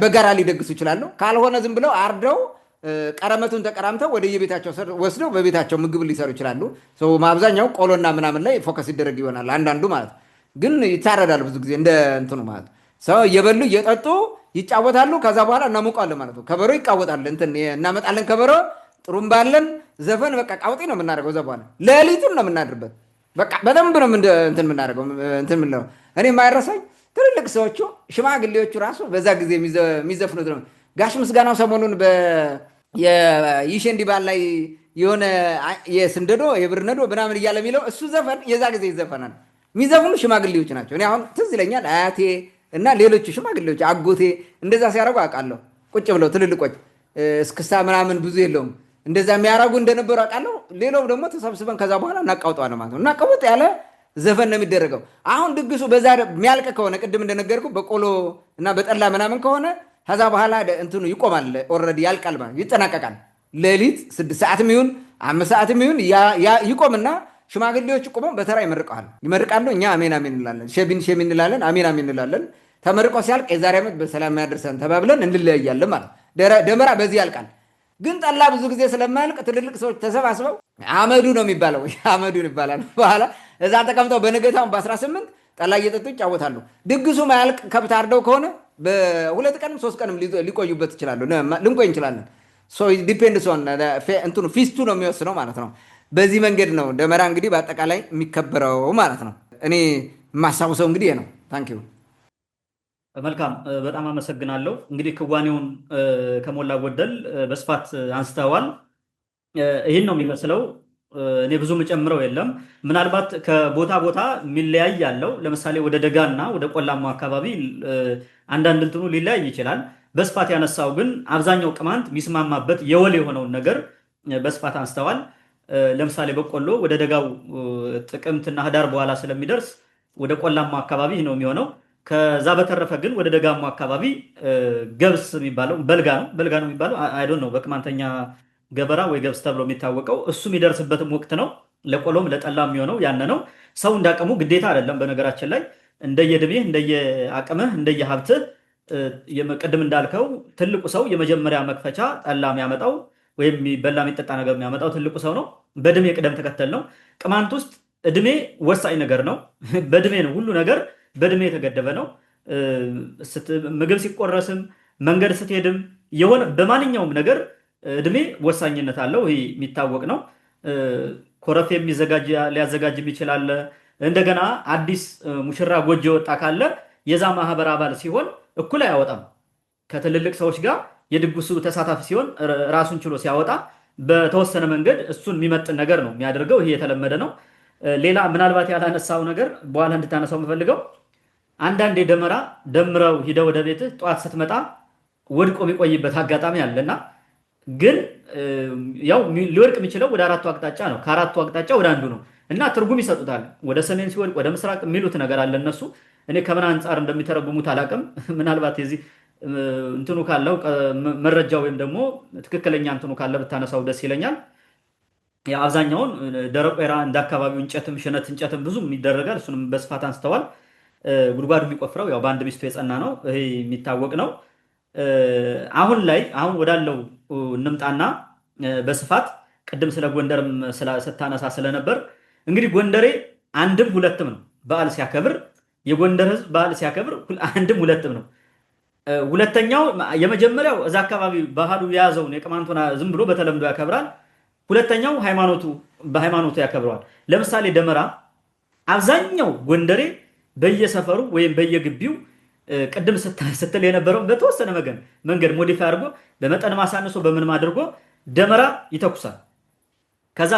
በጋራ ሊደግሱ ይችላሉ። ካልሆነ ዝም ብለው አርደው ቀረመቱን ተቀራምተው ወደ የቤታቸው ወስደው በቤታቸው ምግብ ሊሰሩ ይችላሉ። አብዛኛው ቆሎና ምናምን ላይ ፎከስ ይደረግ ይሆናል። አንዳንዱ ማለት ግን ይታረዳል ብዙ ጊዜ እንደ እንትኑ ማለት ሰው እየበሉ እየጠጡ ይጫወታሉ። ከዛ በኋላ እናሞቃለን ማለት ነው። ከበሮ ይቃወጣል። እናመጣለን ከበሮ፣ ጥሩምባ አለን፣ ዘፈን በቃ ቃውጤ ነው የምናደርገው። እዛ በኋላ ሌሊቱን ነው የምናድርበት። በቃ በደንብ ነው እንትን የምናደርገው። እንትን የምንለው እኔ የማይረሳኝ ትልልቅ ሰዎቹ ሽማግሌዎቹ ራሱ በዛ ጊዜ የሚዘፍኑት ነው። ጋሽ ምስጋናው ሰሞኑን የይሸንዲ በዓል ላይ የሆነ የስንደዶ የብርነዶ ምናምን እያለ የሚለው እሱ ዘፈን የዛ ጊዜ ይዘፈናል። የሚዘፍኑ ሽማግሌዎች ናቸው። እኔ አሁን ትዝ ይለኛል አያቴ እና ሌሎቹ ሽማግሌዎች አጎቴ እንደዛ ሲያደርጉ አውቃለሁ። ቁጭ ብለው ትልልቆች እስክስታ ምናምን ብዙ የለውም እንደዛ የሚያደርጉ እንደነበሩ አውቃለሁ። ሌላው ደግሞ ተሰብስበን ከዛ በኋላ እናቃውጠዋለን ማለት ነው። እና ቀውጥ ያለ ዘፈን ነው የሚደረገው። አሁን ድግሱ በዛ የሚያልቅ ከሆነ ቅድም እንደነገርኩ በቆሎ እና በጠላ ምናምን ከሆነ ከዛ በኋላ እንትኑ ይቆማል። ኦልሬዲ ያልቃል ማለት ይጠናቀቃል። ሌሊት 6 ሰዓትም ይሁን 5 ሰዓትም ይሁን ይቆምና ሽማግሌዎች ቆመው በተራ ይመርቃሉ። እኛ አሜን አሜን እንላለን፣ ሸቢን ሸሚን እንላለን፣ አሜን አሜን እንላለን። ተመርቆ ሲያልቅ የዛሬ ዓመት በሰላም ያደርሰን ተባብለን እንለያያለን ማለት። ደመራ በዚህ ያልቃል። ግን ጠላ ብዙ ጊዜ ስለማያልቅ ትልልቅ ሰዎች ተሰባስበው አመዱ ነው የሚባለው፣ አመዱ ይባላል። በኋላ እዛ ተቀምጠው በነገታው በ18 ጠላ እየጠጡ ይጫወታሉ። ድግሱ ማያልቅ ከብት አርደው ከሆነ በ2 ቀንም 3 ቀንም ሊቆዩበት ይችላሉ፣ ልንቆይ እንችላለን። ዲፔንድስ ኦን እንትኑ ፊስቱ ነው የሚወስነው ማለት ነው። በዚህ መንገድ ነው ደመራ እንግዲህ በአጠቃላይ የሚከበረው ማለት ነው። እኔ የማስታውሰው እንግዲህ ነው። ታንኪዩ። መልካም፣ በጣም አመሰግናለሁ። እንግዲህ ክዋኔውን ከሞላ ጎደል በስፋት አንስተዋል። ይህን ነው የሚመስለው። እኔ ብዙ የምጨምረው የለም። ምናልባት ከቦታ ቦታ የሚለያይ ያለው ለምሳሌ ወደ ደጋና ወደ ቆላማ አካባቢ አንዳንድ እንትኑ ሊለያይ ይችላል። በስፋት ያነሳው ግን አብዛኛው ቅማንት የሚስማማበት የወል የሆነውን ነገር በስፋት አንስተዋል። ለምሳሌ በቆሎ ወደ ደጋው ጥቅምትና ህዳር በኋላ ስለሚደርስ ወደ ቆላማ አካባቢ ነው የሚሆነው። ከዛ በተረፈ ግን ወደ ደጋማ አካባቢ ገብስ የሚባለው በልጋ ነው የሚባለው አይዶን ነው በቅማንተኛ ገበራ ወይ ገብስ ተብሎ የሚታወቀው እሱ የሚደርስበትም ወቅት ነው። ለቆሎም ለጠላ የሚሆነው ያነ ነው። ሰው እንዳቅሙ ግዴታ አይደለም። በነገራችን ላይ እንደየእድሜህ እንደየአቅምህ እንደየሀብትህ ቅድም እንዳልከው ትልቁ ሰው የመጀመሪያ መክፈቻ ጠላ የሚያመጣው ወይም በላ የሚጠጣ ነገር የሚያመጣው ትልቁ ሰው ነው። በእድሜ ቅደም ተከተል ነው። ቅማንት ውስጥ እድሜ ወሳኝ ነገር ነው። በእድሜ ነው ሁሉ ነገር በእድሜ የተገደበ ነው። ምግብ ሲቆረስም መንገድ ስትሄድም የሆነ በማንኛውም ነገር እድሜ ወሳኝነት አለው። ይህ የሚታወቅ ነው። ኮረፌ ሊያዘጋጅም ይችላል። እንደገና አዲስ ሙሽራ ጎጆ የወጣ ካለ የዛ ማህበር አባል ሲሆን እኩል አያወጣም ከትልልቅ ሰዎች ጋር የድግሱ ተሳታፊ ሲሆን ራሱን ችሎ ሲያወጣ በተወሰነ መንገድ እሱን የሚመጥን ነገር ነው የሚያደርገው። ይሄ የተለመደ ነው። ሌላ ምናልባት ያላነሳው ነገር በኋላ እንድታነሳው የምፈልገው አንዳንዴ ደመራ ደምረው ሂደው ወደ ቤትህ ጠዋት ስትመጣ ወድቆ የሚቆይበት አጋጣሚ አለና ግን ያው ሊወድቅ የሚችለው ወደ 4ቱ አቅጣጫ ነው። ከ4ቱ አቅጣጫ ወደ አንዱ ነው እና ትርጉም ይሰጡታል። ወደ ሰሜን ሲወድቅ ወደ ምስራቅ የሚሉት ነገር አለ እነሱ። እኔ ከምን አንጻር እንደሚተረጉሙት አላውቅም። ምናልባት የዚህ እንትኑ ካለው መረጃ ወይም ደግሞ ትክክለኛ እንትኑ ካለ ብታነሳው ደስ ይለኛል። አብዛኛውን ደረቅ ወይራ እንደ አካባቢው እንጨትም ሽነት እንጨትም ብዙም ይደረጋል። እሱንም በስፋት አንስተዋል። ጉድጓዱ የሚቆፍረው ያው በአንድ ሚስቱ የጸና ነው። ይሄ የሚታወቅ ነው። አሁን ወዳለው እንምጣና በስፋት ቅድም ስለ ጎንደርም ስታነሳ ስለነበር እንግዲህ ጎንደሬ አንድም ሁለትም ነው በዓል ሲያከብር። የጎንደር ህዝብ በዓል ሲያከብር አንድም ሁለትም ነው። ሁለተኛው የመጀመሪያው እዛ አካባቢ ባህሉ የያዘውን የቅማንቱን ዝም ብሎ በተለምዶ ያከብራል። ሁለተኛው በሃይማኖቱ ያከብረዋል። ለምሳሌ ደመራ አብዛኛው ጎንደሬ በየሰፈሩ ወይም በየግቢው ቅድም ስትል የነበረው በተወሰነ መንገድ ሞዲፋይ አድርጎ በመጠን ማሳነሶ በምንም አድርጎ ደመራ ይተኩሳል። ከዛ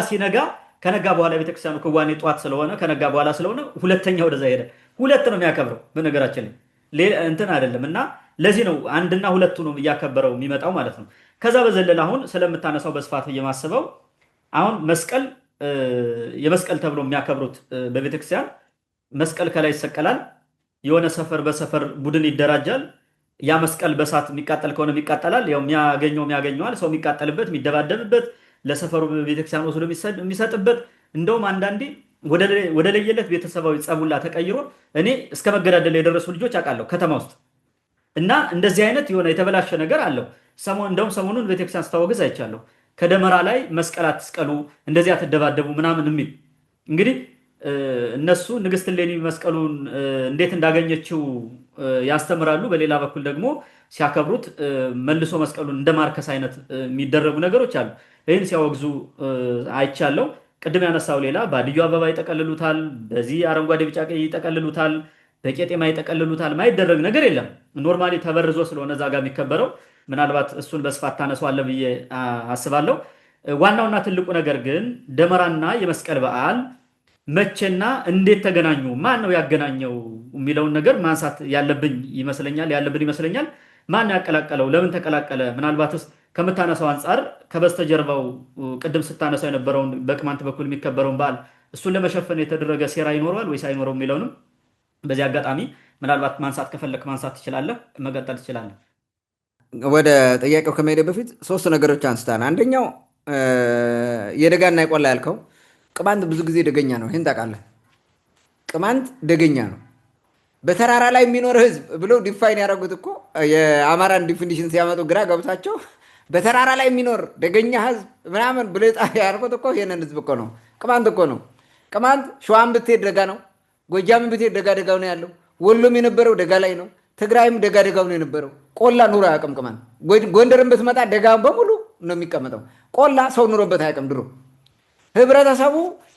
ከነጋ በኋላ ቤተክርስቲያኑ ክዋኔ ጠዋት ስለሆነ ከነጋ በኋላ ስለሆነ ሁለተኛ ወደዛ ሄደ። ሁለት ነው የሚያከብረው በነገራችን ላይ እንትን አይደለም። እና ለዚህ ነው አንድና ሁለቱ ነው እያከበረው የሚመጣው ማለት ነው። ከዛ በዘለለ አሁን ስለምታነሳው በስፋት እየማስበው አሁን የመስቀል ተብሎ የሚያከብሩት በቤተክርስቲያን መስቀል ከላይ ይሰቀላል። የሆነ ሰፈር በሰፈር ቡድን ይደራጃል። ያ መስቀል በሳት የሚቃጠል ከሆነ ይቃጠላል። ያው የሚያገኘዋል ሰው የሚቃጠልበት የሚደባደብበት ለሰፈሩ ቤተክርስቲያን ወስዶ የሚሰጥበት እንደውም አንዳንዴ ወደ ለየለት ቤተሰባዊ ጸቡላ ተቀይሮ እኔ እስከ መገዳደል የደረሱ ልጆች አውቃለሁ ከተማ ውስጥ። እና እንደዚህ አይነት የሆነ የተበላሸ ነገር አለው። እንደውም ሰሞኑን ቤተክርስቲያን ስታወግዝ አይቻለሁ። ከደመራ ላይ መስቀል አትስቀሉ፣ እንደዚህ አትደባደቡ ምናምን የሚል እንግዲህ እነሱ ንግስት እሌኒ መስቀሉን እንዴት እንዳገኘችው ያስተምራሉ። በሌላ በኩል ደግሞ ሲያከብሩት መልሶ መስቀሉን እንደ ማርከስ አይነት የሚደረጉ ነገሮች አሉ። ይህን ሲያወግዙ አይቻለው። ቅድም ያነሳው ሌላ በአድዮ አበባ ይጠቀልሉታል፣ በዚህ አረንጓዴ ቢጫ ቀይ ይጠቀልሉታል፣ በቄጤማ ይጠቀልሉታል። ማይደረግ ነገር የለም። ኖርማሊ ተበርዞ ስለሆነ እዛ ጋር የሚከበረው ምናልባት እሱን በስፋት ታነሳዋለህ ብዬ አስባለሁ። ዋናውና ትልቁ ነገር ግን ደመራና የመስቀል በዓል መቼና እንዴት ተገናኙ፣ ማን ነው ያገናኘው የሚለውን ነገር ማንሳት ያለብን ይመስለኛል። ማን ያቀላቀለው፣ ለምን ተቀላቀለ? ምናልባትስ ከምታነሳው አንጻር ከበስተጀርባው ቅድም ስታነሳው የነበረውን በቅማንት በኩል የሚከበረውን በዓል እሱን ለመሸፈን የተደረገ ሴራ ይኖረዋል ወይስ አይኖረው የሚለውንም በዚህ አጋጣሚ ምናልባት ማንሳት ከፈለክ ማንሳት ትችላለህ፣ መቀጠል ትችላለህ። ወደ ጥያቄው ከመሄደ በፊት ሶስት ነገሮች አንስታን፣ አንደኛው የደጋና የቆላ ያልከው ቅማንት ብዙ ጊዜ ደገኛ ነው። ይህን ታውቃለህ? ቅማንት ደገኛ ነው። በተራራ ላይ የሚኖር ህዝብ ብለው ዲፋይን ያደረጉት እኮ የአማራን ዲፊኒሽን ሲያመጡ ግራ ገብታቸው በተራራ ላይ የሚኖር ደገኛ ህዝብ ምናምን ብሎ ያደርጉት እኮ ይህንን ህዝብ እኮ ነው። ቅማንት እኮ ነው። ቅማንት ሸዋን ብትሄድ ደጋ ነው። ጎጃምን ብትሄድ ደጋ ደጋው ነው ያለው። ወሎም የነበረው ደጋ ላይ ነው። ትግራይም ደጋ ደጋው ነው የነበረው። ቆላ ኑሮ አያውቅም ቅማንት። ጎንደርን ብትመጣ ደጋ በሙሉ ነው የሚቀመጠው። ቆላ ሰው ኑሮበት አያውቅም ድሮ። ህብረተሰቡ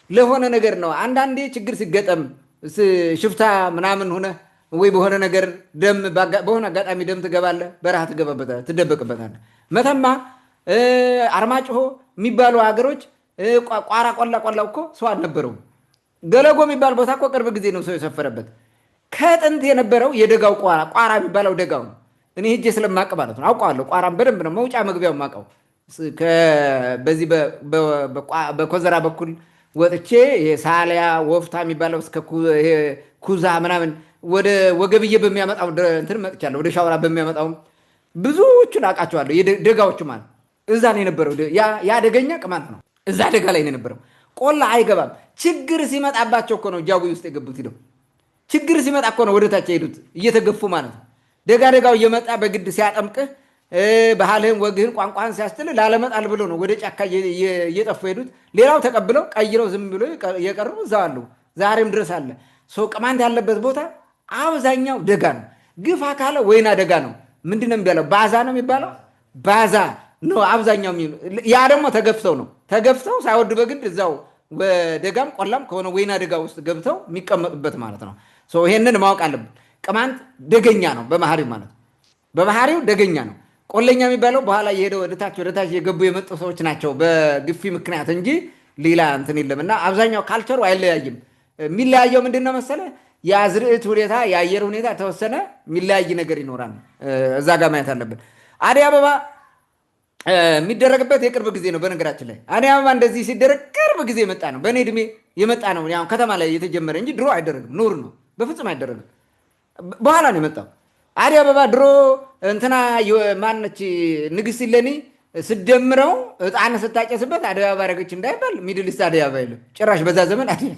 ለሆነ ነገር ነው። አንዳንዴ ችግር ሲገጠም ሽፍታ ምናምን ሆነ ወይ በሆነ ነገር ደም በሆነ አጋጣሚ ደም ትገባለህ፣ በረሃ ትደበቅበታለህ። መተማ አርማጭሆ የሚባሉ ሀገሮች ቋራ ቆላው እኮ ሰው አልነበረውም። ገለጎ የሚባል ቦታ እኮ ቅርብ ጊዜ ነው ሰው የሰፈረበት። ከጥንት የነበረው የደጋው ቋራ የሚባለው ደጋው ነው። እኔ ሄጄ ስለማቅ ማለት ነው አውቀዋለሁ። ቋራም በደንብ ነው መውጫ መግቢያው ማውቀው። በዚህ በኮዘራ በኩል ወጥቼ ሳሊያ ወፍታ የሚባለው እስከ ኩዛ ምናምን ወደ ወገብዬ በሚያመጣው እንትን መጥቻለሁ። ወደ ሻውራ በሚያመጣው ብዙዎቹን አውቃቸዋለሁ። ደጋዎቹ ማለት እዛ ነው የነበረው። ያ ደገኛ ቅማንት ነው። እዛ ደጋ ላይ ነው የነበረው። ቆላ አይገባም። ችግር ሲመጣባቸው እኮ ነው ጃዊ ውስጥ የገቡት። ሂደው ችግር ሲመጣ እኮ ነው ወደታች የሄዱት እየተገፉ ማለት ነው። ደጋው እየመጣ በግድ ሲያጠምቅህ ባህልህን፣ ወግህን፣ ቋንቋህን ሲያስትል ላለመጣል ብሎ ነው ወደ ጫካ እየጠፉ ሄዱት። ሌላው ተቀብለው ቀይረው ዝም ብሎ የቀሩ እዛው አሉ። ዛሬም ድረስ አለ። ቅማንት ያለበት ቦታ አብዛኛው ደጋ ነው። ግፋ ካለ ወይና ደጋ ነው። ምንድን ነው የሚባለው? ባዛ ነው የሚባለው። ባዛ ነው አብዛኛው። ያ ደግሞ ተገፍተው ነው። ተገፍተው ሳይወድ በግድ እዛው ደጋም ቆላም ከሆነ ወይና ደጋ ውስጥ ገብተው የሚቀመጡበት ማለት ነው። ይሄንን ማወቅ አለብን። ቅማንት ደገኛ ነው በባህሪው ማለት ነው። በባህሪው ደገኛ ነው። ቆለኛ የሚባለው በኋላ የሄደ ወደታች የገቡ የመጡ ሰዎች ናቸው በግፊ ምክንያት እንጂ ሌላ እንትን የለም። እና አብዛኛው ካልቸሩ አይለያይም። የሚለያየው ምንድን ነው መሰለህ? የአዝርዕት ሁኔታ፣ የአየር ሁኔታ ተወሰነ የሚለያይ ነገር ይኖራል። እዛ ጋር ማየት አለብን። አደይ አበባ የሚደረግበት የቅርብ ጊዜ ነው። በነገራችን ላይ አደይ አበባ እንደዚህ ሲደረግ ቅርብ ጊዜ የመጣ ነው። በእኔ እድሜ የመጣ ነው። ያው ከተማ ላይ የተጀመረ እንጂ ድሮ አይደረግም። ኑር ነው፣ በፍጹም አይደረግም። በኋላ ነው የመጣው። አደይ አበባ ድሮ እንትና ማነች ንግስት እሌኒ ስደምረው እጣን ስታጨስበት አደይ አበባ አደረገች እንዳይባል ሚድል ኢስት አደይ አበባ የለም ጭራሽ። በዛ ዘመን አደይ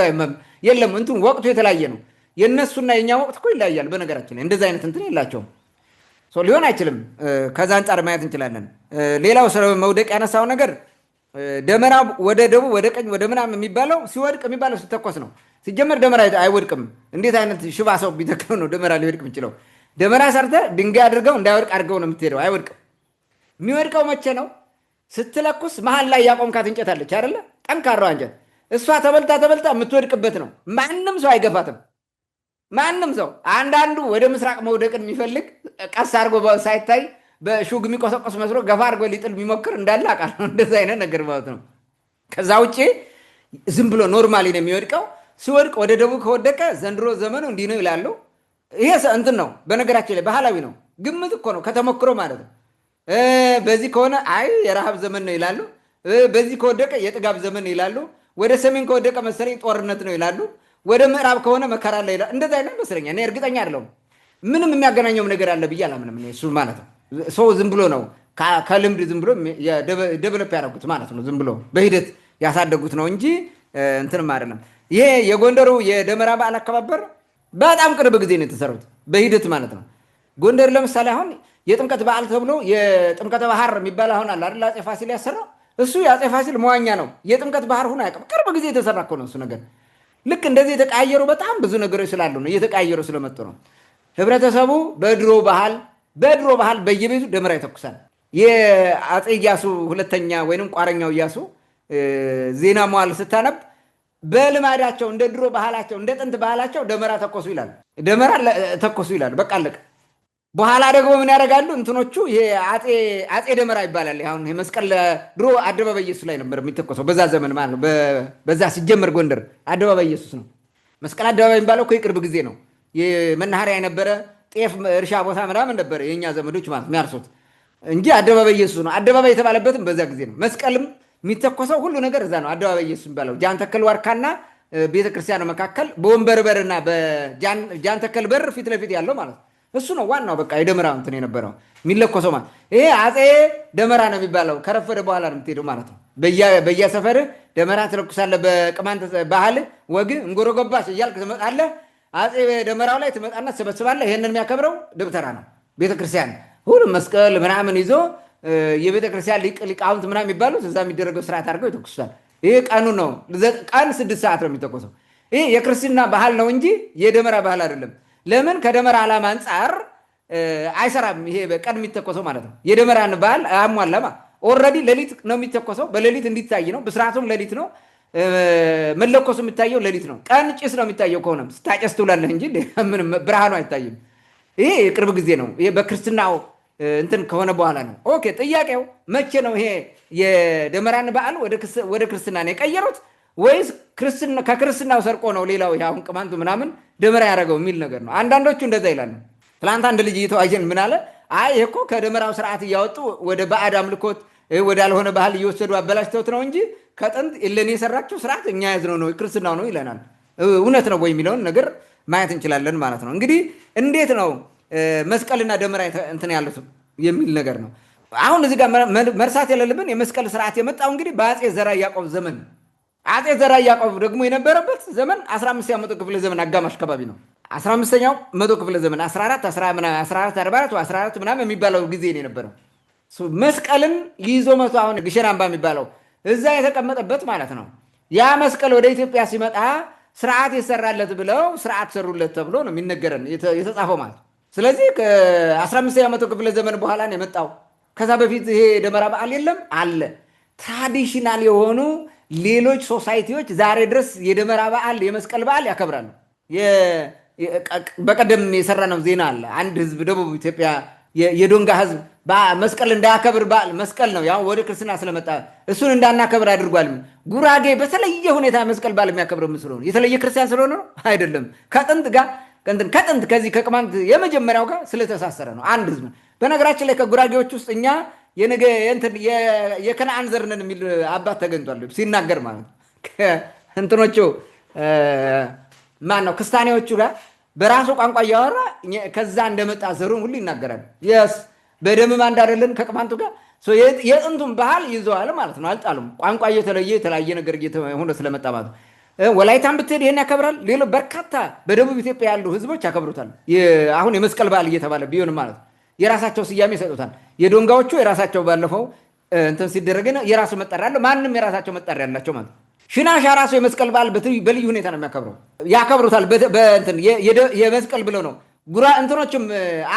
አበባ የለም። እንትን ወቅቱ የተለያየ ነው። የእነሱና የኛ ወቅት እኮ ይለያያል። በነገራችን ላይ እንደዚ አይነት እንትን የላቸውም። ሊሆን አይችልም። ከዛ አንጻር ማየት እንችላለን። ሌላው ስለ መውደቅ ያነሳው ነገር ደመራ ወደ ደቡብ ወደ ቀኝ ወደ ምናምን የሚባለው ሲወድቅ የሚባለው ሲተኮስ ነው። ሲጀመር ደመራ አይወድቅም። እንዴት አይነት ሽባ ሰው ቢተክለው ነው ደመራ ሊወድቅ የሚችለው? ደመራ ሰርተህ ድንጋይ አድርገው እንዳይወድቅ አድርገው ነው የምትሄደው። አይወድቅም። የሚወድቀው መቼ ነው? ስትለኩስ መሀል ላይ ያቆምካት እንጨት አለች አይደለ? ጠንካራዋ እንጨት እሷ ተበልታ የምትወድቅበት ነው። ማንም ሰው አይገፋትም። ማንም ሰው አንዳንዱ ወደ ምስራቅ መውደቅን የሚፈልግ ቀስ አድርጎ ሳይታይ በሹግ የሚቆሰቆስ መስሎ ገፋ አድርጎ ሊጥል የሚሞክር እንዳለ አውቃለሁ። እንደዚ አይነት ነገር ማለት ነው። ከዛ ውጭ ዝም ብሎ ኖርማሊ ነው የሚወድቀው። ሲወድቅ ወደ ደቡብ ከወደቀ ዘንድሮ ዘመኑ እንዲህ ነው ይላሉ። ይሄ እንትን ነው። በነገራችን ላይ ባህላዊ ነው። ግምት እኮ ነው ከተሞክሮ ማለት ነው። በዚህ ከሆነ አይ የረሃብ ዘመን ነው ይላሉ። በዚህ ከወደቀ የጥጋብ ዘመን ነው ይላሉ። ወደ ሰሜን ከወደቀ መሰለኝ ጦርነት ነው ይላሉ። ወደ ምዕራብ ከሆነ መከራ ላይ ይላል። እንደዛ አይነት መስለኛል። እኔ እርግጠኛ አይደለሁም። ምንም የሚያገናኘውም ነገር አለ ብዬ አላምንም። እሱ ማለት ነው ሰው ዝም ብሎ ነው ከልምድ ዝም ብሎ ደቨሎፕ ያደረጉት ማለት ነው። ዝም ብሎ በሂደት ያሳደጉት ነው እንጂ እንትንም አይደለም። ይሄ የጎንደሩ የደመራ በዓል አከባበር በጣም ቅርብ ጊዜ ነው የተሰሩት በሂደት ማለት ነው። ጎንደር ለምሳሌ አሁን የጥምቀት በዓል ተብሎ የጥምቀተ ባህር የሚባል አሁን አለ አይደል? አፄ ፋሲል ያሰራው እሱ የአፄ ፋሲል መዋኛ ነው። የጥምቀት ባህር ሆኖ አያውቅም። ቅርብ ጊዜ የተሰራ እኮ ነው እሱ ነገር። ልክ እንደዚህ የተቀያየሩ በጣም ብዙ ነገሮች ስላሉ ነው እየተቀያየሩ ስለመጡ ነው። ህብረተሰቡ በድሮ ባህል በየቤቱ ደመራ ይተኩሳል። የአፄ ኢያሱ ሁለተኛ ወይንም ቋረኛው ኢያሱ ዜና መዋዕል ስታነብ በልማዳቸው እንደ ድሮ ባህላቸው እንደ ጥንት ባህላቸው ደመራ ተኮሱ ይላሉ። በቃ አለቀ። በኋላ ደግሞ ምን ያደርጋሉ እንትኖቹ? አፄ ደመራ ይባላል። አሁን መስቀል ድሮ አደባባይ ኢየሱስ ላይ ነበር የሚተኮሰው በዛ ዘመን ማለት ነው። በዛ ሲጀመር ጎንደር አደባባይ ኢየሱስ ነው። መስቀል አደባባይ የሚባለው እኮ የቅርብ ጊዜ ነው። የመናኸሪያ የነበረ ጤፍ እርሻ ቦታ ምናምን ነበረ የእኛ ዘመዶች ማለት የሚያርሱት እንጂ አደባባይ ኢየሱስ ነው። አደባባይ የተባለበትም በዛ ጊዜ ነው። መስቀልም የሚተኮሰው ሁሉ ነገር እዛ ነው። አደባባይ ኢየሱስ የሚባለው ጃን ተከል ዋርካና ቤተክርስቲያኑ መካከል በወንበር በርና በጃን ተከል በር ፊት ለፊት ያለው ማለት ነው። እሱ ነው ዋናው በቃ የደመራ እንትን የነበረው የሚለኮሰው ማለት ይሄ አጼ ደመራ ነው የሚባለው። ከረፈደ በኋላ ነው የምትሄደው ማለት ነው። በየሰፈርህ ደመራ ትለኩሳለህ። በቅማንት ባህል ወግ እንጎረጎባሽ እያልክ ትመጣለህ። አጼ ደመራው ላይ ትመጣና ትሰበስባለህ። ይሄንን የሚያከብረው ደብተራ ነው። ቤተክርስቲያን ሁሉም መስቀል ምናምን ይዞ የቤተክርስቲያን ሊቃውንት ምናምን የሚባሉት እዛ የሚደረገው ስርዓት አድርገው ይተኩሳል። ይሄ ቀኑ ነው። ቀን 6 ሰዓት ነው የሚተኮሰው። ይሄ የክርስትና ባህል ነው እንጂ የደመራ ባህል አይደለም። ለምን ከደመራ ዓላማ አንጻር አይሰራም። ይሄ በቀን የሚተኮሰው ማለት ነው። የደመራን ባህል አሟላማ። ኦልሬዲ ሌሊት ነው የሚተኮሰው። በሌሊት እንዲታይ ነው። ብስራቱም ሌሊት ነው። መለኮሱ የሚታየው ሌሊት ነው። ቀን ጭስ ነው የሚታየው። ከሆነም ስታጨስ ትውላለህ እንጂ ምንም ብርሃኑ አይታይም። ይሄ የቅርብ ጊዜ ነው። ይሄ በክርስትናው እንትን ከሆነ በኋላ ነው። ኦኬ ጥያቄው መቼ ነው ይሄ የደመራን በዓል ወደ ክርስትና ነው የቀየሩት ወይስ ከክርስትናው ሰርቆ ነው ሌላው አሁን ቅማንቱ ምናምን ደመራ ያደረገው የሚል ነገር ነው። አንዳንዶቹ እንደዛ ይላሉ። ትላንት አንድ ልጅ እየተዋየን ምን አለ፣ አይ እኮ ከደመራው ስርዓት እያወጡ ወደ ባዕድ አምልኮት ወዳልሆነ ባህል እየወሰዱ አበላሽተውት ነው እንጂ ከጥንት ለኔ የሰራቸው ስርዓት እኛ ያዝነው ነው ክርስትናው ነው ይለናል። እውነት ነው ወይ የሚለውን ነገር ማየት እንችላለን ማለት ነው። እንግዲህ እንዴት ነው መስቀልና ደመራ እንትን ያሉት የሚል ነገር ነው። አሁን እዚህ ጋር መርሳት የሌለብን የመስቀል ስርዓት የመጣው እንግዲህ በአጼ ዘርዓ ያዕቆብ ዘመን። አጼ ዘርዓ ያዕቆብ ደግሞ የነበረበት ዘመን 15ኛው መቶ ክፍለ ዘመን አጋማሽ አካባቢ ነው። 15ኛው መቶ ክፍለ ዘመን 14 ምናምን የሚባለው ጊዜ ነው የነበረው። መስቀልን ይዞ መቶ አሁን ግሸን አምባ የሚባለው እዛ የተቀመጠበት ማለት ነው። ያ መስቀል ወደ ኢትዮጵያ ሲመጣ ስርዓት ይሰራለት ብለው ስርዓት ሰሩለት ተብሎ ነው የሚነገረን የተጻፈው ማለት። ስለዚህ ከ15ኛው መቶ ክፍለ ዘመን በኋላ ነው የመጣው። ከዛ በፊት ይሄ ደመራ በዓል የለም አለ። ትራዲሽናል የሆኑ ሌሎች ሶሳይቲዎች ዛሬ ድረስ የደመራ በዓል የመስቀል በዓል ያከብራሉ። በቀደም የሰራነው ዜና አለ። አንድ ህዝብ ደቡብ ኢትዮጵያ የዶንጋ ህዝብ መስቀል እንዳያከብር በዓል መስቀል ነው ያው ወደ ክርስትና ስለመጣ እሱን እንዳናከብር አድርጓል። ጉራጌ በተለየ ሁኔታ መስቀል በዓል የሚያከብረው ስለሆነ የተለየ ክርስቲያን ስለሆነ ነው አይደለም። ከጥንት ከዚህ ከቅማንት የመጀመሪያው ጋር ስለተሳሰረ ነው። አንድ ህዝብ በነገራችን ላይ ከጉራጌዎች ውስጥ እኛ የከነአን ዘር ነን የሚል አባት ተገኝቷል ሲናገር ማለት እንትኖቹ ማን ነው ክስታኔዎቹ ጋር በራሱ ቋንቋ እያወራ ከዛ እንደመጣ ዘሩን ሁሉ ይናገራል። የስ በደምም አንድ አይደለን ከቅማንቱ ጋር የጥንቱን ባህል ይዘዋል ማለት ነው። አልጣሉም። ቋንቋ እየተለየ የተለያየ ነገር ሆነ ስለመጣ ማለት ነው። ወላይታን ብትሄድ ይሄን ያከብራል። ሌሎ በርካታ በደቡብ ኢትዮጵያ ያሉ ህዝቦች ያከብሩታል። አሁን የመስቀል በዓል እየተባለ ቢሆንም ማለት የራሳቸው ስያሜ ይሰጡታል። የዶንጋዎቹ የራሳቸው ባለፈው እንትን ሲደረግ የራሱ መጠሪያ አለው። ማንም የራሳቸው መጠሪያ ያላቸው ማለት ሽናሻ ራሱ የመስቀል በዓል በልዩ ሁኔታ ነው የሚያከብረው። ያከብሩታል በእንትን የመስቀል ብለው ነው። እንትኖችም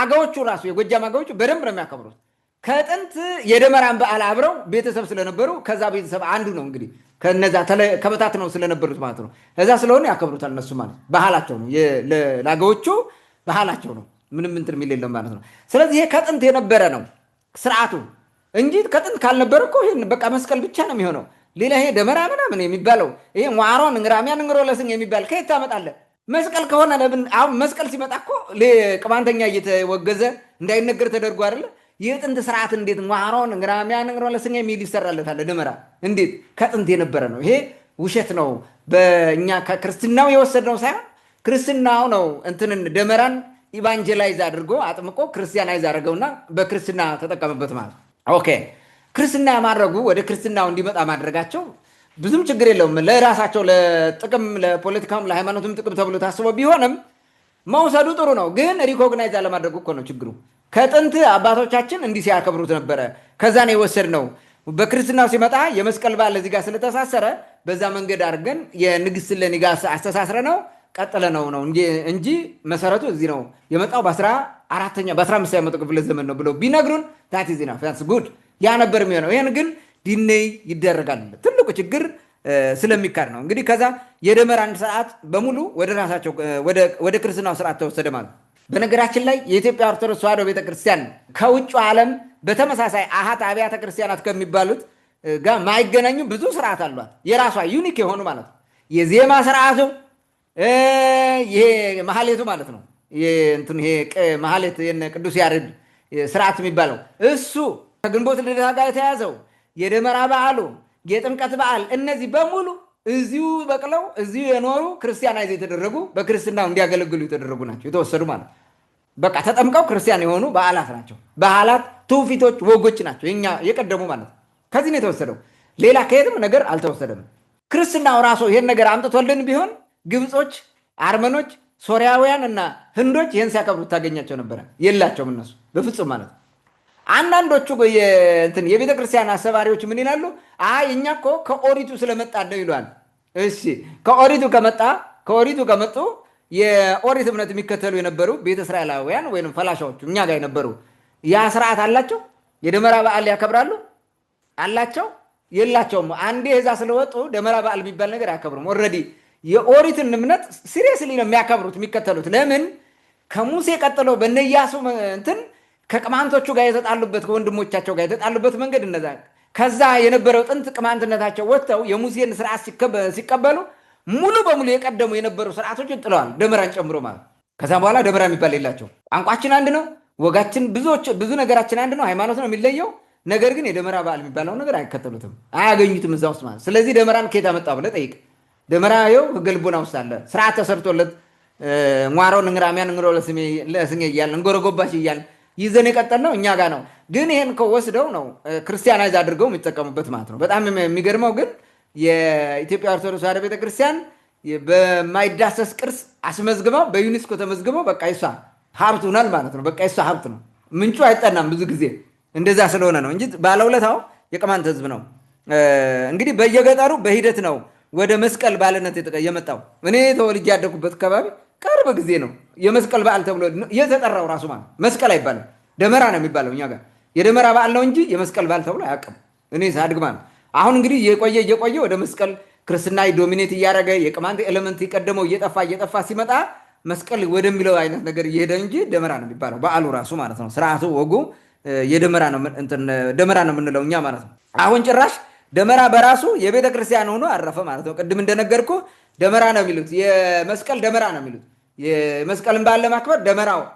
አገዎቹ ራሱ የጎጃም አገዎቹ በደንብ ነው የሚያከብሩት። ከጥንት የደመራን በዓል አብረው ቤተሰብ ስለነበሩ ከዛ ቤተሰብ አንዱ ነው እንግዲህ ከነዛ ከበታት ነው ስለነበሩት ማለት ነው። እዛ ስለሆነ ያከብሩታል እነሱ ማለት ባህላቸው ነው። ለአገዎቹ ባህላቸው ነው። ምንም እንትን የሚል የለም ማለት ነው። ስለዚህ ይሄ ከጥንት የነበረ ነው ስርዓቱ እንጂ ከጥንት ካልነበረ እኮ ይሄን በቃ መስቀል ብቻ ነው የሚሆነው። ሌላ ይሄ ደመራ ምናምን የሚባለው ይሄ ሟሮን እንግራሚያን እንግሮ ለስኝ የሚባል ከየት ታመጣለህ? መስቀል ከሆነ ለምን አሁን መስቀል ሲመጣ እኮ ቅማንተኛ እየተወገዘ እንዳይነገር ተደርጎ አይደለ? የጥንት ስርዓት እንዴት ሟሮን እንግራሚያን እንግሮ ለስኝ የሚል ይሰራለታል? ደመራ እንዴት ከጥንት የነበረ ነው። ይሄ ውሸት ነው። በእኛ ከክርስትናው የወሰድነው ሳይሆን ክርስትናው ነው እንትንን ደመራን ኢቫንጀላይዝ አድርጎ አጥምቆ ክርስቲያናይዝ አድርገውና በክርስትና ተጠቀመበት ማለት። ኦኬ ክርስትና ማድረጉ ወደ ክርስትናው እንዲመጣ ማድረጋቸው ብዙም ችግር የለውም። ለራሳቸው ለጥቅም ለፖለቲካም ለሃይማኖትም ጥቅም ተብሎ ታስቦ ቢሆንም መውሰዱ ጥሩ ነው። ግን ሪኮግናይዝ አለማድረጉ እኮ ነው ችግሩ። ከጥንት አባቶቻችን እንዲህ ሲያከብሩት ነበረ። ከዛ ነው የወሰድነው። በክርስትናው ሲመጣ የመስቀል በዓል እዚህ ጋር ስለተሳሰረ በዛ መንገድ አድርገን የንግሥት እሌኒ ጋር አስተሳስረ ነው ቀጥለ ነው እንጂ መሰረቱ እዚህ ነው የመጣው በ15ኛው መቶ ክፍለ ዘመን ነው ብለው ቢነግሩን ታቲ ዜና ፋንስ ጉድ ያ ነበር የሚሆነው። ይሄን ግን ዲኔይ ይደረጋል። ትልቁ ችግር ስለሚካድ ነው። እንግዲህ ከዛ የደመራን ስርዓት በሙሉ ወደ ራሳቸው ወደ ክርስትናው ስርዓት ተወሰደ ማለት። በነገራችን ላይ የኢትዮጵያ ኦርቶዶክስ ተዋሕዶ ቤተክርስቲያን ከውጭ ዓለም በተመሳሳይ አሃት አብያተ ክርስቲያናት ከሚባሉት ጋር ማይገናኙ ብዙ ስርዓት አሏት። የራሷ ዩኒክ የሆኑ ማለት ነው። የዜማ ስርዓቱ ይሄ መሐሌቱ ማለት ነው። ይሄ መሐሌት ቅዱስ ያሬድ ስርዓት የሚባለው እሱ ከግንቦት ልደታ ጋር የተያዘው የደመራ በዓሉ የጥምቀት በዓል እነዚህ በሙሉ እዚሁ በቅለው እዚሁ የኖሩ ክርስቲያናይዝ የተደረጉ በክርስትናው እንዲያገለግሉ የተደረጉ ናቸው የተወሰዱ ማለት ነው። በቃ ተጠምቀው ክርስቲያን የሆኑ በዓላት ናቸው። በዓላት፣ ትውፊቶች፣ ወጎች ናቸው የኛ የቀደሙ ማለት ነው። ከዚህ ነው የተወሰደው። ሌላ ከየትም ነገር አልተወሰደም። ክርስትናው ራሱ ይሄን ነገር አምጥቶልን ቢሆን ግብጾች፣ አርመኖች፣ ሶሪያውያን እና ህንዶች ይህን ሲያከብሩት ታገኛቸው ነበረ። የላቸውም እነሱ በፍጹም ማለት ነው። አንዳንዶቹ የቤተ ክርስቲያን አሰባሪዎች ምን ይላሉ? አይ እኛ እኮ ከኦሪቱ ስለመጣ ነው ይሏል። እሺ ከኦሪቱ ከመጡ የኦሪት እምነት የሚከተሉ የነበሩ ቤተ እስራኤላውያን ወይም ፈላሻዎቹ እኛ ጋር የነበሩ ያ ስርዓት አላቸው። የደመራ በዓል ያከብራሉ አላቸው? የላቸውም። አንዴ እዛ ስለወጡ ደመራ በዓል የሚባል ነገር አያከብሩም። ኦልሬዲ የኦሪትን እምነት ሲሪየስሊ ነው የሚያከብሩት የሚከተሉት። ለምን? ከሙሴ ቀጥሎ በነ ኢያሱ ከቅማንቶቹ ጋር የተጣሉበት ከወንድሞቻቸው ጋር የተጣሉበት መንገድ እነዛ ከዛ የነበረው ጥንት ቅማንትነታቸው ወጥተው የሙሴን ስርዓት ሲቀበሉ ሙሉ በሙሉ የቀደሙ የነበሩ ስርዓቶችን ጥለዋል፣ ደመራን ጨምሮ ማለት። ከዛ በኋላ ደመራ የሚባል የላቸው። ቋንቋችን አንድ ነው፣ ወጋችን ብዙ ነገራችን አንድ ነው፣ ሃይማኖት ነው የሚለየው። ነገር ግን የደመራ በዓል የሚባለው ነገር አይከተሉትም፣ አያገኙትም እዛ ውስጥ ማለት። ስለዚህ ደመራን ከየት አመጣ ብለህ ጠይቅ። ደመራ ይኸው ሕገ ልቦና ውስጥ አለ፣ ስርዓት ተሰርቶለት ሟሮን እንግራሚያን እንግሮ ለስሜ እያልን እንጎረጎባሽ እያልን ይዘን የቀጠልነው እኛ ጋር ነው። ግን ይሄን ከወስደው ነው ክርስቲያናይዝ አድርገው የሚጠቀሙበት ማለት ነው። በጣም የሚገርመው ግን የኢትዮጵያ ኦርቶዶክስ ተዋሕዶ ቤተክርስቲያን በማይዳሰስ ቅርስ አስመዝግበው በዩኔስኮ ተመዝግበው በቃ ይሷ ሀብት ሆናል ማለት ነው። በቃ ይሷ ሀብት ነው። ምንጩ አይጠናም ብዙ ጊዜ እንደዛ ስለሆነ ነው እንጂ ባለውለታው የቅማንት ህዝብ ነው። እንግዲህ በየገጠሩ በሂደት ነው ወደ መስቀል በዓልነት የመጣው። እኔ ተወልጄ ያደኩበት አካባቢ ቅርብ ጊዜ ነው የመስቀል በዓል ተብሎ የተጠራው ራሱ ማለት መስቀል አይባልም፣ ደመራ ነው የሚባለው እኛ ጋር። የደመራ በዓል ነው እንጂ የመስቀል በዓል ተብሎ አያውቅም እኔ ሳድግ ማለት። አሁን እንግዲህ እየቆየ ወደ መስቀል ክርስትና ዶሚኔት እያደረገ የቅማንት ኤሌመንት የቀደመው እየጠፋ ሲመጣ መስቀል ወደሚለው አይነት ነገር እየሄደ እንጂ ደመራ ነው የሚባለው በዓሉ ራሱ ማለት ነው። ስርዓቱ ወጉ የደመራ ነው የምንለው እኛ ማለት ነው። አሁን ጭራሽ ደመራ በራሱ የቤተ ክርስቲያን ሆኖ አረፈ ማለት ነው። ቅድም እንደነገርኩ ደመራ ነው የሚሉት፣ የመስቀል ደመራ ነው የሚሉት። የመስቀልን በዓል ለማክበር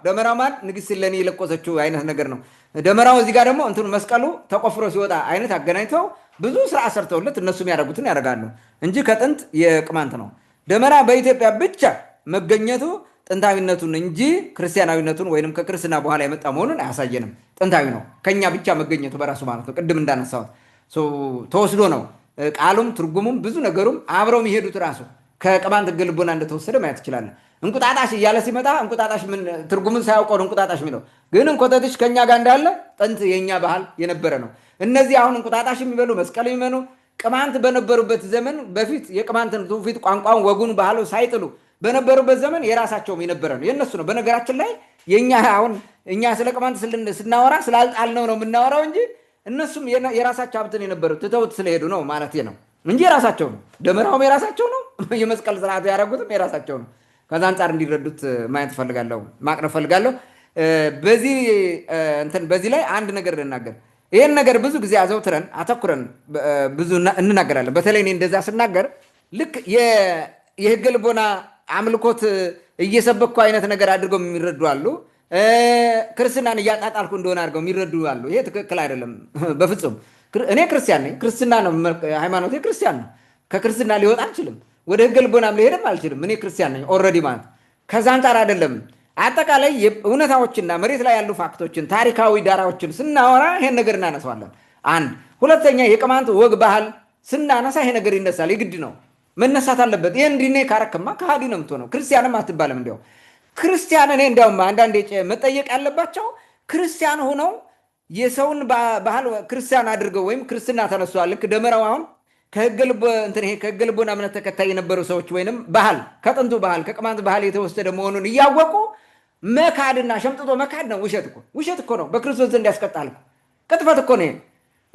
ደመራው ማለት ንግስት እሌኒ የለቆሰችው አይነት ነገር ነው። ደመራው እዚህ ጋር ደግሞ መስቀሉ ተቆፍሮ ሲወጣ አይነት አገናኝተው ብዙ ስርዓት ሰርተውለት እነሱ የሚያደርጉትን ያደርጋሉ እንጂ ከጥንት የቅማንት ነው። ደመራ በኢትዮጵያ ብቻ መገኘቱ ጥንታዊነቱን እንጂ ክርስቲያናዊነቱን ወይም ከክርስትና በኋላ የመጣ መሆኑን አያሳየንም። ጥንታዊ ነው ከኛ ብቻ መገኘቱ በራሱ ማለት ነው። ቅድም እንዳነሳሁት ተወስዶ ነው ቃሉም ትርጉሙም ብዙ ነገሩም አብረው የሚሄዱት ራሱ ከቅማንት ሕገ ልቦና እንደተወሰደ ማየት ይችላለን። እንቁጣጣሽ እያለ ሲመጣ እንቁጣጣሽ ምን ትርጉምን ሳያውቀው ነው እንቁጣጣሽ የሚለው። ግን እንኮተትሽ ከኛ ጋር እንዳለ ጥንት የኛ ባህል የነበረ ነው። እነዚህ አሁን እንቁጣጣሽ የሚበሉ መስቀል የሚመኑ ቅማንት በነበሩበት ዘመን በፊት የቅማንትን ትውፊት ቋንቋውን፣ ወጉን፣ ባህሉ ሳይጥሉ በነበሩበት ዘመን የራሳቸውም የነበረ ነው፣ የነሱ ነው። በነገራችን ላይ እኛ ስለ ቅማንት ስናወራ ስላልጣልነው ነው የምናወራው እንጂ እነሱም የራሳቸው ሀብትን የነበሩት ትተውት ስለሄዱ ነው ማለት ነው እንጂ የራሳቸው ነው። ደመራውም የራሳቸው ነው። የመስቀል ስርዓቱ ያደረጉትም የራሳቸው ነው። ከዛ አንጻር እንዲረዱት ማየት ፈልጋለሁ፣ ማቅረብ ፈልጋለሁ። በዚህ ላይ አንድ ነገር ልናገር። ይህን ነገር ብዙ ጊዜ አዘውትረን አተኩረን ብዙ እንናገራለን። በተለይ እኔ እንደዛ ስናገር ልክ የሕገ ልቦና አምልኮት እየሰበኩ አይነት ነገር አድርገው የሚረዱ አሉ። ክርስትናን እያጣጣልኩ እንደሆነ አድርገው የሚረዱ አሉ። ይሄ ትክክል አይደለም በፍጹም። እኔ ክርስቲያን ነኝ። ክርስትና ነው ሃይማኖቴ፣ ክርስቲያን ነው። ከክርስትና ሊወጣ አልችልም። ወደ ሕገ ልቦናም ሊሄድም አልችልም። እኔ ክርስቲያን ነኝ ኦልሬዲ ማለት። ከዛ አንጻር አይደለም አጠቃላይ እውነታዎችና መሬት ላይ ያሉ ፋክቶችን ታሪካዊ ዳራዎችን ስናወራ ይሄን ነገር እናነሳዋለን። አንድ ሁለተኛ የቅማንት ወግ ባህል ስናነሳ ይሄ ነገር ይነሳል። የግድ ነው መነሳት አለበት። ይሄ እንዲኔ ካረክማ ከሃዲ ነው የምትሆነው። ክርስቲያንም አትባልም። እንዲያው ክርስቲያን እኔ እንዲያውም አንዳንዴ መጠየቅ ያለባቸው ክርስቲያን ሆነው የሰውን ባህል ክርስቲያን አድርገው ወይም ክርስትና ተነስተዋል። ልክ ደመራው አሁን ከሕገ ልቦና እምነት ተከታይ የነበሩ ሰዎች ወይንም ባህል ከጥንቱ ባህል ከቅማንት ባህል የተወሰደ መሆኑን እያወቁ መካድና ሸምጥጦ መካድ ነው። ውሸት እኮ ነው። በክርስቶስ ዘንድ ያስቀጣል። ቅጥፈት እኮ ነው።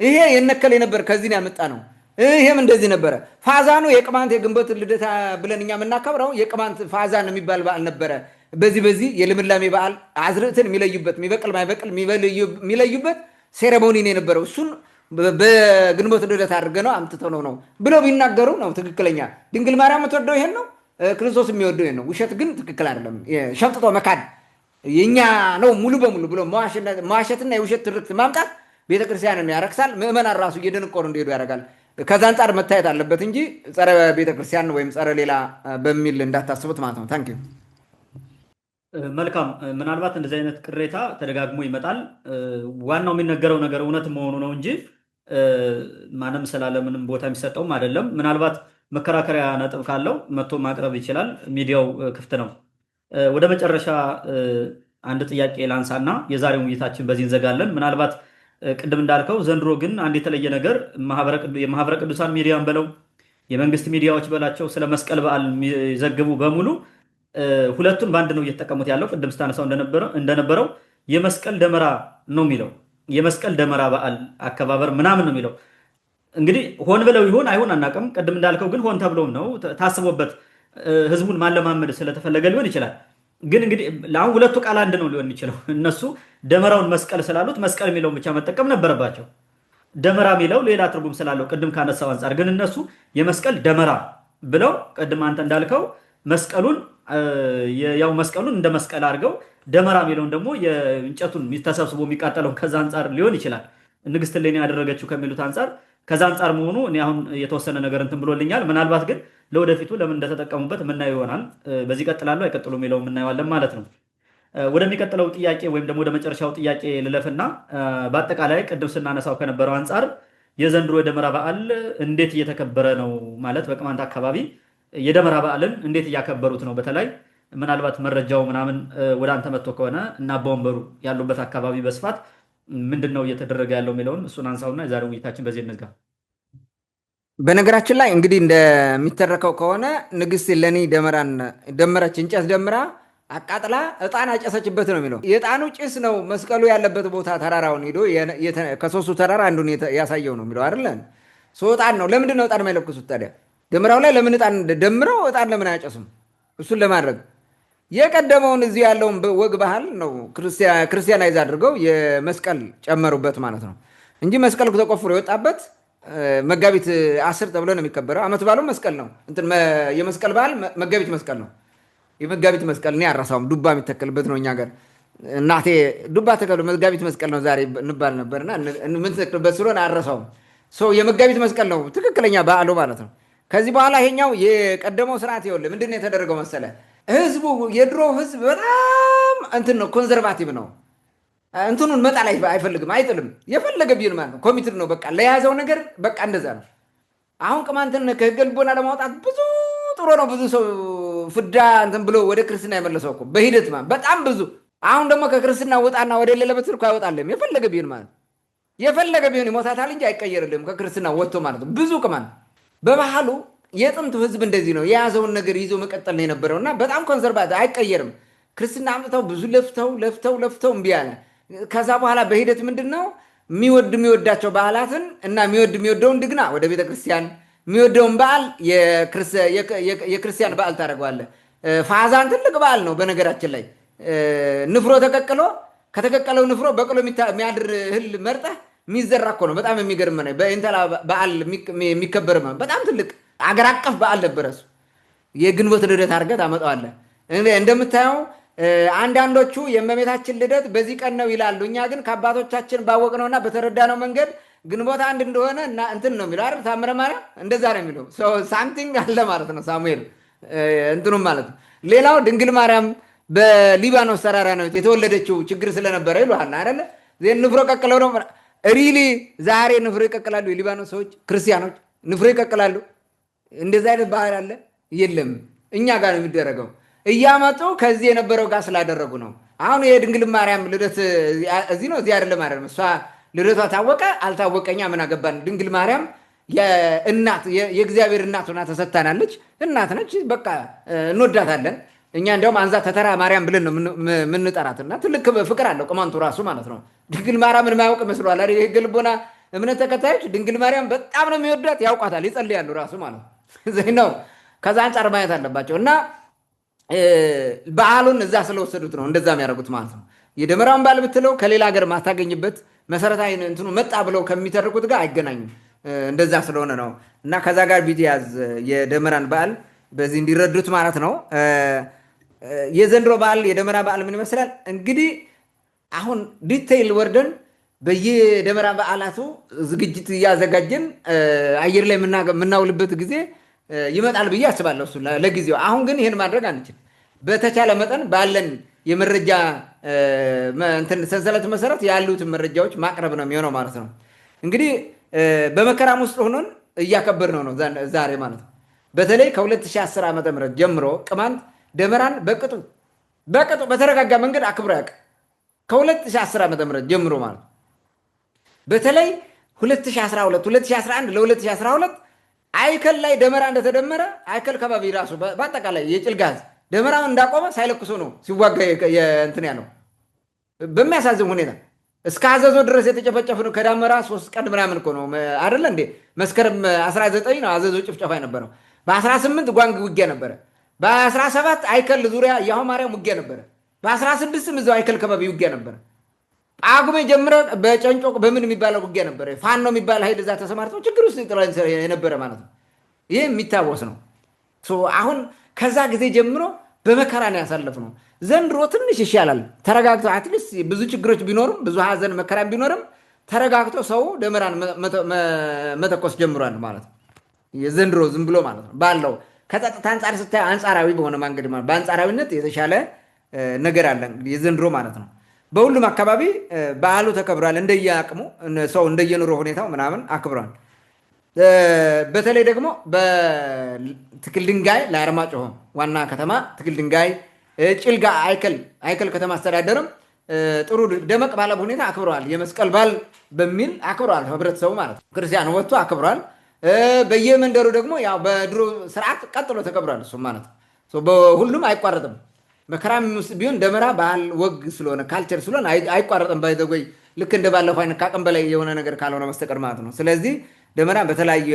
ይሄ የነከል የነበር ከዚህ ያመጣ ነው። ይሄም እንደዚህ ነበረ። ፋዛኑ የቅማንት የግንቦት ልደታ ብለን እኛ የምናከብረው የቅማንት ፋዛን የሚባል በዓል ነበረ። በዚህ የልምላሜ በዓል አዝርዕትን የሚለዩበት የሚበቅል ማይበቅል የሚለዩበት ሴሬሞኒ ነው የነበረው። እሱን በግንቦት ልደታ አድርገ ነው አምጥተው ነው ብለው ቢናገሩ ነው ትክክለኛ። ድንግል ማርያም የምትወደው ይሄን ነው፣ ክርስቶስ የሚወደው ይሄን ነው። ውሸት ግን ትክክል አይደለም። ሸምጥጦ መካድ የኛ ነው ሙሉ በሙሉ ብሎ መዋሸትና የውሸት ትርክት ማምጣት ቤተክርስቲያንን ያረክሳል። ምዕመናን ራሱ እየደነቆሩ እንዲሄዱ ያደርጋል። ከዛ አንጻር መታየት አለበት እንጂ ጸረ ቤተክርስቲያን ወይም ጸረ ሌላ በሚል እንዳታስቡት ማለት ነው። ታንክ ዩ። መልካም። ምናልባት እንደዚህ አይነት ቅሬታ ተደጋግሞ ይመጣል። ዋናው የሚነገረው ነገር እውነት መሆኑ ነው እንጂ ማንም ስላለ ምንም ቦታ የሚሰጠውም አይደለም። ምናልባት መከራከሪያ ነጥብ ካለው መጥቶ ማቅረብ ይችላል። ሚዲያው ክፍት ነው። ወደ መጨረሻ አንድ ጥያቄ ላንሳና የዛሬው ውይይታችን በዚህ እንዘጋለን። ምናልባት ቅድም እንዳልከው ዘንድሮ ግን አንድ የተለየ ነገር የማህበረ ቅዱሳን ሚዲያን በለው የመንግስት ሚዲያዎች በላቸው ስለ መስቀል በዓል የሚዘግቡ በሙሉ ሁለቱን በአንድ ነው እየተጠቀሙት ያለው። ቅድም ስታነሳው እንደነበረው የመስቀል ደመራ ነው የሚለው፣ የመስቀል ደመራ በዓል አከባበር ምናምን ነው የሚለው። እንግዲህ ሆን ብለው ይሆን አይሆን አናውቅም። ቅድም እንዳልከው ግን ሆን ተብሎም ነው ታስቦበት ህዝቡን ማለማመድ ስለተፈለገ ሊሆን ይችላል። ግን እንግዲህ ለአሁን ሁለቱ ቃል አንድ ነው ሊሆን የሚችለው። እነሱ ደመራውን መስቀል ስላሉት መስቀል የሚለውን ብቻ መጠቀም ነበረባቸው። ደመራ የሚለው ሌላ ትርጉም ስላለው ቅድም ካነሳው አንጻር ግን እነሱ የመስቀል ደመራ ብለው ቅድም አንተ እንዳልከው መስቀሉን ያው መስቀሉን እንደ መስቀል አድርገው ደመራ የሚለውን ደግሞ የእንጨቱን ተሰብስቦ የሚቃጠለው ከዛ አንጻር ሊሆን ይችላል። ንግስት እሌኒ ያደረገችው ከሚሉት አንጻር ከዛ አንጻር መሆኑ እኔ አሁን የተወሰነ ነገር እንትን ብሎልኛል። ምናልባት ግን ለወደፊቱ ለምን እንደተጠቀሙበት የምናየው ይሆናል። በዚህ ቀጥላሉ አይቀጥሉ የሚለው የምናየዋለን ማለት ነው። ወደሚቀጥለው ጥያቄ ወይም ደግሞ ወደ መጨረሻው ጥያቄ ልለፍና በአጠቃላይ ቅድም ስናነሳው ከነበረው አንጻር የዘንድሮ የደመራ በዓል እንዴት እየተከበረ ነው ማለት በቅማንት አካባቢ የደመራ በዓልን እንዴት እያከበሩት ነው? በተለይ ምናልባት መረጃው ምናምን ወደ አንተ መጥቶ ከሆነ እና በወንበሩ ያሉበት አካባቢ በስፋት ምንድን ነው እየተደረገ ያለው የሚለውን እሱን አንሳውና የዛሬው ውይይታችን በዚህ እንዝጋ። በነገራችን ላይ እንግዲህ እንደሚተረከው ከሆነ ንግስት እሌኒ ደመራን ደመረች፣ እንጨት ደምራ አቃጥላ እጣን አጨሰችበት ነው የሚለው። የእጣኑ ጭስ ነው መስቀሉ ያለበት ቦታ ተራራውን ሄዶ ከሶስቱ ተራራ አንዱን ያሳየው ነው የሚለው አይደለ? እጣን ነው። ለምንድን ነው እጣን የማይለኩሱት ታዲያ? ደመራው ላይ ለምን እጣን ደምረው እጣን ለምን አያጨሱም? እሱን ለማድረግ የቀደመውን እዚህ ያለውን ወግ ባህል ነው ክርስቲያናይዝ አድርገው የመስቀል ጨመሩበት ማለት ነው እንጂ መስቀል ተቆፍሮ የወጣበት መጋቢት 10 ተብሎ ነው የሚከበረው። ዓመት ባሉ መስቀል ነው። የመስቀል በዓል መጋቢት መስቀል ነው። የመጋቢት መስቀል እኔ አራሳውም ዱባ የሚተከልበት ነው። እኛ ጋር እናቴ ዱባ ተከሉ መጋቢት መስቀል ነው ዛሬ እንባል ነበርና የምንተክልበት ስለሆነ አራሳውም። የመጋቢት መስቀል ነው ትክክለኛ በዓሉ ማለት ነው። ከዚህ በኋላ ይሄኛው የቀደመው ስርዓት ይኸውልህ ምንድን ነው የተደረገው መሰለ? ህዝቡ የድሮ ህዝብ በጣም እንትን ነው፣ ኮንዘርቫቲቭ ነው። እንትኑን መጣል አይፈልግም፣ አይጥልም። የፈለገ ቢሆን ማለት ነው ኮሚትድ ነው። በቃ ለያዘው ነገር በቃ እንደዛ ነው። አሁን ቅማንትን ከህገ ልቦና ለማውጣት ብዙ ጥሩ ነው። ብዙ ሰው ፍዳ እንትን ብሎ ወደ ክርስትና የመለሰው እኮ በሂደት ማለት በጣም ብዙ። አሁን ደግሞ ከክርስትና ወጣና ወደ ሌለበት እኮ አይወጣልም። የፈለገ ቢሆን ማለት የፈለገ ቢሆን ይሞታታል እንጂ አይቀየርልም ከክርስትና ወጥቶ ማለት ነው። ብዙ ቅማንት በባህሉ የጥንቱ ህዝብ እንደዚህ ነው። የያዘውን ነገር ይዞ መቀጠል ነው የነበረው እና በጣም ኮንሰርቫቲቭ አይቀየርም። ክርስትና አምጥተው ብዙ ለፍተው እምቢ አለ። ከዛ በኋላ በሂደት ምንድን ነው የሚወዳቸው ባህላትን እና የሚወደውን ድግና ወደ ቤተክርስቲያን የሚወደውን በዓል የክርስቲያን በዓል ታደርገዋለህ። ፋዛን ትልቅ በዓል ነው በነገራችን ላይ። ንፍሮ ተቀቅሎ ከተቀቀለው ንፍሮ በቅሎ የሚያድር እህል መርጠህ የሚዘራ እኮ ነው። በጣም የሚገርም ነው። በኢንተላ በዓል የሚከበር በጣም ትልቅ አገር አቀፍ በዓል ነበረ እሱ። የግንቦት ልደት አድርገህ ታመጣዋለህ። እንደምታየው አንዳንዶቹ የእመቤታችን ልደት በዚህ ቀን ነው ይላሉ። እኛ ግን ከአባቶቻችን ባወቅነውና በተረዳነው መንገድ ግንቦት አንድ እንደሆነ እና እንትን ነው የሚለው አይደል? ታምረ ማርያም እንደዛ ነው የሚለው። ሳምቲንግ አለ ማለት ነው። ሳሙኤል እንትኑም ማለት ነው። ሌላው ድንግል ማርያም በሊባኖስ ተራራ ነው የተወለደችው ችግር ስለነበረ ይሉሃል አይደለ? ንፍሮ ቀቅለው ነው ሪሊ ዛሬ ንፍሮ ይቀቅላሉ። የሊባኖስ ሰዎች ክርስቲያኖች ንፍሮ ይቀቅላሉ። እንደዚህ አይነት ባህል አለ የለም። እኛ ጋር ነው የሚደረገው። እያመጡ ከዚህ የነበረው ጋር ስላደረጉ ነው። አሁን የድንግል ማርያም ልደት እዚህ ነው እዚህ አይደለም አይደለም። እሷ ልደቷ ታወቀ አልታወቀኛ ምን አገባን? ድንግል ማርያም የእናት የእግዚአብሔር እናት ሆና ተሰጥታናለች። እናት ነች። በቃ እንወዳታለን። እኛ እንዲያውም አንዛ ተተራ ማርያም ብለን ነው የምንጠራትና ትልቅ ፍቅር አለው ቅማንቱ ራሱ ማለት ነው። ድንግል ማርያምን የማያውቅ መስሏል አይደል? የሕገ ልቦና እምነት ተከታዮች ድንግል ማርያም በጣም ነው የሚወዳት፣ ያውቋታል፣ ይጸልያሉ ራሱ ማለት ነው። ከዛ አንጻር ማየት አለባቸው እና በዓሉን እዛ ስለወሰዱት ነው እንደዛ የሚያደርጉት ማለት ነው። የደመራውን በዓል ብትለው ከሌላ ሀገር ማታገኝበት መሰረታዊ እንትኑ መጣ ብለው ከሚተርኩት ጋር አይገናኙም። እንደዛ ስለሆነ ነው እና ከዛ ጋር ቢያያዝ የደመራን በዓል በዚህ እንዲረዱት ማለት ነው። የዘንድሮ በዓል የደመራ በዓል ምን ይመስላል እንግዲህ አሁን ዲቴይል ወርደን በየደመራ በዓላቱ ዝግጅት እያዘጋጀን አየር ላይ የምናውልበት ጊዜ ይመጣል ብዬ አስባለሁ። እሱ ለጊዜው። አሁን ግን ይህን ማድረግ አንችል። በተቻለ መጠን ባለን የመረጃ ሰንሰለት መሰረት ያሉትን መረጃዎች ማቅረብ ነው የሚሆነው ማለት ነው። እንግዲህ በመከራም ውስጥ ሆኖን እያከበርነው ነው ዛሬ ማለት ነው። በተለይ ከ2010 ዓ.ም ጀምሮ ቅማንት ደመራን በቅጡ በተረጋጋ መንገድ አክብሮ ያውቅ። ከ2010 ዓ.ም ጀምሮ ማለት ነው። በተለይ 2012 2011 ለ2012 አይከል ላይ ደመራ እንደተደመረ አይከል ከባቢ ራሱ በአጠቃላይ የጭልጋዝ ደመራውን እንዳቆመ ሳይለኩሱ ነው ሲዋጋ እንትን ያለው በሚያሳዝን ሁኔታ እስከ አዘዞ ድረስ የተጨፈጨፍ ነው። ከዳመራ 3 ቀን ምናምን እኮ ነው አይደለ እንዴ? መስከረም 19 ነው አዘዞ ጭፍጨፋ የነበረው። በ18 ጓንግ ውጊያ ነበረ። በ17 አይከል ዙሪያ ያሁ ማርያም ውጊያ ነበረ። በ16ም እዛው አይከል ከባቢ ውጊያ ነበረ። ጳጉሜ ጀምረ በጨንጮ በምን የሚባለው ውጊያ ነበረ። ፋኖ የሚባል ኃይል እዛ ተሰማርተው ችግር ውስጥ የነበረ ማለት ነው። ይህ የሚታወስ ነው። አሁን ከዛ ጊዜ ጀምሮ በመከራ ነው ያሳለፍነው። ዘንድሮ ትንሽ ይሻላል። ተረጋግቶ አትሊስት ብዙ ችግሮች ቢኖርም ብዙ ሀዘን መከራ ቢኖርም ተረጋግቶ ሰው ደመራን መተኮስ ጀምሯል ማለት ነው። የዘንድሮ ዝም ብሎ ማለት ነው ባለው ከጸጥታ አንጻር ስታይ አንጻራዊ በሆነ መንገድ ማለት በአንጻራዊነት የተሻለ ነገር አለ የዘንድሮ ማለት ነው። በሁሉም አካባቢ በዓሉ ተከብሯል። እንደየአቅሙ ሰው እንደየኑሮ ሁኔታው ምናምን አክብሯል። በተለይ ደግሞ በትክል ድንጋይ ለአርማጭሆ ዋና ከተማ ትክል ድንጋይ፣ ጭልጋ፣ አይከል ከተማ አስተዳደርም ጥሩ ደመቅ ባለ ሁኔታ አክብረዋል። የመስቀል በዓል በሚል አክብረዋል። ህብረተሰቡ ማለት ነው ክርስቲያን ወጥቶ አክብረዋል። በየመንደሩ ደግሞ ያው በድሮ ስርዓት ቀጥሎ ተከብሯል። እሱ ማለት ነው በሁሉም አይቋረጥም። መከራም ውስጥ ቢሆን ደመራ ባህል ወግ ስለሆነ ካልቸር ስለሆነ አይቋረጥም። ባይዘጎይ ልክ እንደ ባለፈው አይነት ከአቅም በላይ የሆነ ነገር ካልሆነ በስተቀር ማለት ነው። ስለዚህ ደመራ በተለያየ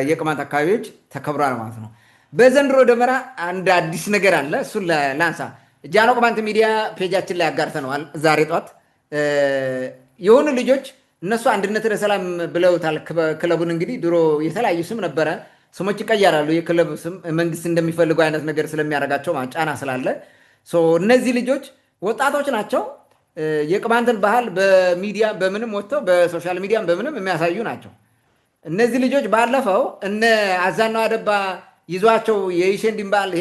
የቅማንት አካባቢዎች ተከብሯል ማለት ነው። በዘንድሮ ደመራ አንድ አዲስ ነገር አለ። እሱን ላንሳ። ጃኖ ቅማንት ሚዲያ ፔጃችን ላይ አጋርተነዋል ዛሬ ጧት። የሆኑ ልጆች እነሱ አንድነት ለሰላም ብለውታል ክለቡን። እንግዲህ ድሮ የተለያዩ ስም ነበረ፣ ስሞች ይቀየራሉ። የክለብ ስም መንግስት እንደሚፈልገው አይነት ነገር ስለሚያደርጋቸው ጫና ስላለ እነዚህ ልጆች ወጣቶች ናቸው። የቅማንትን ባህል በሚዲያ በምንም ወጥተው በሶሻል ሚዲያ በምንም የሚያሳዩ ናቸው። እነዚህ ልጆች ባለፈው እነ አዛናው አደባ ይዟቸው የኢሼንዲን ባህል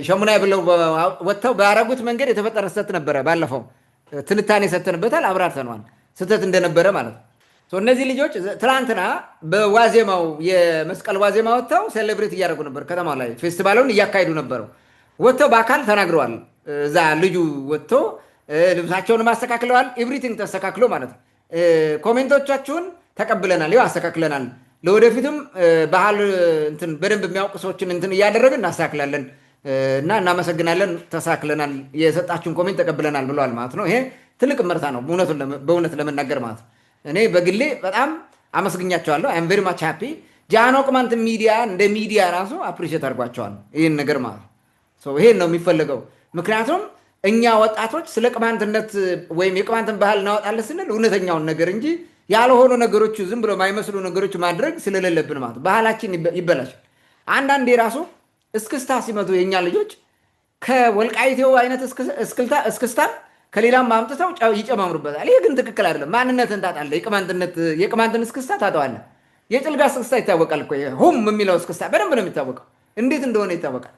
ሸሙናይ ብለው ወጥተው ባረጉት መንገድ የተፈጠረ ስህተት ነበረ። ባለፈው ትንታኔ ሰተንበታል፣ አብራርተነዋል ስህተት እንደነበረ ማለት ነው። እነዚህ ልጆች ትናንትና በዋዜማው የመስቀል ዋዜማ ወጥተው ሴሌብሬት እያደረጉ ነበር። ከተማ ላይ ፌስቲቫሉን እያካሄዱ ነበረው። ወጥተው በአካል ተናግረዋል። እዛ ልጁ ወጥቶ ልብሳቸውን አስተካክለዋል። ኤቭሪቲንግ ተስተካክሎ ማለት ነው። ኮሜንቶቻችሁን ተቀብለናል፣ ይኸው አስተካክለናል። ለወደፊትም ባህል በደንብ የሚያውቁ ሰዎችን እያደረግን እናስተካክላለን እና እናመሰግናለን፣ ተስተካክለናል፣ የሰጣችሁን ኮሜንት ተቀብለናል ብለዋል ማለት ነው። ይሄ ትልቅ ምርታ ነው በእውነት ለመናገር ማለት ነው። እኔ በግሌ በጣም አመስግኛቸዋለሁ። አም ቬሪ ማች ሃፒ። ጃኖ ቅማንት ሚዲያ እንደ ሚዲያ ራሱ አፕሪሼት አድርጓቸዋል ይህን ነገር ማለት ነው። ይሄን ነው የሚፈለገው። ምክንያቱም እኛ ወጣቶች ስለ ቅማንትነት ወይም የቅማንትን ባህል እናወጣለን ስንል እውነተኛውን ነገር እንጂ ያልሆኑ ነገሮች ዝም ብሎ የማይመስሉ ነገሮች ማድረግ ስለሌለብን ማለት ባህላችን ይበላሻል። አንዳንዴ ራሱ እስክስታ ሲመቱ የእኛ ልጆች ከወልቃይቴው አይነት እስክስታ ከሌላም አምጥተው ይጨማምሩበታል። ይህ ግን ትክክል አይደለም። ማንነትን ታጣለህ። የቅማንትን እስክስታ ታጠዋለህ። የጭልጋ እስክስታ ይታወቃል እኮ ሁም የሚለው እስክስታ በደንብ ነው የሚታወቀው። እንዴት እንደሆነ ይታወቃል።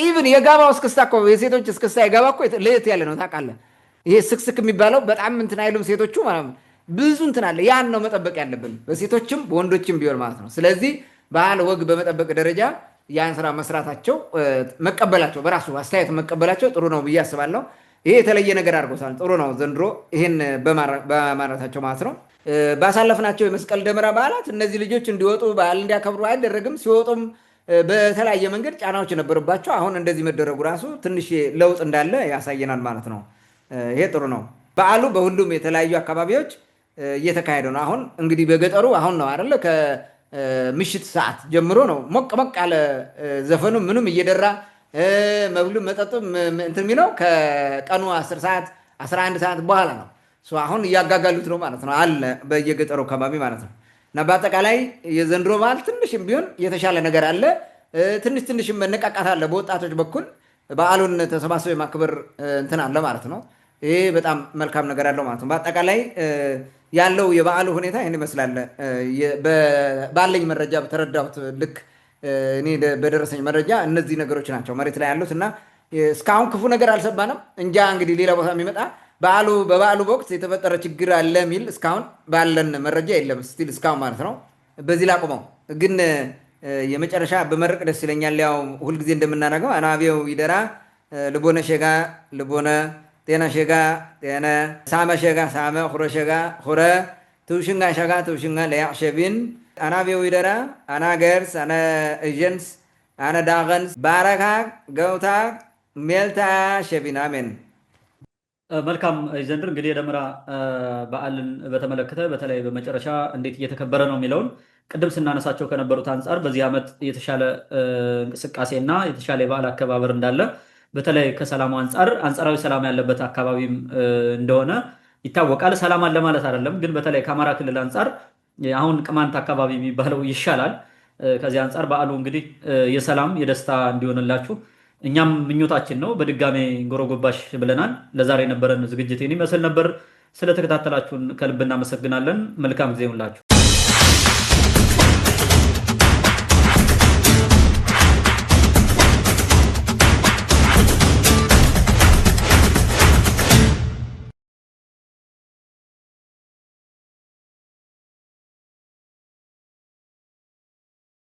ኢቭን የጋባው እስክስታ እኮ የሴቶች እስክስታ የጋባ እኮ ለየት ያለ ነው ታውቃለህ። ይሄ ስክስክ የሚባለው በጣም እንትን አይሉም ሴቶቹ ማለት ነው። ብዙ እንትን አለ። ያን ነው መጠበቅ ያለብን በሴቶችም በወንዶችም ቢሆን ማለት ነው። ስለዚህ ባህል ወግ በመጠበቅ ደረጃ ያን ስራ መስራታቸው መቀበላቸው በራሱ አስተያየት መቀበላቸው ጥሩ ነው ብዬ አስባለሁ። ይሄ የተለየ ነገር አድርጎታል። ጥሩ ነው ዘንድሮ ይሄን በማራታቸው ማለት ነው። ባሳለፍናቸው የመስቀል ደመራ በዓላት እነዚህ ልጆች እንዲወጡ በዓል እንዲያከብሩ አይደረግም። ሲወጡም በተለያየ መንገድ ጫናዎች ነበሩባቸው። አሁን እንደዚህ መደረጉ ራሱ ትንሽ ለውጥ እንዳለ ያሳየናል ማለት ነው። ይሄ ጥሩ ነው። በዓሉ በሁሉም የተለያዩ አካባቢዎች እየተካሄደ ነው። አሁን እንግዲህ በገጠሩ አሁን ነው አይደለ? ከምሽት ሰዓት ጀምሮ ነው ሞቅ ሞቅ ያለ ዘፈኑ ምንም እየደራ መብሉ መጠጡ እንትን የሚለው ከቀኑ 10 ሰዓት 11 ሰዓት በኋላ ነው። አሁን እያጋጋሉት ነው ማለት ነው አለ በየገጠሩ አካባቢ ማለት ነው። እና በአጠቃላይ የዘንድሮ በዓል ትንሽም ቢሆን የተሻለ ነገር አለ። ትንሽም መነቃቃት አለ በወጣቶች በኩል በዓሉን ተሰባስበው የማክበር እንትን አለ ማለት ነው። ይሄ በጣም መልካም ነገር አለው ማለት ነው። በአጠቃላይ ያለው የበዓሉ ሁኔታ ይህን ይመስላል። ባለኝ መረጃ በተረዳሁት ልክ እኔ በደረሰኝ መረጃ እነዚህ ነገሮች ናቸው መሬት ላይ ያሉት እና እስካሁን ክፉ ነገር አልሰማንም። እንጃ እንግዲህ ሌላ ቦታ የሚመጣ በበዓሉ ወቅት የተፈጠረ ችግር አለ የሚል እስካሁን ባለን መረጃ የለም። ስቲል እስካሁን ማለት ነው። በዚህ ላቁመው። ግን የመጨረሻ በመረቅ ደስ ይለኛል። ያው ሁልጊዜ እንደምናደርገው አናቤው ይደራ ልቦነ ሸጋ ልቦነ ጤና ሸጋ ጤነ ሳመ ሸጋ ሳመ ሁረ ሸጋ ሁረ ትውሽንጋ ሸጋ ትውሽንጋ ለያዕሸቢን አናቤው ይደራ አና ገርስ አነ እጀንስ አነ ዳገንስ ባረካ ገውታ ሜልታ ሸቢን አሜን። መልካም ዘንድር እንግዲህ የደመራ በዓልን በተመለከተ በተለይ በመጨረሻ እንዴት እየተከበረ ነው የሚለውን ቅድም ስናነሳቸው ከነበሩት አንጻር በዚህ ዓመት የተሻለ እንቅስቃሴ እና የተሻለ የበዓል አከባበር እንዳለ በተለይ ከሰላሙ አንጻር አንጻራዊ ሰላም ያለበት አካባቢም እንደሆነ ይታወቃል። ሰላም አለ ማለት አይደለም፣ ግን በተለይ ከአማራ ክልል አንጻር አሁን ቅማንት አካባቢ የሚባለው ይሻላል። ከዚህ አንጻር በዓሉ እንግዲህ የሰላም የደስታ እንዲሆንላችሁ እኛም ምኞታችን ነው። በድጋሜ ጎሮጎባሽ ብለናል። ለዛሬ የነበረን ዝግጅት ይመስል ነበር። ስለተከታተላችሁን ከልብ እናመሰግናለን። መልካም ጊዜ ይሁንላችሁ።